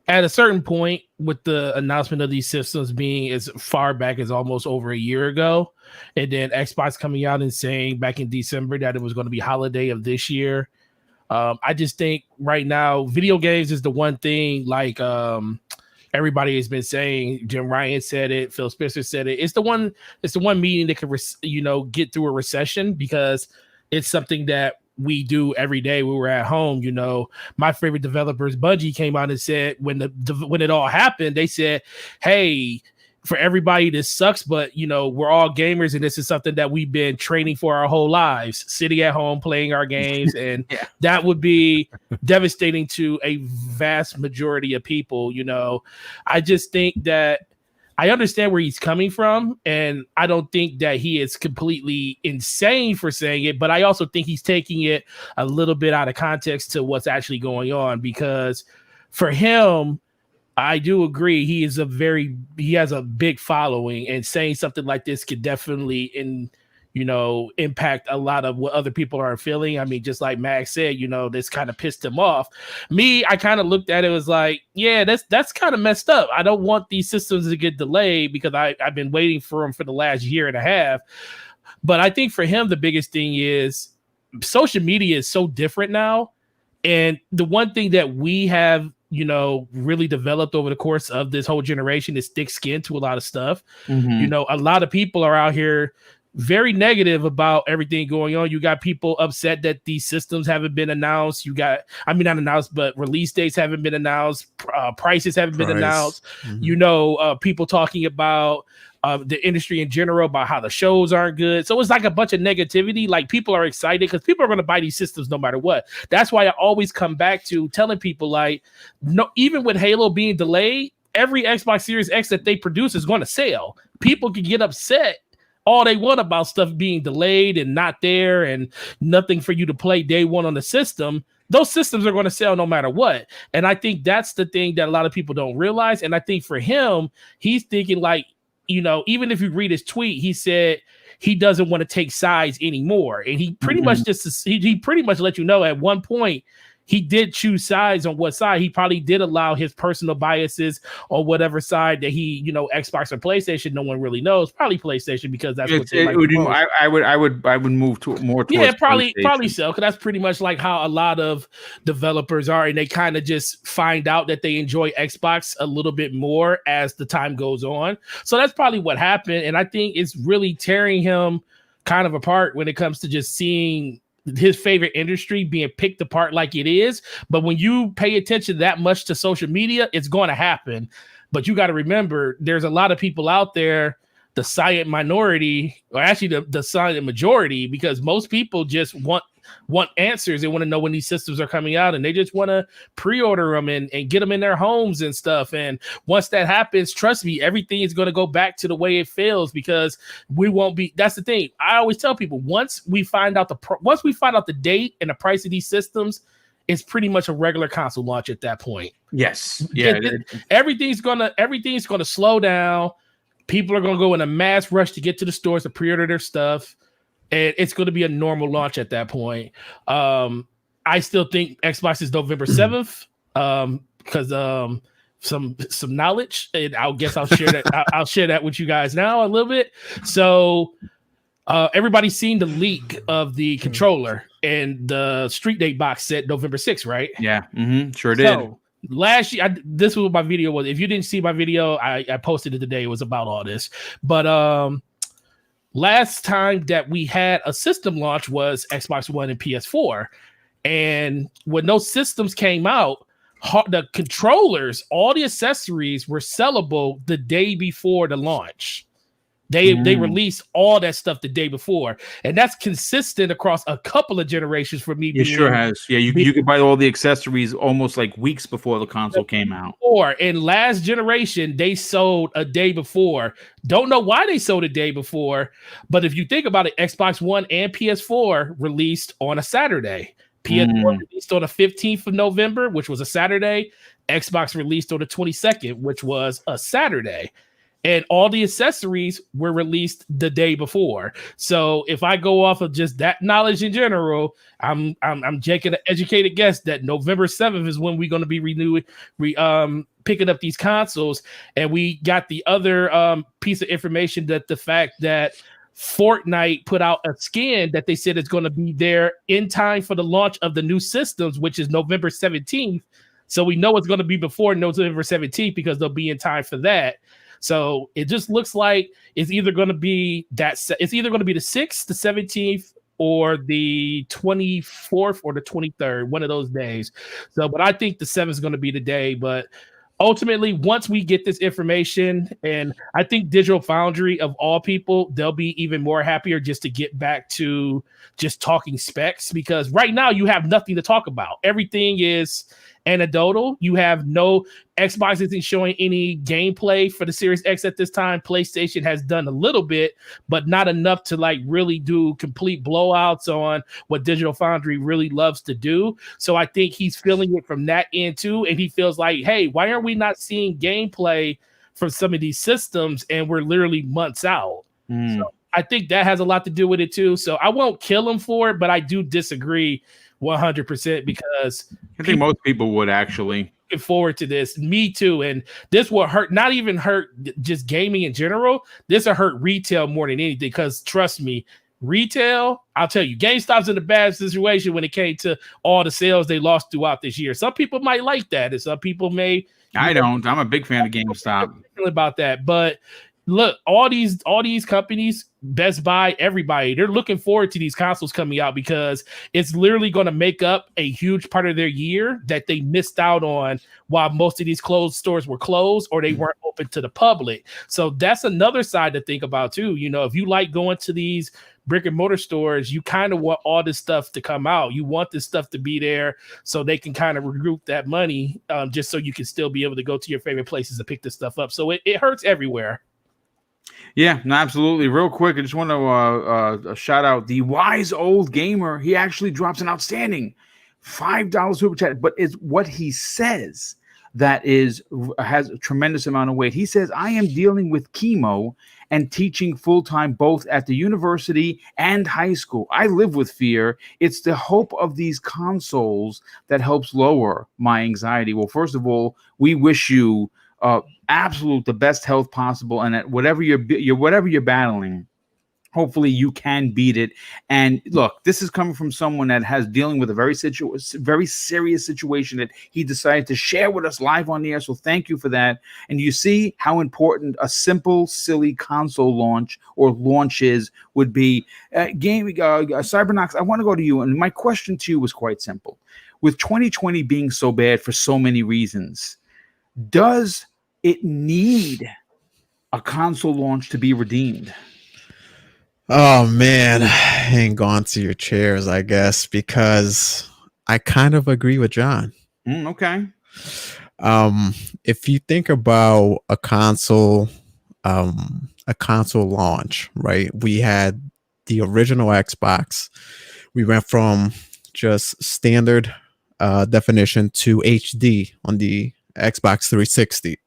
at a certain point, with the announcement of these systems being as far back as almost over a year ago, and then Xbox coming out and saying back in December that it was going to be holiday of this year. I just think right now, video games is the one thing, like everybody has been saying. Jim Ryan said it, Phil Spencer said it. It's the one meeting that can, get through a recession, because it's something that we do every day when we're at home. You know, my favorite developers, Bungie, came out and said when it all happened, they said, hey, for everybody, this sucks, but you know, we're all gamers, and this is something that we've been training for our whole lives, sitting at home playing our games, and that would be devastating to a vast majority of people. You know, I just think that I understand where he's coming from, and I don't think that he is completely insane for saying it, but I also think he's taking it a little bit out of context to what's actually going on, because for him, I do agree. He has a big following, and saying something like this could definitely impact a lot of what other people are feeling. I mean, just like Max said, you know, this kind of pissed him off. Me, I kind of looked at it, was like, yeah, that's kind of messed up. I don't want these systems to get delayed because I've been waiting for them for the last year and a half. But I think for him, the biggest thing is social media is so different now. And the one thing that we have, you know, really developed over the course of this whole generation is thick skin to a lot of stuff. You know, a lot of people are out here very negative about everything going on. You got people upset that these systems haven't been announced. Not announced, but release dates haven't been announced. Prices haven't been announced. You know, people talking about the industry in general, about how the shows aren't good. So it's like a bunch of negativity. Like, people are excited because people are going to buy these systems no matter what. That's why I always come back to telling people, like, no, even with Halo being delayed, every Xbox Series X that they produce is going to sell. People can get upset all they want about stuff being delayed and not there and nothing for you to play day one on the system. Those systems are going to sell no matter what. And I think that's the thing that a lot of people don't realize. And I think for him, he's thinking, like, you know, even if you read his tweet, he said he doesn't want to take sides anymore. And he pretty much he pretty much let you know at one point he did choose sides on what side. He probably did allow his personal biases on whatever side that he, you know, Xbox or PlayStation. No one really knows. Probably PlayStation, because that's what they like. I would move to more towards probably so, because that's pretty much like how a lot of developers are, and they kind of just find out that they enjoy Xbox a little bit more as the time goes on. So that's probably what happened, and I think it's really tearing him kind of apart when it comes to just seeing his favorite industry being picked apart like it is. But when you pay attention that much to social media, it's going to happen. But you got to remember, there's a lot of people out there, the silent minority, or actually the silent majority, because most people just want answers. They want to know when these systems are coming out, and they just want to pre-order them and get them in their homes and stuff. And once that happens, trust me, everything is going to go back to the way it feels, because we won't be. That's the thing. I always tell people, once we find out the date and the price of these systems, it's pretty much a regular console launch at that point. Yes. Yeah. Everything's gonna slow down. People are gonna go in a mass rush to get to the stores to pre-order their stuff. And it's going to be a normal launch at that point. I still think Xbox is November 7th because some knowledge, and I'll share that. I'll share that with you guys now a little bit. So everybody's seen the leak of the controller, and the Street Date box said November 6th, right? Yeah, sure did. So, last year, this was what my video was. If you didn't see my video, I posted it today. It was about all this, but last time that we had a system launch was Xbox One and PS4. And when those systems came out, the controllers, all the accessories were sellable the day before the launch. They released all that stuff the day before, and that's consistent across a couple of generations for me. It sure has. Yeah, you could buy all the accessories almost like weeks before the console came out. Or in last generation, they sold a day before. Don't know why they sold a day before, but if you think about it, Xbox One and PS4 released on a Saturday. PS4 released on the 15th of November, which was a Saturday. Xbox released on the 22nd, which was a Saturday. And all the accessories were released the day before. So if I go off of just that knowledge in general, I'm taking an educated guess that November 7th is when we're going to be picking up these consoles. And we got the other piece of information, that the fact that Fortnite put out a skin that they said is going to be there in time for the launch of the new systems, which is November 17th. So we know it's going to be before November 17th because they'll be in time for that. So it just looks like it's either going to be the 6th, the 17th, or the 24th or the 23rd, one of those days. So, but I think the 7th is going to be the day. But ultimately, once we get this information, and I think Digital Foundry, of all people, they'll be even more happier just to get back to just talking specs, because right now you have nothing to talk about. Everything is anecdotal. You have no Xbox isn't showing any gameplay for the Series X at this time. PlayStation has done a little bit, but not enough to like really do complete blowouts on what Digital Foundry really loves to do. So I think he's feeling it from that end too, and he feels like, hey, why are we not seeing gameplay from some of these systems, and we're literally months out? So I think that has a lot to do with it too. So I won't kill him for it, but I do disagree 100% because I think most people would actually looking forward to this. Me too. And this will hurt, not even hurt just gaming in general. This will hurt retail more than anything, because trust me, retail, I'll tell you, GameStop's in a bad situation when it came to all the sales they lost throughout this year. Some people might like that, and some people may. I don't. I'm a big fan of GameStop. About that, but look, all these companies, Best Buy, everybody, they're looking forward to these consoles coming out, because it's literally going to make up a huge part of their year that they missed out on while most of these closed stores were closed or they weren't open to the public. So that's another side to think about too. You know, if you like going to these brick and mortar stores, you kind of want all this stuff to come out. You want this stuff to be there so they can kind of regroup that money, just so you can still be able to go to your favorite places to pick this stuff up. So it hurts everywhere. Yeah, no, absolutely. Real quick, I just want to shout out the wise old gamer. He actually drops an outstanding $5 super chat, but it's what he says that has a tremendous amount of weight. He says, I am dealing with chemo and teaching full-time both at the university and high school. I live with fear. It's the hope of these consoles that helps lower my anxiety. Well, first of all, we wish you absolute the best health possible, and at whatever you're battling, hopefully you can beat it. And look, this is coming from someone that has dealing with a very serious situation that he decided to share with us live on the air. So thank you for that. And you see how important a simple, silly console launch or launches would be. Cybernox, I want to go to you, and my question to you was quite simple. With 2020 being so bad for so many reasons, does it need a console launch to be redeemed? Oh man, hang on to your chairs, I guess, because I kind of agree with John. Okay. If you think about a console launch, right? We had the original Xbox. We went from just standard definition to HD on the Xbox 360.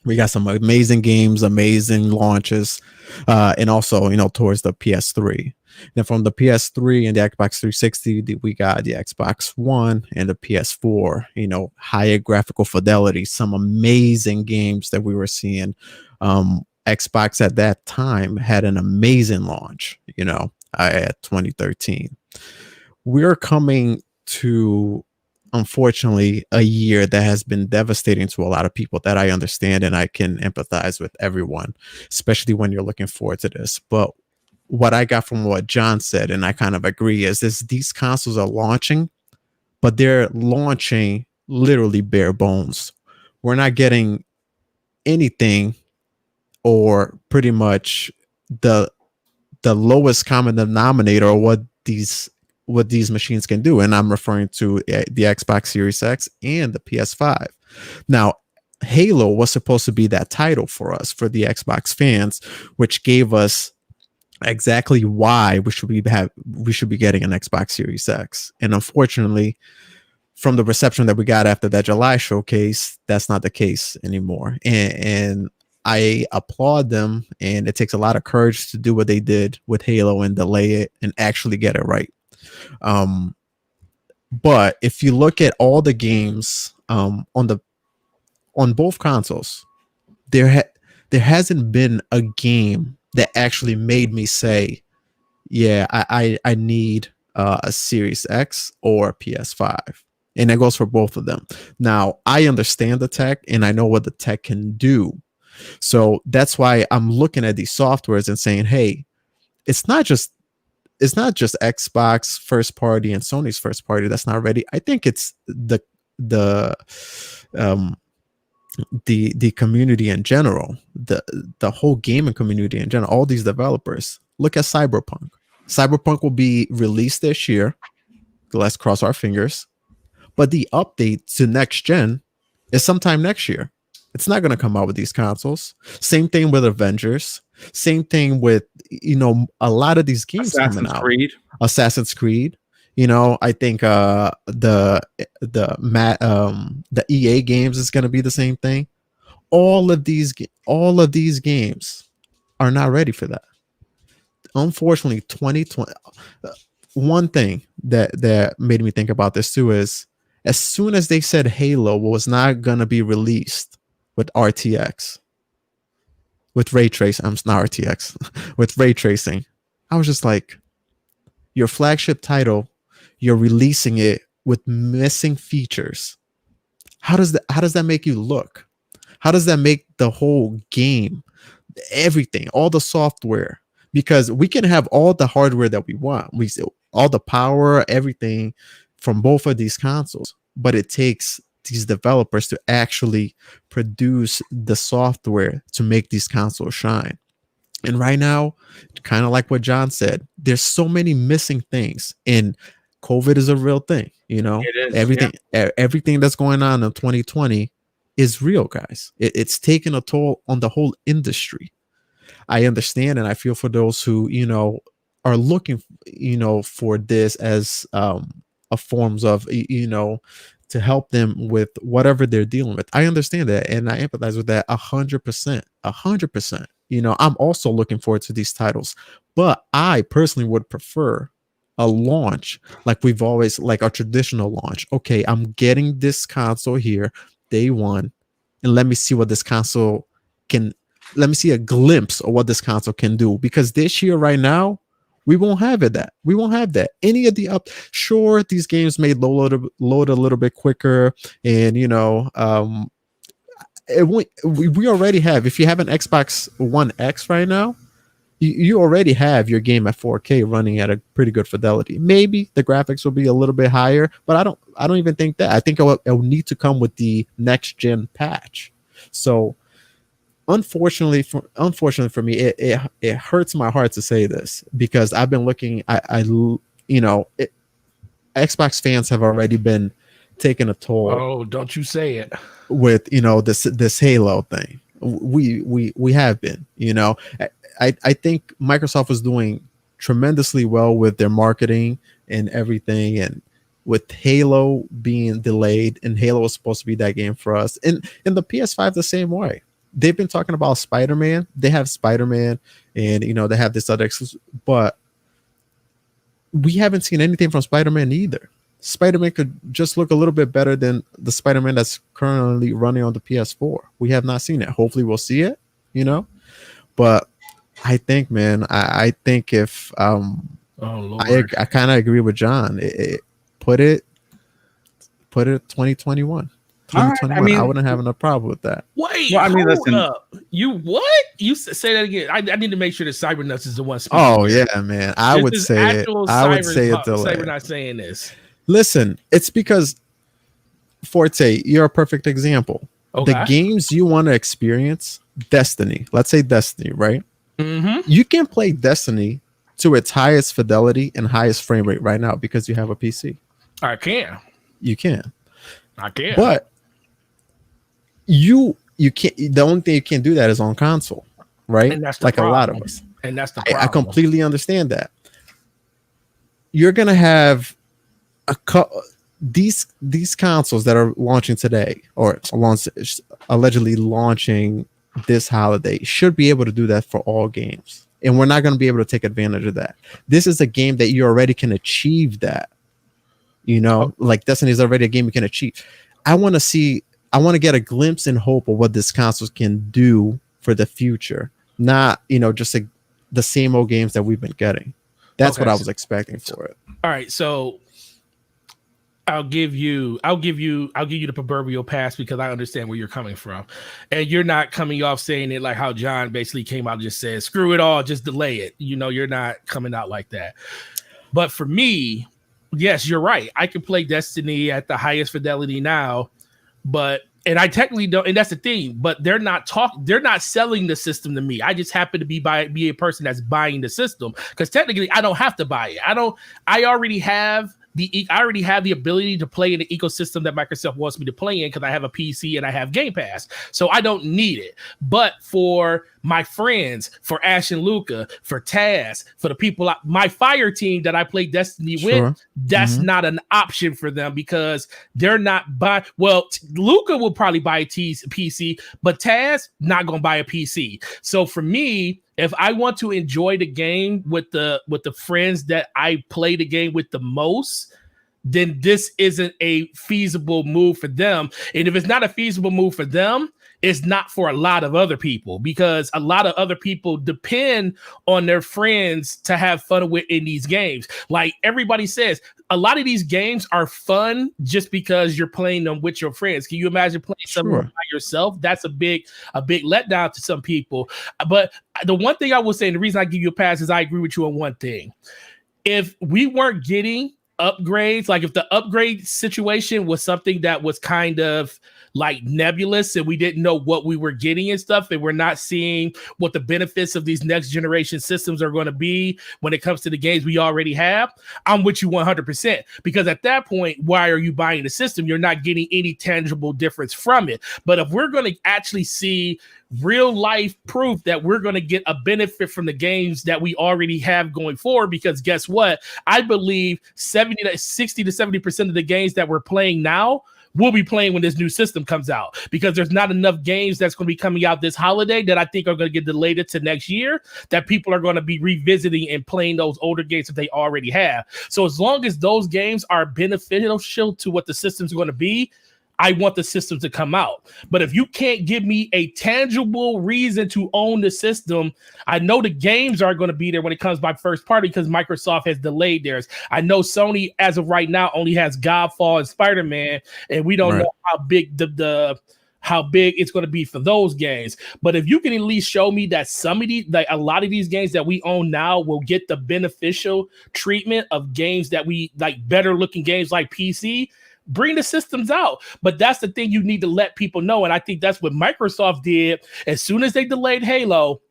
We got some amazing games, amazing launches, and also, towards the PS3. Then from the PS3 and the Xbox 360, we got the Xbox One and the PS4, higher graphical fidelity, some amazing games that we were seeing. Xbox at that time had an amazing launch, at 2013. We're coming to, unfortunately, a year that has been devastating to a lot of people, that I understand, and I can empathize with everyone, especially when you're looking forward to this. But what I got from what John said, and I kind of agree, is these consoles are launching, but they're launching literally bare bones. We're not getting anything, or pretty much the lowest common denominator, or what these machines can do. And I'm referring to the Xbox Series X and the PS5. Now, Halo was supposed to be that title for us, for the Xbox fans, which gave us exactly why we should be getting an Xbox Series X. And unfortunately, from the reception that we got after that July showcase, that's not the case anymore. And I applaud them, and it takes a lot of courage to do what they did with Halo and delay it and actually get it right. But if you look at all the games on both consoles, there hasn't been a game that actually made me say, yeah, I need a Series X or a PS5. And that goes for both of them. Now, I understand the tech, and I know what the tech can do. So that's why I'm looking at these softwares and saying, hey, it's not just it's not just Xbox first party and Sony's first party that's not ready. I think it's the community in general, the whole gaming community in general, all these developers. Look at Cyberpunk will be released this year. Let's cross our fingers. But the update to next gen is sometime next year. It's not going to come out with these consoles. Same thing with Avengers. Same thing with, a lot of these games coming out. Assassin's Creed. I think the EA games is going to be the same thing. All of these games are not ready for that. Unfortunately, 2020. One thing that made me think about this too is, as soon as they said Halo was not going to be released with RTX, with ray tracing, not RTX, with ray tracing, I was just like, your flagship title, you're releasing it with missing features. How does that make you look? How does that make the whole game, everything, all the software? Because we can have all the hardware that we want, all the power, everything from both of these consoles, but it takes these developers to actually produce the software to make these consoles shine. And right now, kind of like what John said, there's so many missing things, and COVID is a real thing. It is, everything that's going on in 2020 is real, guys. It's taken a toll on the whole industry. I understand, and I feel for those who are looking for this as a forms of to help them with whatever they're dealing with. I understand that, and I empathize with that 100%. I'm also looking forward to these titles, but I personally would prefer a launch like we've always, like our traditional launch. Okay, I'm getting this console here day one, and let me see what this console can. Let me see a glimpse of what this console can do, because this year right now, we won't have it. We won't have that. Any of the sure, these games may load a little bit quicker, and we already have. If you have an Xbox One X right now, you already have your game at 4K running at a pretty good fidelity. Maybe the graphics will be a little bit higher, but I don't even think that. I think it will need to come with the next gen patch. So unfortunately for me, it hurts my heart to say this, because I've been looking. Xbox fans have already been taking a toll. Oh, don't you say it. With this Halo thing. We have been. I think Microsoft was doing tremendously well with their marketing and everything, and with Halo being delayed, and Halo was supposed to be that game for us, and the PS5 the same way. They've been talking about Spider-Man. They have Spider-Man, and they have this other but we haven't seen anything from Spider-Man either. Spider-Man could just look a little bit better than the Spider-Man that's currently running on the PS4. We have not seen it. Hopefully we'll see it, but I think, man, I think if oh, Lord. I kind of agree with John. Put it 2021. 2021. Right, I wouldn't have enough problem with that. Wait, Well, hold listen. up. You what? You say that again. I need to make sure that Cybernuts is the one speaking. Oh yeah, man. I would say it delayed. Cyber not saying this. Listen, it's because Forte, you're a perfect example. Okay. The games you want to experience, Destiny. Let's say Destiny, right? Mm-hmm. You can play Destiny to its highest fidelity and highest frame rate right now because you have a PC. I can. You can. I can. But you can't. The only thing you can't do that is on console, right? And that's the like problem. A lot of us. And that's the problem. I completely understand that. You're gonna have these consoles that are launching today, or allegedly launching this holiday, should be able to do that for all games, and we're not going to be able to take advantage of that. This is a game that you already can achieve that. Like Destiny is already a game you can achieve. I want to get a glimpse and hope of what this console can do for the future, not just the same old games that we've been getting. That's what I was expecting for it. All right, so I'll give you the proverbial pass because I understand where you're coming from. And you're not coming off saying it like how John basically came out and just said, screw it all, just delay it. You know, you're not coming out like that. But for me, yes, you're right. I can play Destiny at the highest fidelity now, and I technically don't, and that's the thing, but they're not selling the system to me. I just happen to be a person that's buying the system because technically I don't have to buy it. I already have the ability to play in the ecosystem that Microsoft wants me to play in because I have a PC and I have Game Pass. So I don't need it. But for my friends, for Ash and Luca, for Taz, for the people, my fire team that I play Destiny with, that's not an option for them because they're not buying. Well, Luca will probably buy a PC, but Taz not going to buy a PC. So for me, if I want to enjoy the game with the friends that I play the game with the most, then this isn't a feasible move for them. And if it's not a feasible move for them, it's not for a lot of other people because a lot of other people depend on their friends to have fun with in these games. Like everybody says, a lot of these games are fun just because you're playing them with your friends. Can you imagine playing something by yourself? That's a big letdown to some people. But the one thing I will say, and the reason I give you a pass is I agree with you on one thing. If we weren't getting upgrades, like if the upgrade situation was something that was kind of like nebulous and we didn't know what we were getting and stuff, and we're not seeing what the benefits of these next generation systems are going to be when it comes to the games we already have, I'm with you 100%. Because at that point, why are you buying the system? You're not getting any tangible difference from it. But if we're going to actually see real life proof that we're going to get a benefit from the games that we already have going forward, because guess what? I believe 60 to 70% of the games that we're playing now we'll be playing when this new system comes out, because there's not enough games that's going to be coming out this holiday that I think are going to get delayed to next year that people are going to be revisiting and playing those older games that they already have. So as long as those games are beneficial to what the system's going to be, I want the system to come out. But if you can't give me a tangible reason to own the system, I know the games are going to be there when it comes by first party because Microsoft has delayed theirs. I know Sony, as of right now, only has Godfall and Spider-Man, and we don't know how big how big it's going to be for those games. But if you can at least show me that some of these, like a lot of these games that we own now will get the beneficial treatment of games that we like, better looking games like PC, bring the systems out. But that's the thing you need to let people know. And I think that's what Microsoft did. As soon as they delayed Halo,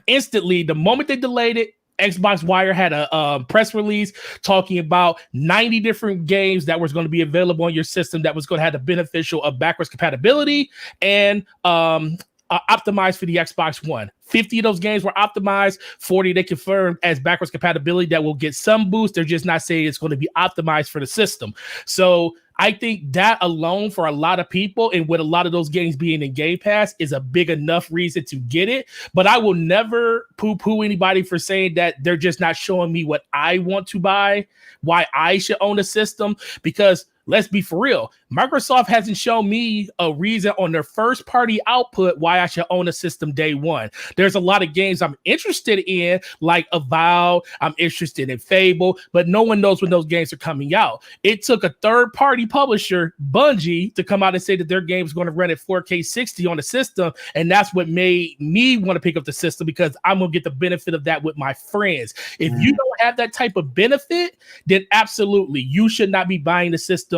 instantly, the moment they delayed it, Xbox Wire had a press release talking about 90 different games that was going to be available on your system that was going to have the beneficial of backwards compatibility and optimized for the Xbox One. 50 of those games were optimized, 40 they confirmed as backwards compatibility that will get some boost. They're just not saying it's going to be optimized for the system. So I think that alone for a lot of people, and with a lot of those games being in Game Pass, is a big enough reason to get it. But I will never poo-poo anybody for saying that they're just not showing me what I want to buy, why I should own a system, because let's be for real. Microsoft hasn't shown me a reason on their first party output why I should own a system day one. There's a lot of games I'm interested in, like Avowed, I'm interested in Fable, but no one knows when those games are coming out. It took a third party publisher, Bungie, to come out and say that their game is going to run at 4K 60 on the system. And that's what made me want to pick up the system, because I'm going to get the benefit of that with my friends. If you don't have that type of benefit, then absolutely, you should not be buying the system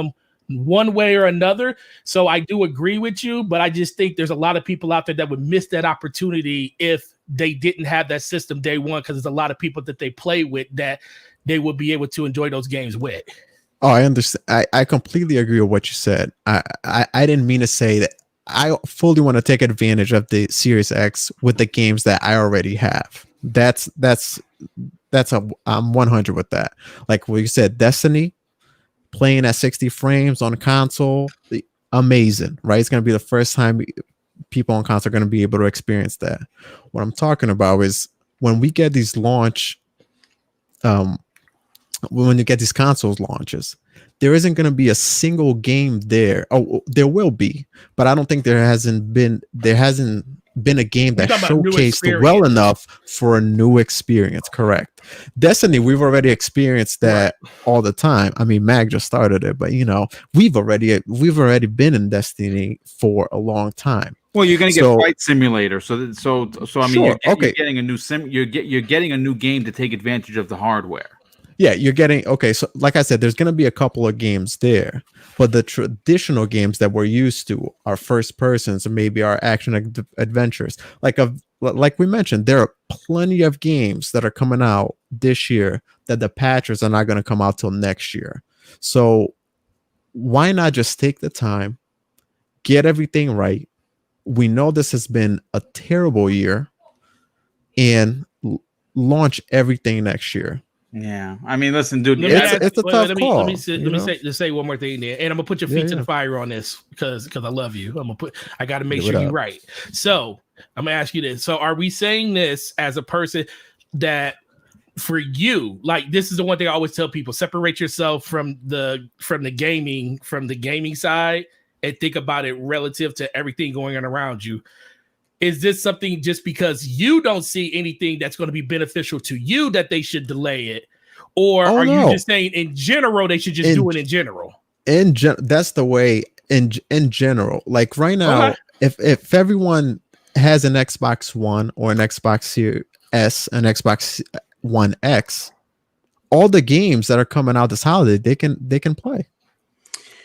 one way or another. So I do agree with you, but I just think there's a lot of people out there that would miss that opportunity if they didn't have that system day one, because there's a lot of people that they play with that they would be able to enjoy those games with. Oh, I understand. I completely agree with what you said. I didn't mean to say that. I fully want to take advantage of the Series X with the games that I already have. I'm 100 with that. Like what you said, Destiny, playing at 60 frames on console, amazing, right? It's going to be the first time people on console are going to be able to experience that. What I'm talking about is when we get these when you get these consoles launches, there isn't going to be a single game there. Oh, there will be, but I don't think there hasn't been a game that You're talking about new showcased well experience. enough for a new experience. Correct. Destiny, we've already experienced that all the time. I mean, Mag just started it, but you know, we've already been in Destiny for a long time. Well, you're going to get So- Flight Simulator, so I mean, Sure, you're okay. getting a new you're getting a new game to take advantage of the hardware. Yeah, you're getting okay. So, like I said, there's going to be a couple of games there, but the traditional games that we're used to are first persons and maybe our action adventures. Like we mentioned, there are plenty of games that are coming out this year that the patches are not going to come out till next year. So, why not just take the time, get everything right? We know this has been a terrible year, and launch everything next year. Yeah, I mean, listen, dude, It's a tough call. Let me say one more thing there, and I'm gonna put your feet to the fire on this because I love you. I got to make sure you're right. So I'm gonna ask you this. So are we saying this as a person that for you, like this is the one thing I always tell people: separate yourself from the gaming side and think about it relative to everything going on around you. Is this something just because you don't see anything that's going to be beneficial to you that they should delay it? Or are you just saying in general, they should just do it in general? That's the way in general. Like right now, if everyone has an Xbox One or an Xbox Series S, an Xbox One X, all the games that are coming out this holiday, they can play.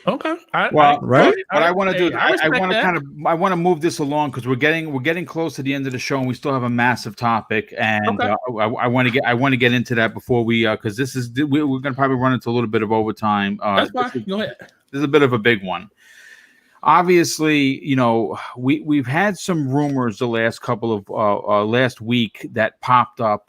Okay. What I want to do, I want to move this along because we're getting close to the end of the show and we still have a massive topic, and I want to get into that before we because we're going to probably run into a little bit of overtime. That's fine. Go ahead. This is a bit of a big one. Obviously, you know, we've had some rumors the last couple of last week that popped up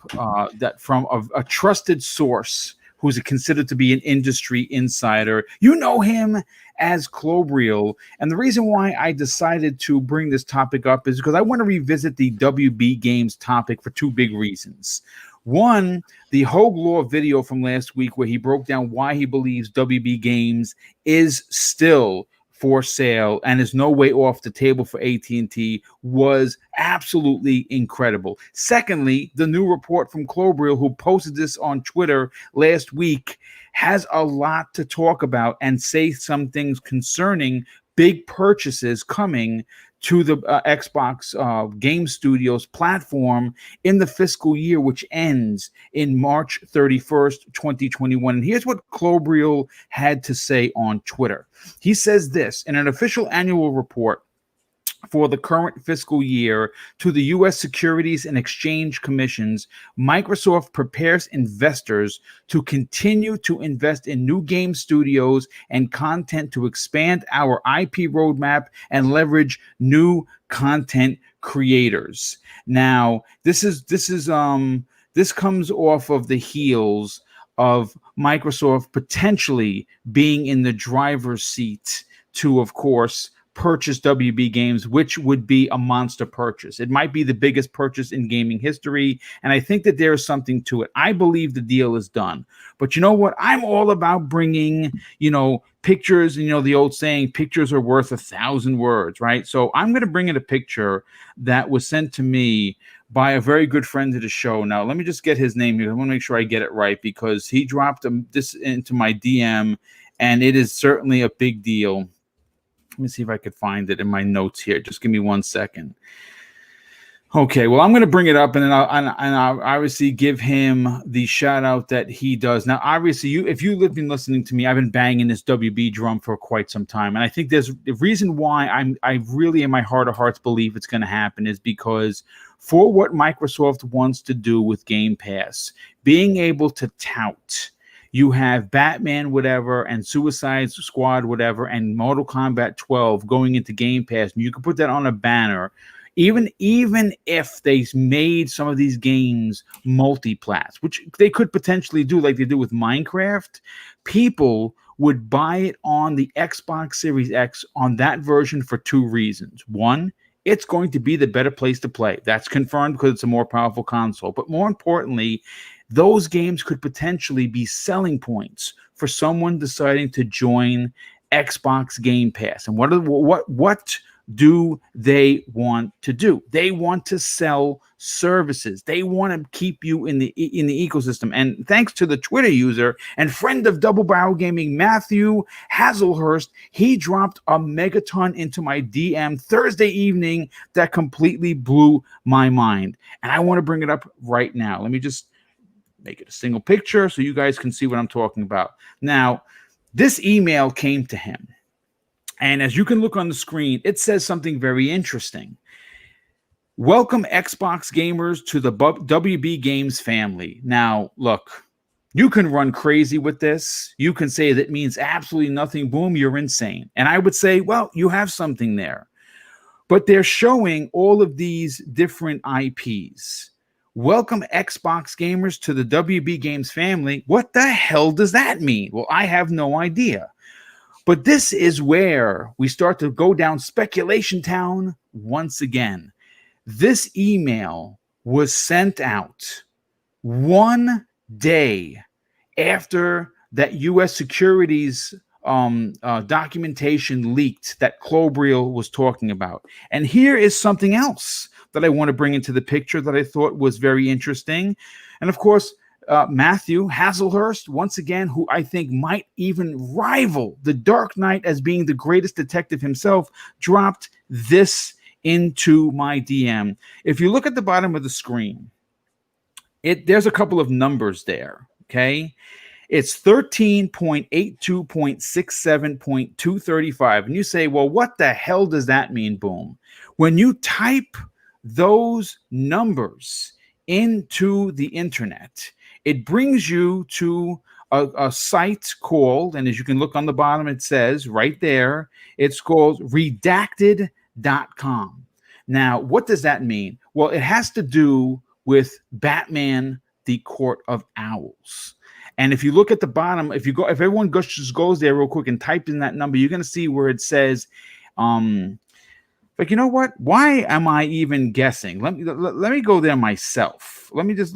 that from a trusted source who's considered to be an industry insider. You know him as Clobriel. And the reason why I decided to bring this topic up is because I want to revisit the WB Games topic for two big reasons. One, the Hogue Law video from last week where he broke down why he believes WB Games is still for sale and is no way off the table for AT&T was absolutely incredible. Secondly, the new report from Clobriel, who posted this on Twitter last week, has a lot to talk about and say some things concerning big purchases coming to the Xbox Game Studios platform in the fiscal year, which ends in March 31st, 2021. And here's what Clobriel had to say on Twitter. He says this: in an official annual report for the current fiscal year to the U.S. Securities and Exchange Commissions, Microsoft prepares investors to continue to invest in new game studios and content to expand our IP roadmap and leverage new content creators. Now, this comes off of the heels of Microsoft potentially being in the driver's seat to, of course, purchase WB Games, which would be a monster purchase. It might be the biggest purchase in gaming history, and I think that there is something to it. I believe the deal is done. But you know what? I'm all about bringing, pictures, the old saying, pictures are worth 1,000 words, right? So I'm going to bring in a picture that was sent to me by a very good friend of the show. Now, let me just get his name here. I want to make sure I get it right because he dropped this into my DM, and it is certainly a big deal. Let me see if I could find it in my notes here. Just give me 1 second. Okay, well, I'm going to bring it up, and then I'll obviously give him the shout out that he does. Now, obviously, if you've been listening to me, I've been banging this WB drum for quite some time, and I think there's the reason why I really, in my heart of hearts, believe it's going to happen is because for what Microsoft wants to do with Game Pass, being able to tout. You have Batman, whatever, and Suicide Squad, whatever, and Mortal Kombat 12 going into Game Pass. And you can put that on a banner. Even if they made some of these games multi-plats, which they could potentially do like they do with Minecraft, people would buy it on the Xbox Series X on that version for two reasons. One, it's going to be the better place to play. That's confirmed because it's a more powerful console. But more importantly, those games could potentially be selling points for someone deciding to join Xbox Game Pass. And what do they want to do? They want to sell services. They want to keep you in the ecosystem. And thanks to the Twitter user and friend of Double Barrel Gaming, Matthew Hazelhurst, he dropped a megaton into my DM Thursday evening that completely blew my mind. And I want to bring it up right now. Let me just make it a single picture so you guys can see what I'm talking about. Now, this email came to him. And as you can look on the screen, it says something very interesting. Welcome Xbox gamers to the WB Games family. Now, look, you can run crazy with this. You can say that means absolutely nothing. Boom, you're insane. And I would say, well, you have something there. But they're showing all of these different IPs. Welcome Xbox gamers to the WB Games family. What the hell does that mean? Well, I have no idea. But this is where we start to go down speculation town once again. This email was sent out 1 day after that U.S. securities documentation leaked that Clobriel was talking about. And here is something else that I want to bring into the picture that I thought was very interesting. And of course, Matthew Hazelhurst, once again, who I think might even rival the Dark Knight as being the greatest detective himself, dropped this into my DM. If you look at the bottom of the screen, there's a couple of numbers there, okay? It's 13.82.67.235. And you say, well, what the hell does that mean, Boom? When you type those numbers into the internet, it brings you to a site called, and as you can look on the bottom, it says right there, it's called redacted.com. Now, what does that mean? Well, it has to do with Batman, the Court of Owls. And if you look at the bottom, if everyone just goes there real quick and type in that number, you're going to see where it says, like, you know what? Why am I even guessing? Let me go there myself. Let me just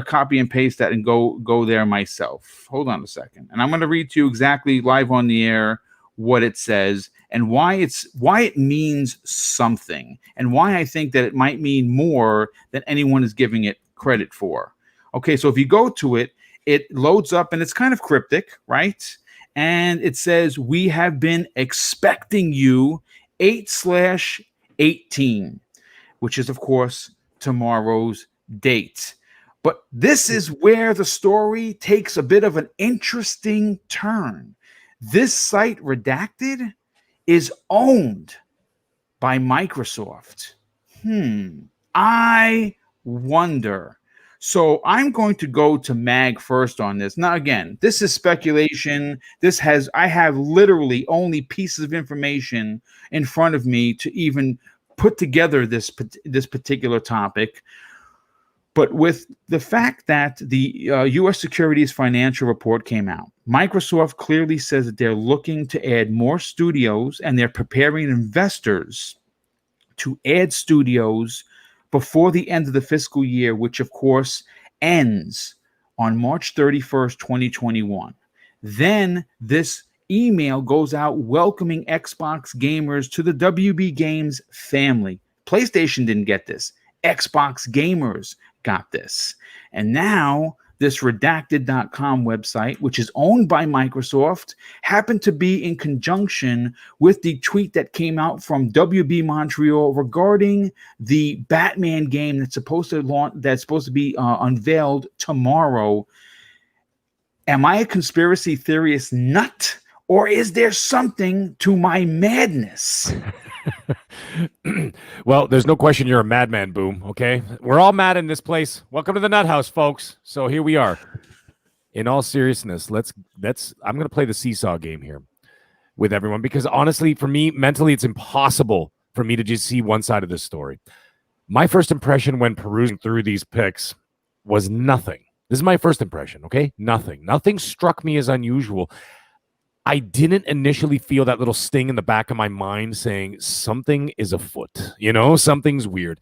copy and paste that and go there myself. Hold on a second, and I'm going to read to you exactly live on the air what it says and why it means something, and why I think that it might mean more than anyone is giving it credit for. Okay, so if you go to it, it loads up and it's kind of cryptic, right? And it says, "We have been expecting you." 8/18, which is, of course, tomorrow's date. But this is where the story takes a bit of an interesting turn. This site, Redacted, is owned by Microsoft. I wonder. So I'm going to go to Mag first on this. Now, again, this is speculation. I have literally only pieces of information in front of me to even put together this particular topic. But with the fact that the U.S. Securities financial report came out, Microsoft clearly says that they're looking to add more studios, and they're preparing investors to add studios before the end of the fiscal year, which of course ends on March 31st, 2021. Then this email goes out welcoming Xbox gamers to the WB Games family. PlayStation didn't get this. Xbox gamers got this. And now this redacted.com website, which is owned by Microsoft, happened to be in conjunction with the tweet that came out from WB Montreal regarding the Batman game that's supposed to be unveiled tomorrow. Am I a conspiracy theorist nut, or is there something to my madness? Well, there's no question you're a madman, Boom, okay? We're all mad in this place. Welcome to the Nut House, folks. So here we are. In all seriousness, I'm going to play the seesaw game here with everyone, because honestly, for me, mentally, it's impossible for me to just see one side of this story. My first impression when perusing through these picks was nothing. This is my first impression, okay? Nothing. Nothing struck me as unusual. I didn't initially feel that little sting in the back of my mind saying something is afoot, something's weird.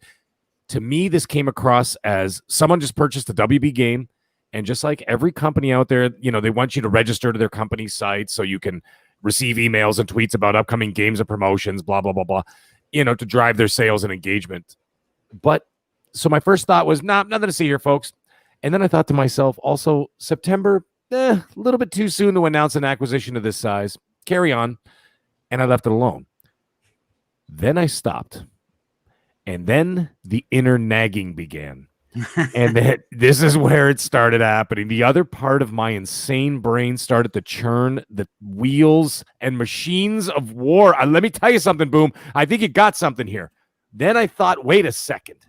To me, this came across as someone just purchased a WB game, and just like every company out there, they want you to register to their company site so you can receive emails and tweets about upcoming games and promotions, blah, blah, blah, blah, to drive their sales and engagement. But so my first thought was, nothing to see here, folks. And then I thought to myself, also, September, a little bit too soon to announce an acquisition of this size. Carry on. And I left it alone. Then I stopped. And then the inner nagging began. And this is where it started happening. The other part of my insane brain started to churn the wheels and machines of war. Let me tell you something, Boom. I think you got something here. Then I thought, wait a second.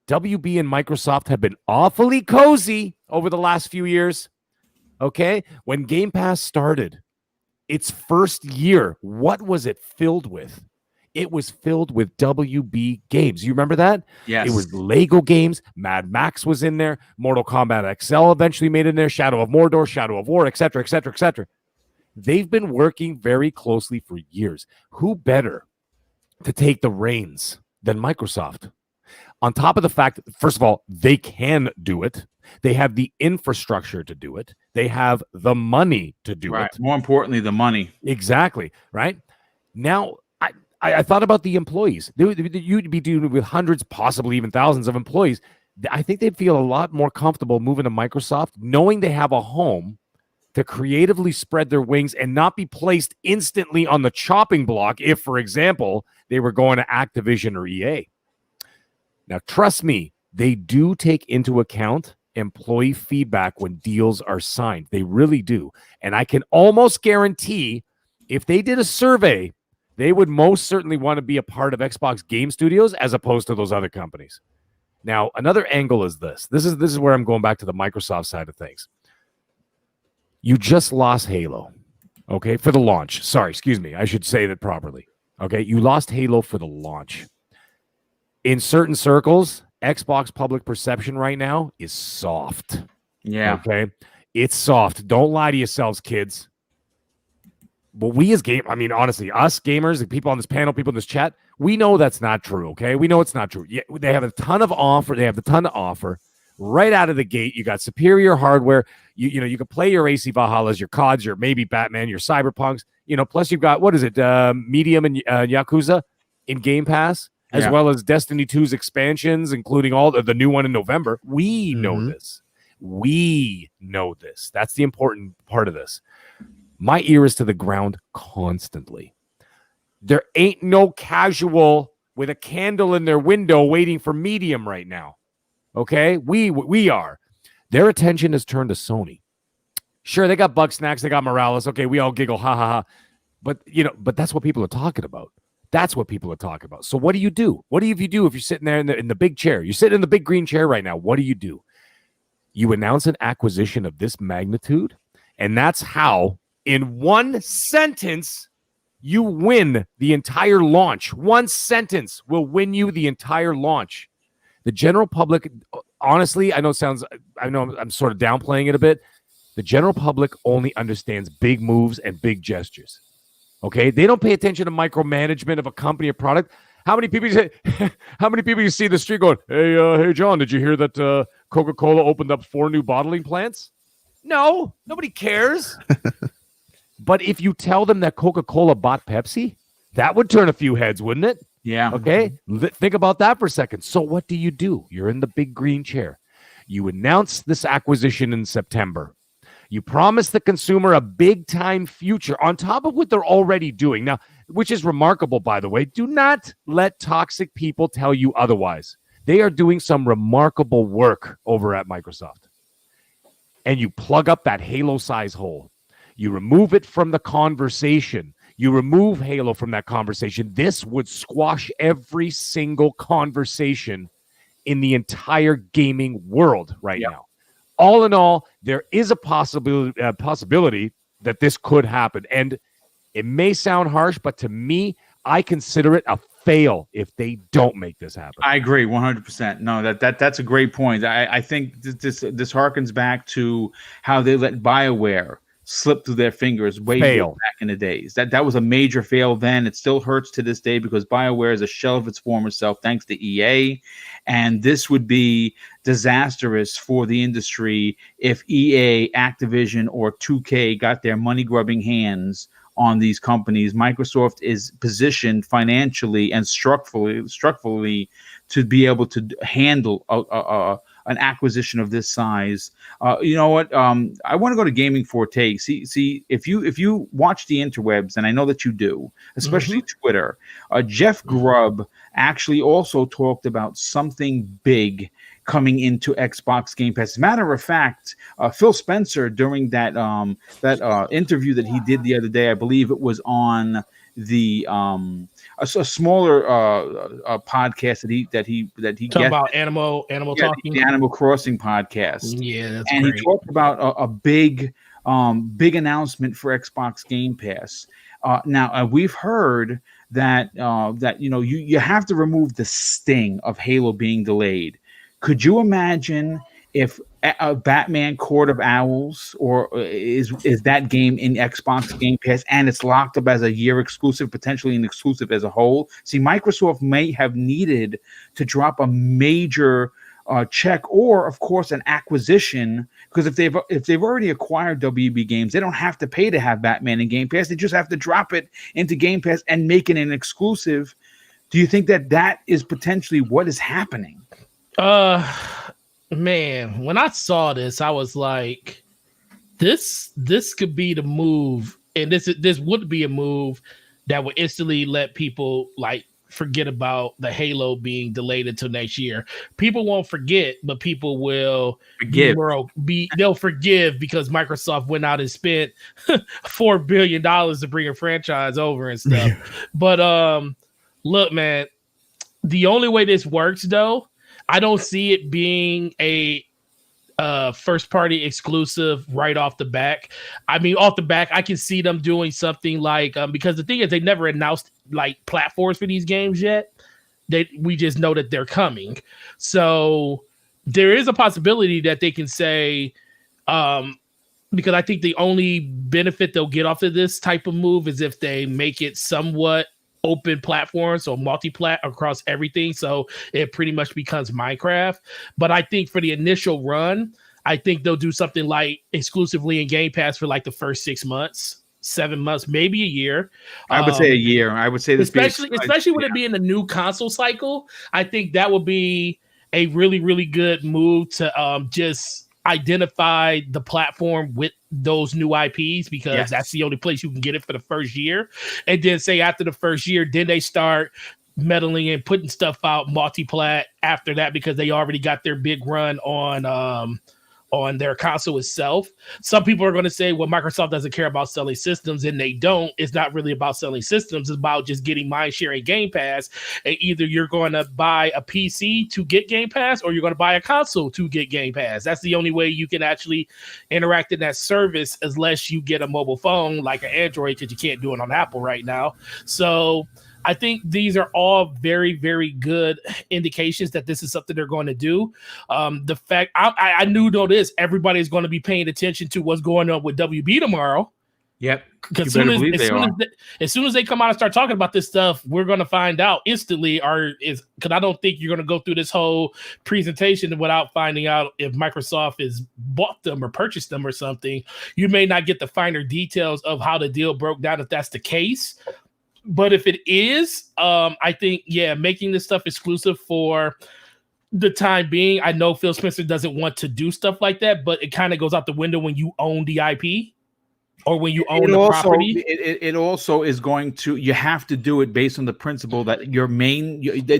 WB and Microsoft have been awfully cozy over the last few years. Okay? When Game Pass started, its first year, what was it filled with? It was filled with WB games. You remember that? Yes. It was Lego games. Mad Max was in there. Mortal Kombat XL eventually made it in there. Shadow of Mordor, Shadow of War, etc., etc., etc. They've been working very closely for years. Who better to take the reins than Microsoft? On top of the fact, first of all, they can do it. They have the infrastructure to do it. They have the money to do it. More importantly, the money. Exactly. Right. Now, I thought about the employees. You'd be dealing with hundreds, possibly even thousands of employees. I think they'd feel a lot more comfortable moving to Microsoft, knowing they have a home to creatively spread their wings and not be placed instantly on the chopping block if, for example, they were going to Activision or EA. Now, trust me, they do take into account employee feedback when deals are signed. They really do. And I can almost guarantee if they did a survey, they would most certainly want to be a part of Xbox Game Studios as opposed to those other companies. Now, another angle is this. This is where I'm going back to the Microsoft side of things. You just lost Halo, okay, for the launch. Sorry, excuse me. I should say that properly. Okay, you lost Halo for the launch. In certain circles, Xbox public perception right now is soft. Yeah. Okay, it's soft. Don't lie to yourselves, kids. But we as honestly, us gamers, the people on this panel, people in this chat, we know that's not true, okay? We know it's not true. Yeah, they have a ton of offer. They have a ton to offer. Right out of the gate, you got superior hardware. You can play your AC Valhallas, your CODs, your maybe Batman, your Cyberpunks. Plus you've got, Medium and Yakuza in Game Pass, as well as Destiny 2's expansions, including all the new one in November. We know this. We know this. That's the important part of this. My ear is to the ground constantly. There ain't no casual with a candle in their window waiting for Medium right now. Okay? We are. Their attention is turned to Sony. Sure, they got Bugsnax, they got Morales. Okay, we all giggle, ha ha ha. But that's what people are talking about. That's what people are talking about. So what do you do? What do you do if you're sitting there in the big chair? You're sitting in the big green chair right now. What do? You announce an acquisition of this magnitude, and that's how, in one sentence, you win the entire launch. One sentence will win you the entire launch. The general public, honestly, I know I'm sort of downplaying it a bit. The general public only understands big moves and big gestures. Okay? They don't pay attention to micromanagement of a company or product. How many people you see in the street going, hey, John, did you hear that Coca-Cola opened up 4 new bottling plants? No, nobody cares. But if you tell them that Coca-Cola bought Pepsi, that would turn a few heads, wouldn't it? Yeah. Okay. Think about that for a second. So what do? You're in the big green chair. You announce this acquisition in September. You promise the consumer a big time future on top of what they're already doing. Now, which is remarkable, by the way. Do not let toxic people tell you otherwise. They are doing some remarkable work over at Microsoft. And you plug up that Halo size hole. You remove it from the conversation. You remove Halo from that conversation. This would squash every single conversation in the entire gaming world right now. All in all, there is a possibility that this could happen. And it may sound harsh, but to me, I consider it a fail if they don't make this happen. I agree 100%. No, that's a great point. I think this harkens back to how they let BioWare slipped through their fingers way back in the days. That was a major fail then. It still hurts to this day because BioWare is a shell of its former self thanks to EA, and this would be disastrous for the industry if EA, Activision, or 2K got their money-grubbing hands on these companies. Microsoft is positioned financially and structurally to be able to handle an acquisition of this size. You know what? I want to go to Gaming Forte. See, if you watch the interwebs, and I know that you do, especially Twitter, Jeff Grubb actually also talked about something big coming into Xbox Game Pass. As a matter of fact, Phil Spencer, during that interview that he did the other day, I believe it was on the a smaller podcast that he talking about animal talking, the Animal Crossing podcast. Yeah, that's and great. He talked about a big announcement for Xbox Game Pass. Now we've heard that you have to remove the sting of Halo being delayed. Could you imagine if a Batman Court of Owls is that game in Xbox Game Pass and it's locked up as a year exclusive, potentially an exclusive as a whole? See, Microsoft may have needed to drop a major check, or of course an acquisition, because if they've already acquired WB Games, they don't have to pay to have Batman in Game Pass. They just have to drop it into Game Pass and make it an exclusive. Do you think that is potentially what is happening? Man, when I saw this, I was like, this could be the move, and this would be a move that would instantly let people like forget about the Halo being delayed until next year. People won't forget, but people will they'll forgive because Microsoft went out and spent $4 billion to bring a franchise over and stuff. Yeah. But look, man, the only way this works though, I don't see it being a first party exclusive right off the back. I mean, off the back, I can see them doing something like because the thing is, they never announced like platforms for these games yet. We just know that they're coming. So there is a possibility that they can say, because I think the only benefit they'll get off of this type of move is if they make it somewhat open platforms, so multi-plat across everything, so it pretty much becomes Minecraft. But I think for the initial run, I think they'll do something like exclusively in Game Pass for like the first 6 months, 7 months, maybe a year. I would say a year. I would say this, especially with it being a new console cycle. I think that would be a really, really good move to just identify the platform with those new IPs, because that's the only place you can get it for the first year. And then say after the first year, then they start meddling and putting stuff out multi-plat after that, because they already got their big run on their console itself. Some people are going to say, well, Microsoft doesn't care about selling systems, and they don't. It's not really about selling systems. It's about just getting mindshare and Game Pass. And either you're going to buy a PC to get Game Pass, or you're going to buy a console to get Game Pass. That's the only way you can actually interact in that service, unless you get a mobile phone like an Android, because you can't do it on Apple right now. So I think these are all very, very good indications that this is something they're going to do. The fact I knew though this, everybody's going to be paying attention to what's going on with WB tomorrow. Yep. Because as soon as they come out and start talking about this stuff, we're going to find out instantly. Because I don't think you're going to go through this whole presentation without finding out if Microsoft has bought them or purchased them or something. You may not get the finer details of how the deal broke down if that's the case. But if it is, I think, making this stuff exclusive for the time being. I know Phil Spencer doesn't want to do stuff like that, but it kind of goes out the window when you own the IP or when you own the property. It also is going to, you have to do it based on the principle that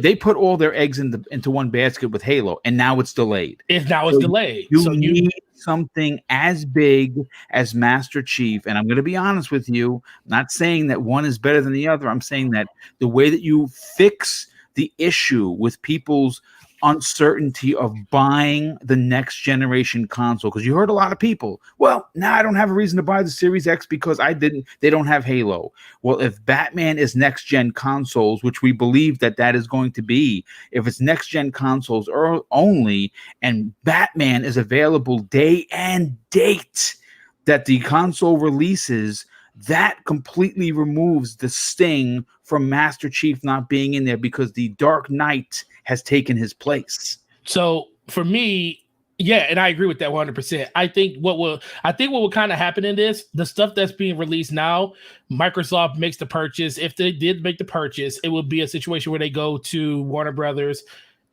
they put all their eggs into one basket with Halo, and now it's delayed. It's delayed. You need something as big as Master Chief, and I'm going to be honest with you, I'm not saying that one is better than the other. I'm saying that the way that you fix the issue with people's uncertainty of buying the next generation console, because you heard a lot of people, well, now I don't have a reason to buy the Series X because they don't have Halo. Well, if Batman is next gen consoles, which we believe that is going to be, if it's next gen consoles only, and Batman is available day and date, that the console releases, that completely removes the sting from Master Chief not being in there because the Dark Knight has taken his place. So for me, yeah, and I agree with that 100%. I think what will kind of happen in this, the stuff that's being released now, Microsoft makes the purchase. If they did make the purchase, it would be a situation where they go to Warner Brothers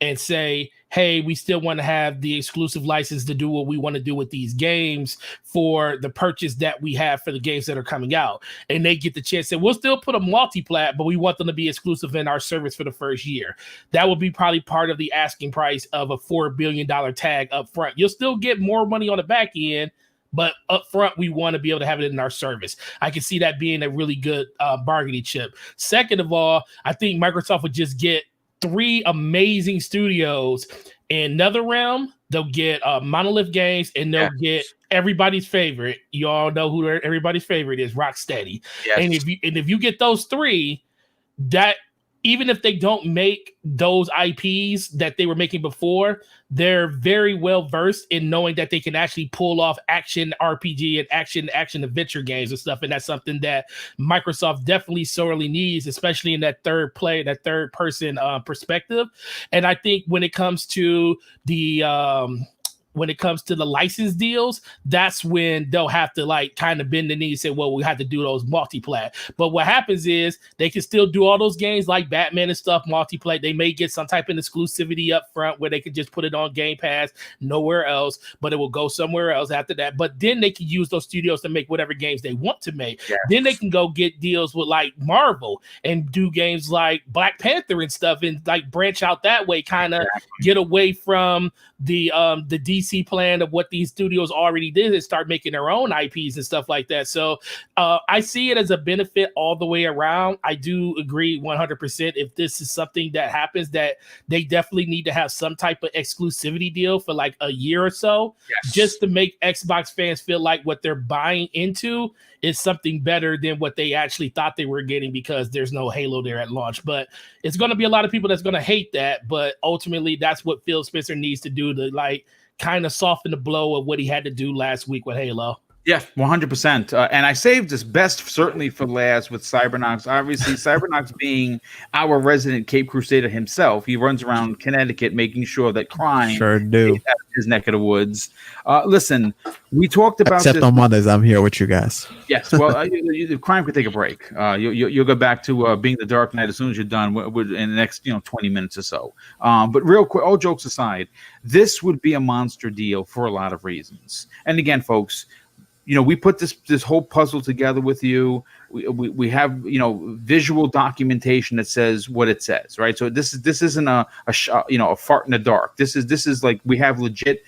and say, hey, we still want to have the exclusive license to do what we want to do with these games for the purchase that we have for the games that are coming out. And they get the chance to say, we'll still put a multi-plat, but we want them to be exclusive in our service for the first year. That would be probably part of the asking price of a $4 billion tag up front. You'll still get more money on the back end, but up front, we want to be able to have it in our service. I can see that being a really good bargaining chip. Second of all, I think Microsoft would just get 3 amazing studios. In NetherRealm, they'll get Monolith Games, and they'll get everybody's favorite. You all know who everybody's favorite is, Rocksteady. Yes. And if you get those 3, that even if they don't make those IPs that they were making before, they're very well versed in knowing that they can actually pull off action RPG and action adventure games and stuff. And that's something that Microsoft definitely sorely needs, especially in that third person perspective. And I think when it comes to the license deals, that's when they'll have to like kind of bend the knee and say, well, we have to do those multi-plat. But what happens is they can still do all those games like Batman and stuff, multi-plat. They may get some type of exclusivity up front where they can just put it on Game Pass, nowhere else, but it will go somewhere else after that. But then they can use those studios to make whatever games they want to make. Yes. Then they can go get deals with like Marvel and do games like Black Panther and stuff and like branch out that way, kind of get away from the DC plan of what these studios already did and start making their own IPs and stuff like that. So I see it as a benefit all the way around. I do agree 100% if this is something that happens, that they definitely need to have some type of exclusivity deal for like a year or so, just to make Xbox fans feel like what they're buying into is something better than what they actually thought they were getting, because there's no Halo there at launch. But it's going to be a lot of people that's going to hate that, but ultimately that's what Phil Spencer needs to do to like kind of soften the blow of what he had to do last week with Halo. Yeah, 100%. And I saved this best certainly for last with Cybernox. Obviously, Cybernox being our resident Cape Crusader himself, he runs around Connecticut making sure that crime is out of his neck of the woods. Listen, we talked about except this on Mondays. I'm here with you guys. Yes, well, crime could take a break. You'll go back to being the Dark Knight as soon as you're done in the next 20 minutes or so. But real quick, all jokes aside, this would be a monster deal for a lot of reasons. And again, folks, we put this whole puzzle together with you. We have visual documentation that says what it says, right? So this isn't a fart in the dark. This is like we have legit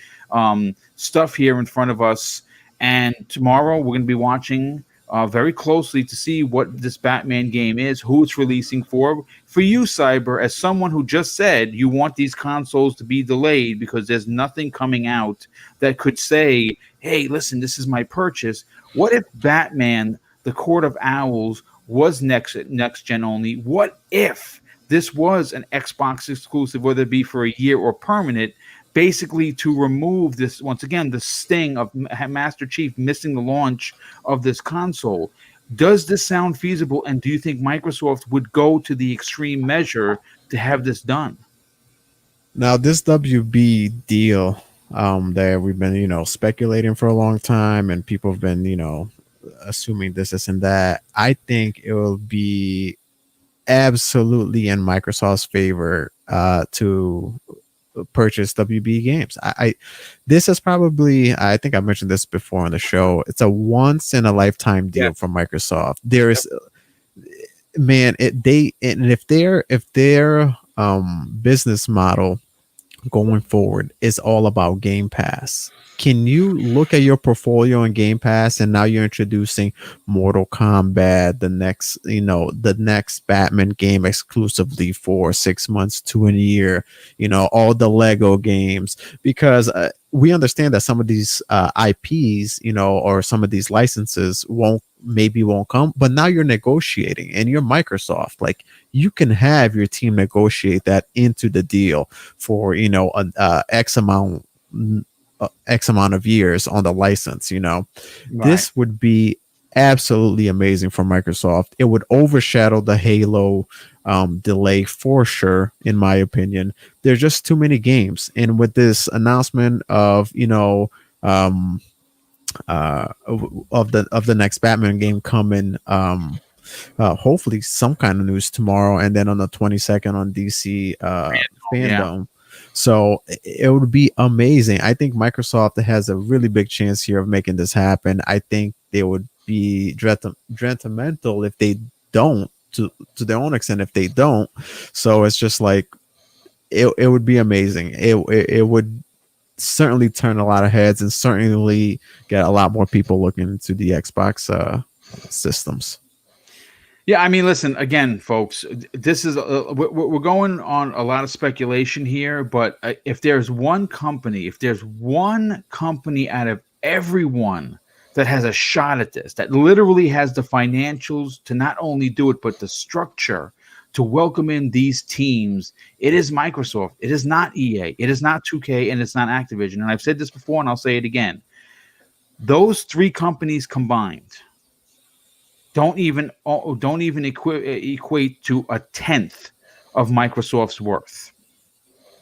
stuff here in front of us. And tomorrow we're going to be watching very closely to see what this Batman game is, who it's releasing for. For you, Cyber, as someone who just said you want these consoles to be delayed because there's nothing coming out that could say, hey, listen, this is my purchase. What if Batman, the Court of Owls, was next gen only? What if this was an Xbox exclusive, whether it be for a year or permanent, basically to remove this, once again, the sting of Master Chief missing the launch of this console? Does this sound feasible? And do you think Microsoft would go to the extreme measure to have this done? Now, this WB deal that we've been, speculating for a long time, and people have been, assuming this and that. I think it will be absolutely in Microsoft's favor to purchase WB games. This is probably, I think I mentioned this before on the show, it's a once in a lifetime deal for Microsoft. There's if their business model going forward is all about Game Pass, can you look at your portfolio in Game Pass and now you're introducing Mortal Kombat, the next Batman game exclusively for 6 months to a year, all the Lego games, because we understand that some of these IPs, or some of these licenses won't come, but now you're negotiating and you're Microsoft, like you can have your team negotiate that into the deal for, X amount X amount of years on the license. Right. This would be absolutely amazing for Microsoft. It would overshadow the Halo delay for sure, in my opinion. There's just too many games, and with this announcement of of the next Batman game coming, hopefully some kind of news tomorrow, and then on the 22nd on DC fandom. So it would be amazing. I think Microsoft has a really big chance here of making this happen. I think they would be detrimental if they don't, to their own extent if they don't. So it's just like it would be amazing. It would certainly turn a lot of heads and certainly get a lot more people looking into the Xbox systems. Yeah, I mean, listen, again, folks, this is we're going on a lot of speculation here, but if there's one company out of everyone that has a shot at this, that literally has the financials to not only do it, but the structure to welcome in these teams, it is Microsoft. It is not EA. It is not 2K, and it's not Activision. And I've said this before, and I'll say it again. Those three companies combined don't even equate to a tenth of Microsoft's worth.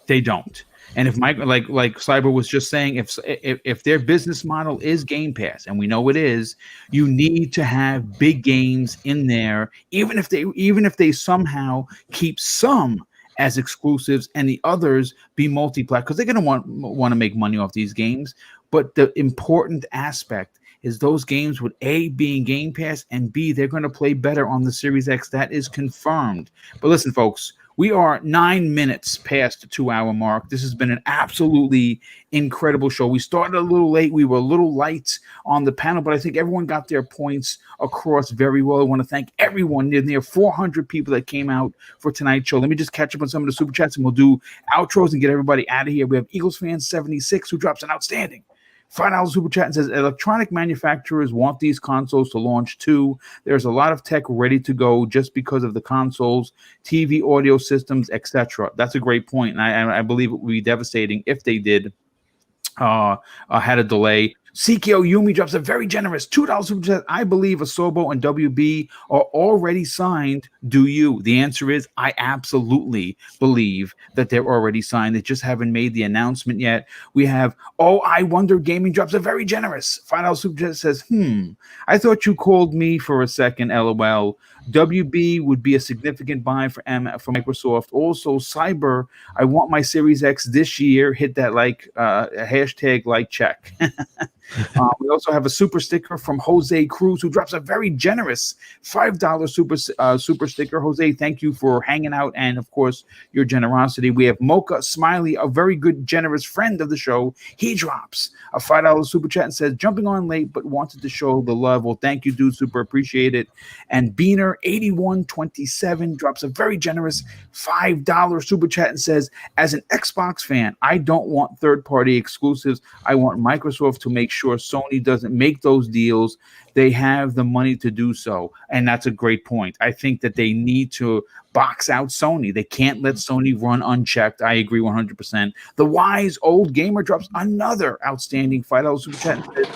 They don't. And if like Cyber was just saying, if their business model is Game Pass, and we know it is, you need to have big games in there, even if they somehow keep some as exclusives and the others be multi-plat, because they're going to want to make money off these games. But the important aspect is those games with A, being Game Pass, and B, they're going to play better on the Series X. That is confirmed. But listen, folks, we are 9 minutes past the 2-hour mark. This has been an absolutely incredible show. We started a little late. We were a little light on the panel, but I think everyone got their points across very well. I want to thank everyone, near 400 people that came out for tonight's show. Let me just catch up on some of the super chats, and we'll do outros and get everybody out of here. We have Eagles fan 76 who drops an outstanding $5 super chat and says, electronic manufacturers want these consoles to launch too. There's a lot of tech ready to go just because of the consoles, TV, audio systems, etc. That's a great point, and I believe it would be devastating if they did had a delay. CKO Yumi drops a very generous $2 super chat. I believe Asobo and WB are already signed. Do you? The answer is I absolutely believe that they're already signed. They just haven't made the announcement yet. We have I Wonder Gaming drops a very generous $5 super chat. Says, I thought you called me for a second, LOL. WB would be a significant buy for Microsoft. Also, Cyber, I want my Series X this year. Hit that hashtag like check. We also have a super sticker from Jose Cruz, who drops a very generous $5 super sticker. Jose, thank you for hanging out and, of course, your generosity. We have Mocha Smiley, a very good, generous friend of the show. He drops a $5 super chat and says, jumping on late, but wanted to show the love. Well, thank you, dude. Super appreciate it. And Beaner8127 drops a very generous $5 super chat and says, as an Xbox fan, I don't want third-party exclusives. I want Microsoft to make sure Sony doesn't make those deals. They have the money to do so. And that's a great point. I think that they need to box out Sony. They can't let Sony run unchecked. I agree 100%. The Wise Old Gamer drops another outstanding $5 super chat and says,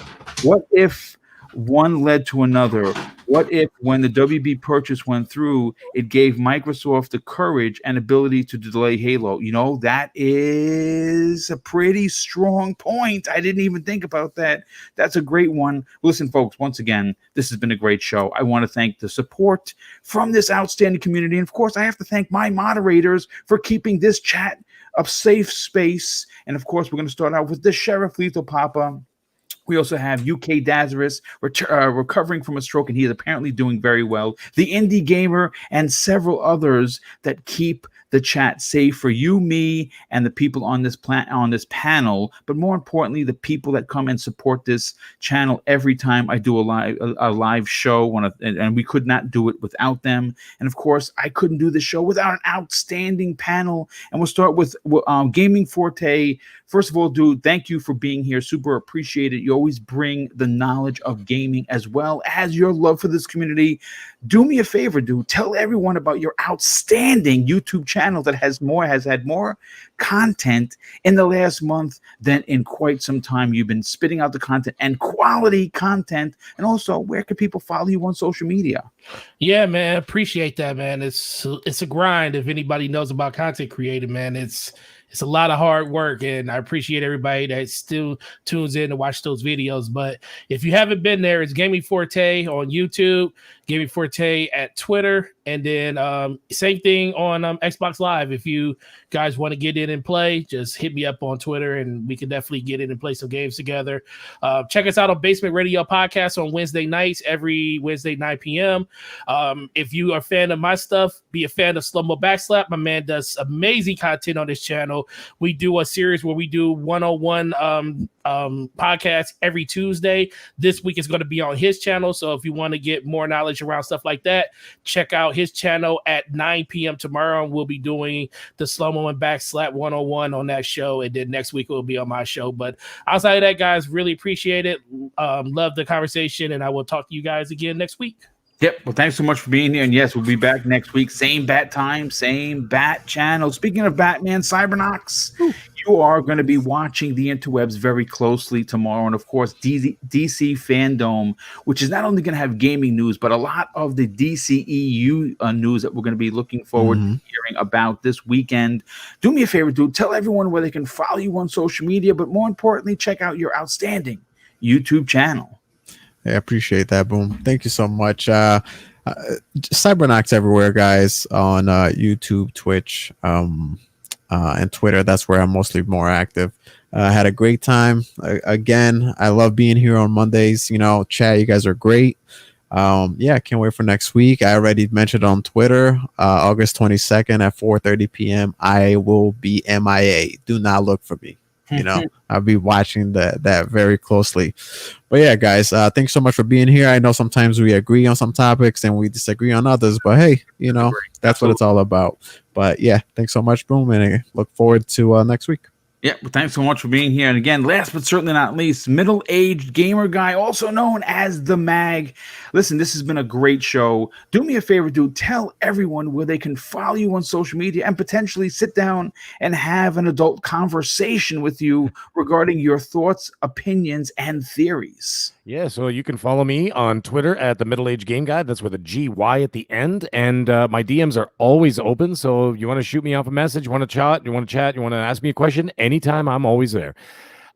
what if one led to another? What if, when the WB purchase went through, it gave Microsoft the courage and ability to delay Halo? That is a pretty strong point. I didn't even think about that. That's a great one. Listen, folks, once again, this has been a great show. I want to thank the support from this outstanding community. And, of course, I have to thank my moderators for keeping this chat a safe space. And, of course, we're going to start out with the Sheriff Lethal Papa. We also have UK Dazarus recovering from a stroke, and he is apparently doing very well. The Indie Gamer and several others that keep the chat safe for you, me, and the people on this panel. But more importantly, the people that come and support this channel every time I do a live show, and we could not do it without them. And of course, I couldn't do the show without an outstanding panel. And we'll start with Gaming Forte. First of all, dude, thank you for being here. Super appreciate it. You always bring the knowledge of gaming as well as your love for this community. Do me a favor, dude. Tell everyone about your outstanding YouTube channel. channel that has had more content in the last month than in quite some time. You've been spitting out the content and quality content. And also, where can people follow you on social media? Yeah, man, appreciate that, man. It's a grind. If anybody knows about content creating, man, it's a lot of hard work, and I appreciate everybody that still tunes in to watch those videos. But if you haven't been there, it's Gaming Forte on YouTube, Gaming Forte at Twitter, and then same thing on Xbox Live. If you guys want to get in and play, just hit me up on Twitter, and we can definitely get in and play some games together. Check us out on Basement Radio Podcast on Wednesday nights, every Wednesday 9 p.m. If you are a fan of my stuff, be a fan of Slow Mo Backslap. My man does amazing content on this channel. We do a series where we do 101 podcasts every Tuesday. This week is going to be on his channel. So if you want to get more knowledge around stuff like that, check out his channel at 9 p.m. tomorrow. And we'll be doing the Slow Mo and Backslap 101 on that show. And then next week it will be on my show. But outside of that, guys, really appreciate it. Love the conversation. And I will talk to you guys again next week. Yep. Well, thanks so much for being here. And yes, we'll be back next week. Same bat time, same bat channel. Speaking of Batman, Cybernox, you are going to be watching the interwebs very closely tomorrow. And of course, DC Fandom, which is not only going to have gaming news, but a lot of the DCEU news that we're going to be looking forward to hearing about this weekend. Do me a favor, dude. Tell everyone where they can follow you on social media, but more importantly, check out your outstanding YouTube channel. I appreciate that, Boom. Thank you so much. Cybernox everywhere, guys, on YouTube, Twitch, and Twitter. That's where I'm mostly more active. I had a great time. Again, I love being here on Mondays. You know, chat, you guys are great. Yeah, I can't wait for next week. I already mentioned on Twitter, August 22nd at 4:30 p.m. I will be MIA. Do not look for me. You know, I'll be watching that very closely. But yeah, guys, thanks so much for being here. I know sometimes we agree on some topics and we disagree on others, but hey, you know, that's what it's all about. But yeah, thanks so much, Boom, and I look forward to next week. Yeah, well, thanks so much for being here. And again, last but certainly not least, middle-aged gamer guy, also known as the Mag. Listen, this has been a great show. Do me a favor, dude. Tell everyone where they can follow you on social media and potentially sit down and have an adult conversation with you regarding your thoughts, opinions, and theories. Yeah, so you can follow me on Twitter at the Middle Age Game Guide. That's with a GY at the end. And my DMs are always open. So you want to shoot me off a message, you want to chat, you want to ask me a question, anytime, I'm always there.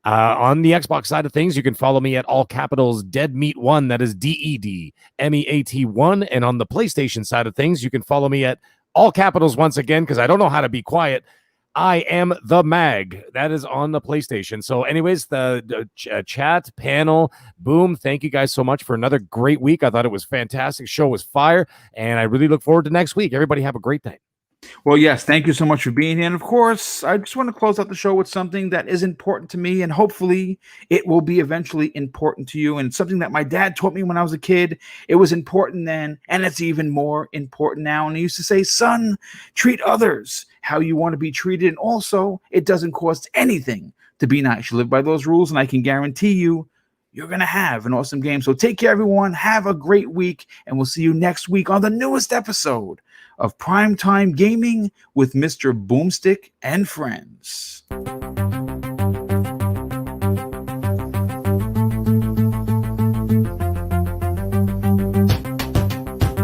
On the Xbox side of things, you can follow me at all capitals Dead Meat 1. That is DEDMEAT 1. And on the PlayStation side of things, you can follow me at all capitals once again, because I don't know how to be quiet. I am the Mag. That is on the PlayStation. So anyways, the chat panel, Boom, thank you guys so much for another great week. I thought it was fantastic. Show was fire, and I really look forward to next week. Everybody have a great day. Well, yes, thank you so much for being here. And of course, I just want to close out the show with something that is important to me, and hopefully it will be eventually important to you. And something that my dad taught me when I was a kid. It was important then, and it's even more important now. And he used to say, son, treat others how you want to be treated. And also, it doesn't cost anything to be nice. You live by those rules, and I can guarantee you, you're going to have an awesome game. So take care, everyone. Have a great week, and we'll see you next week on the newest episode of Primetime Gaming with Mr. Boomstick and Friends.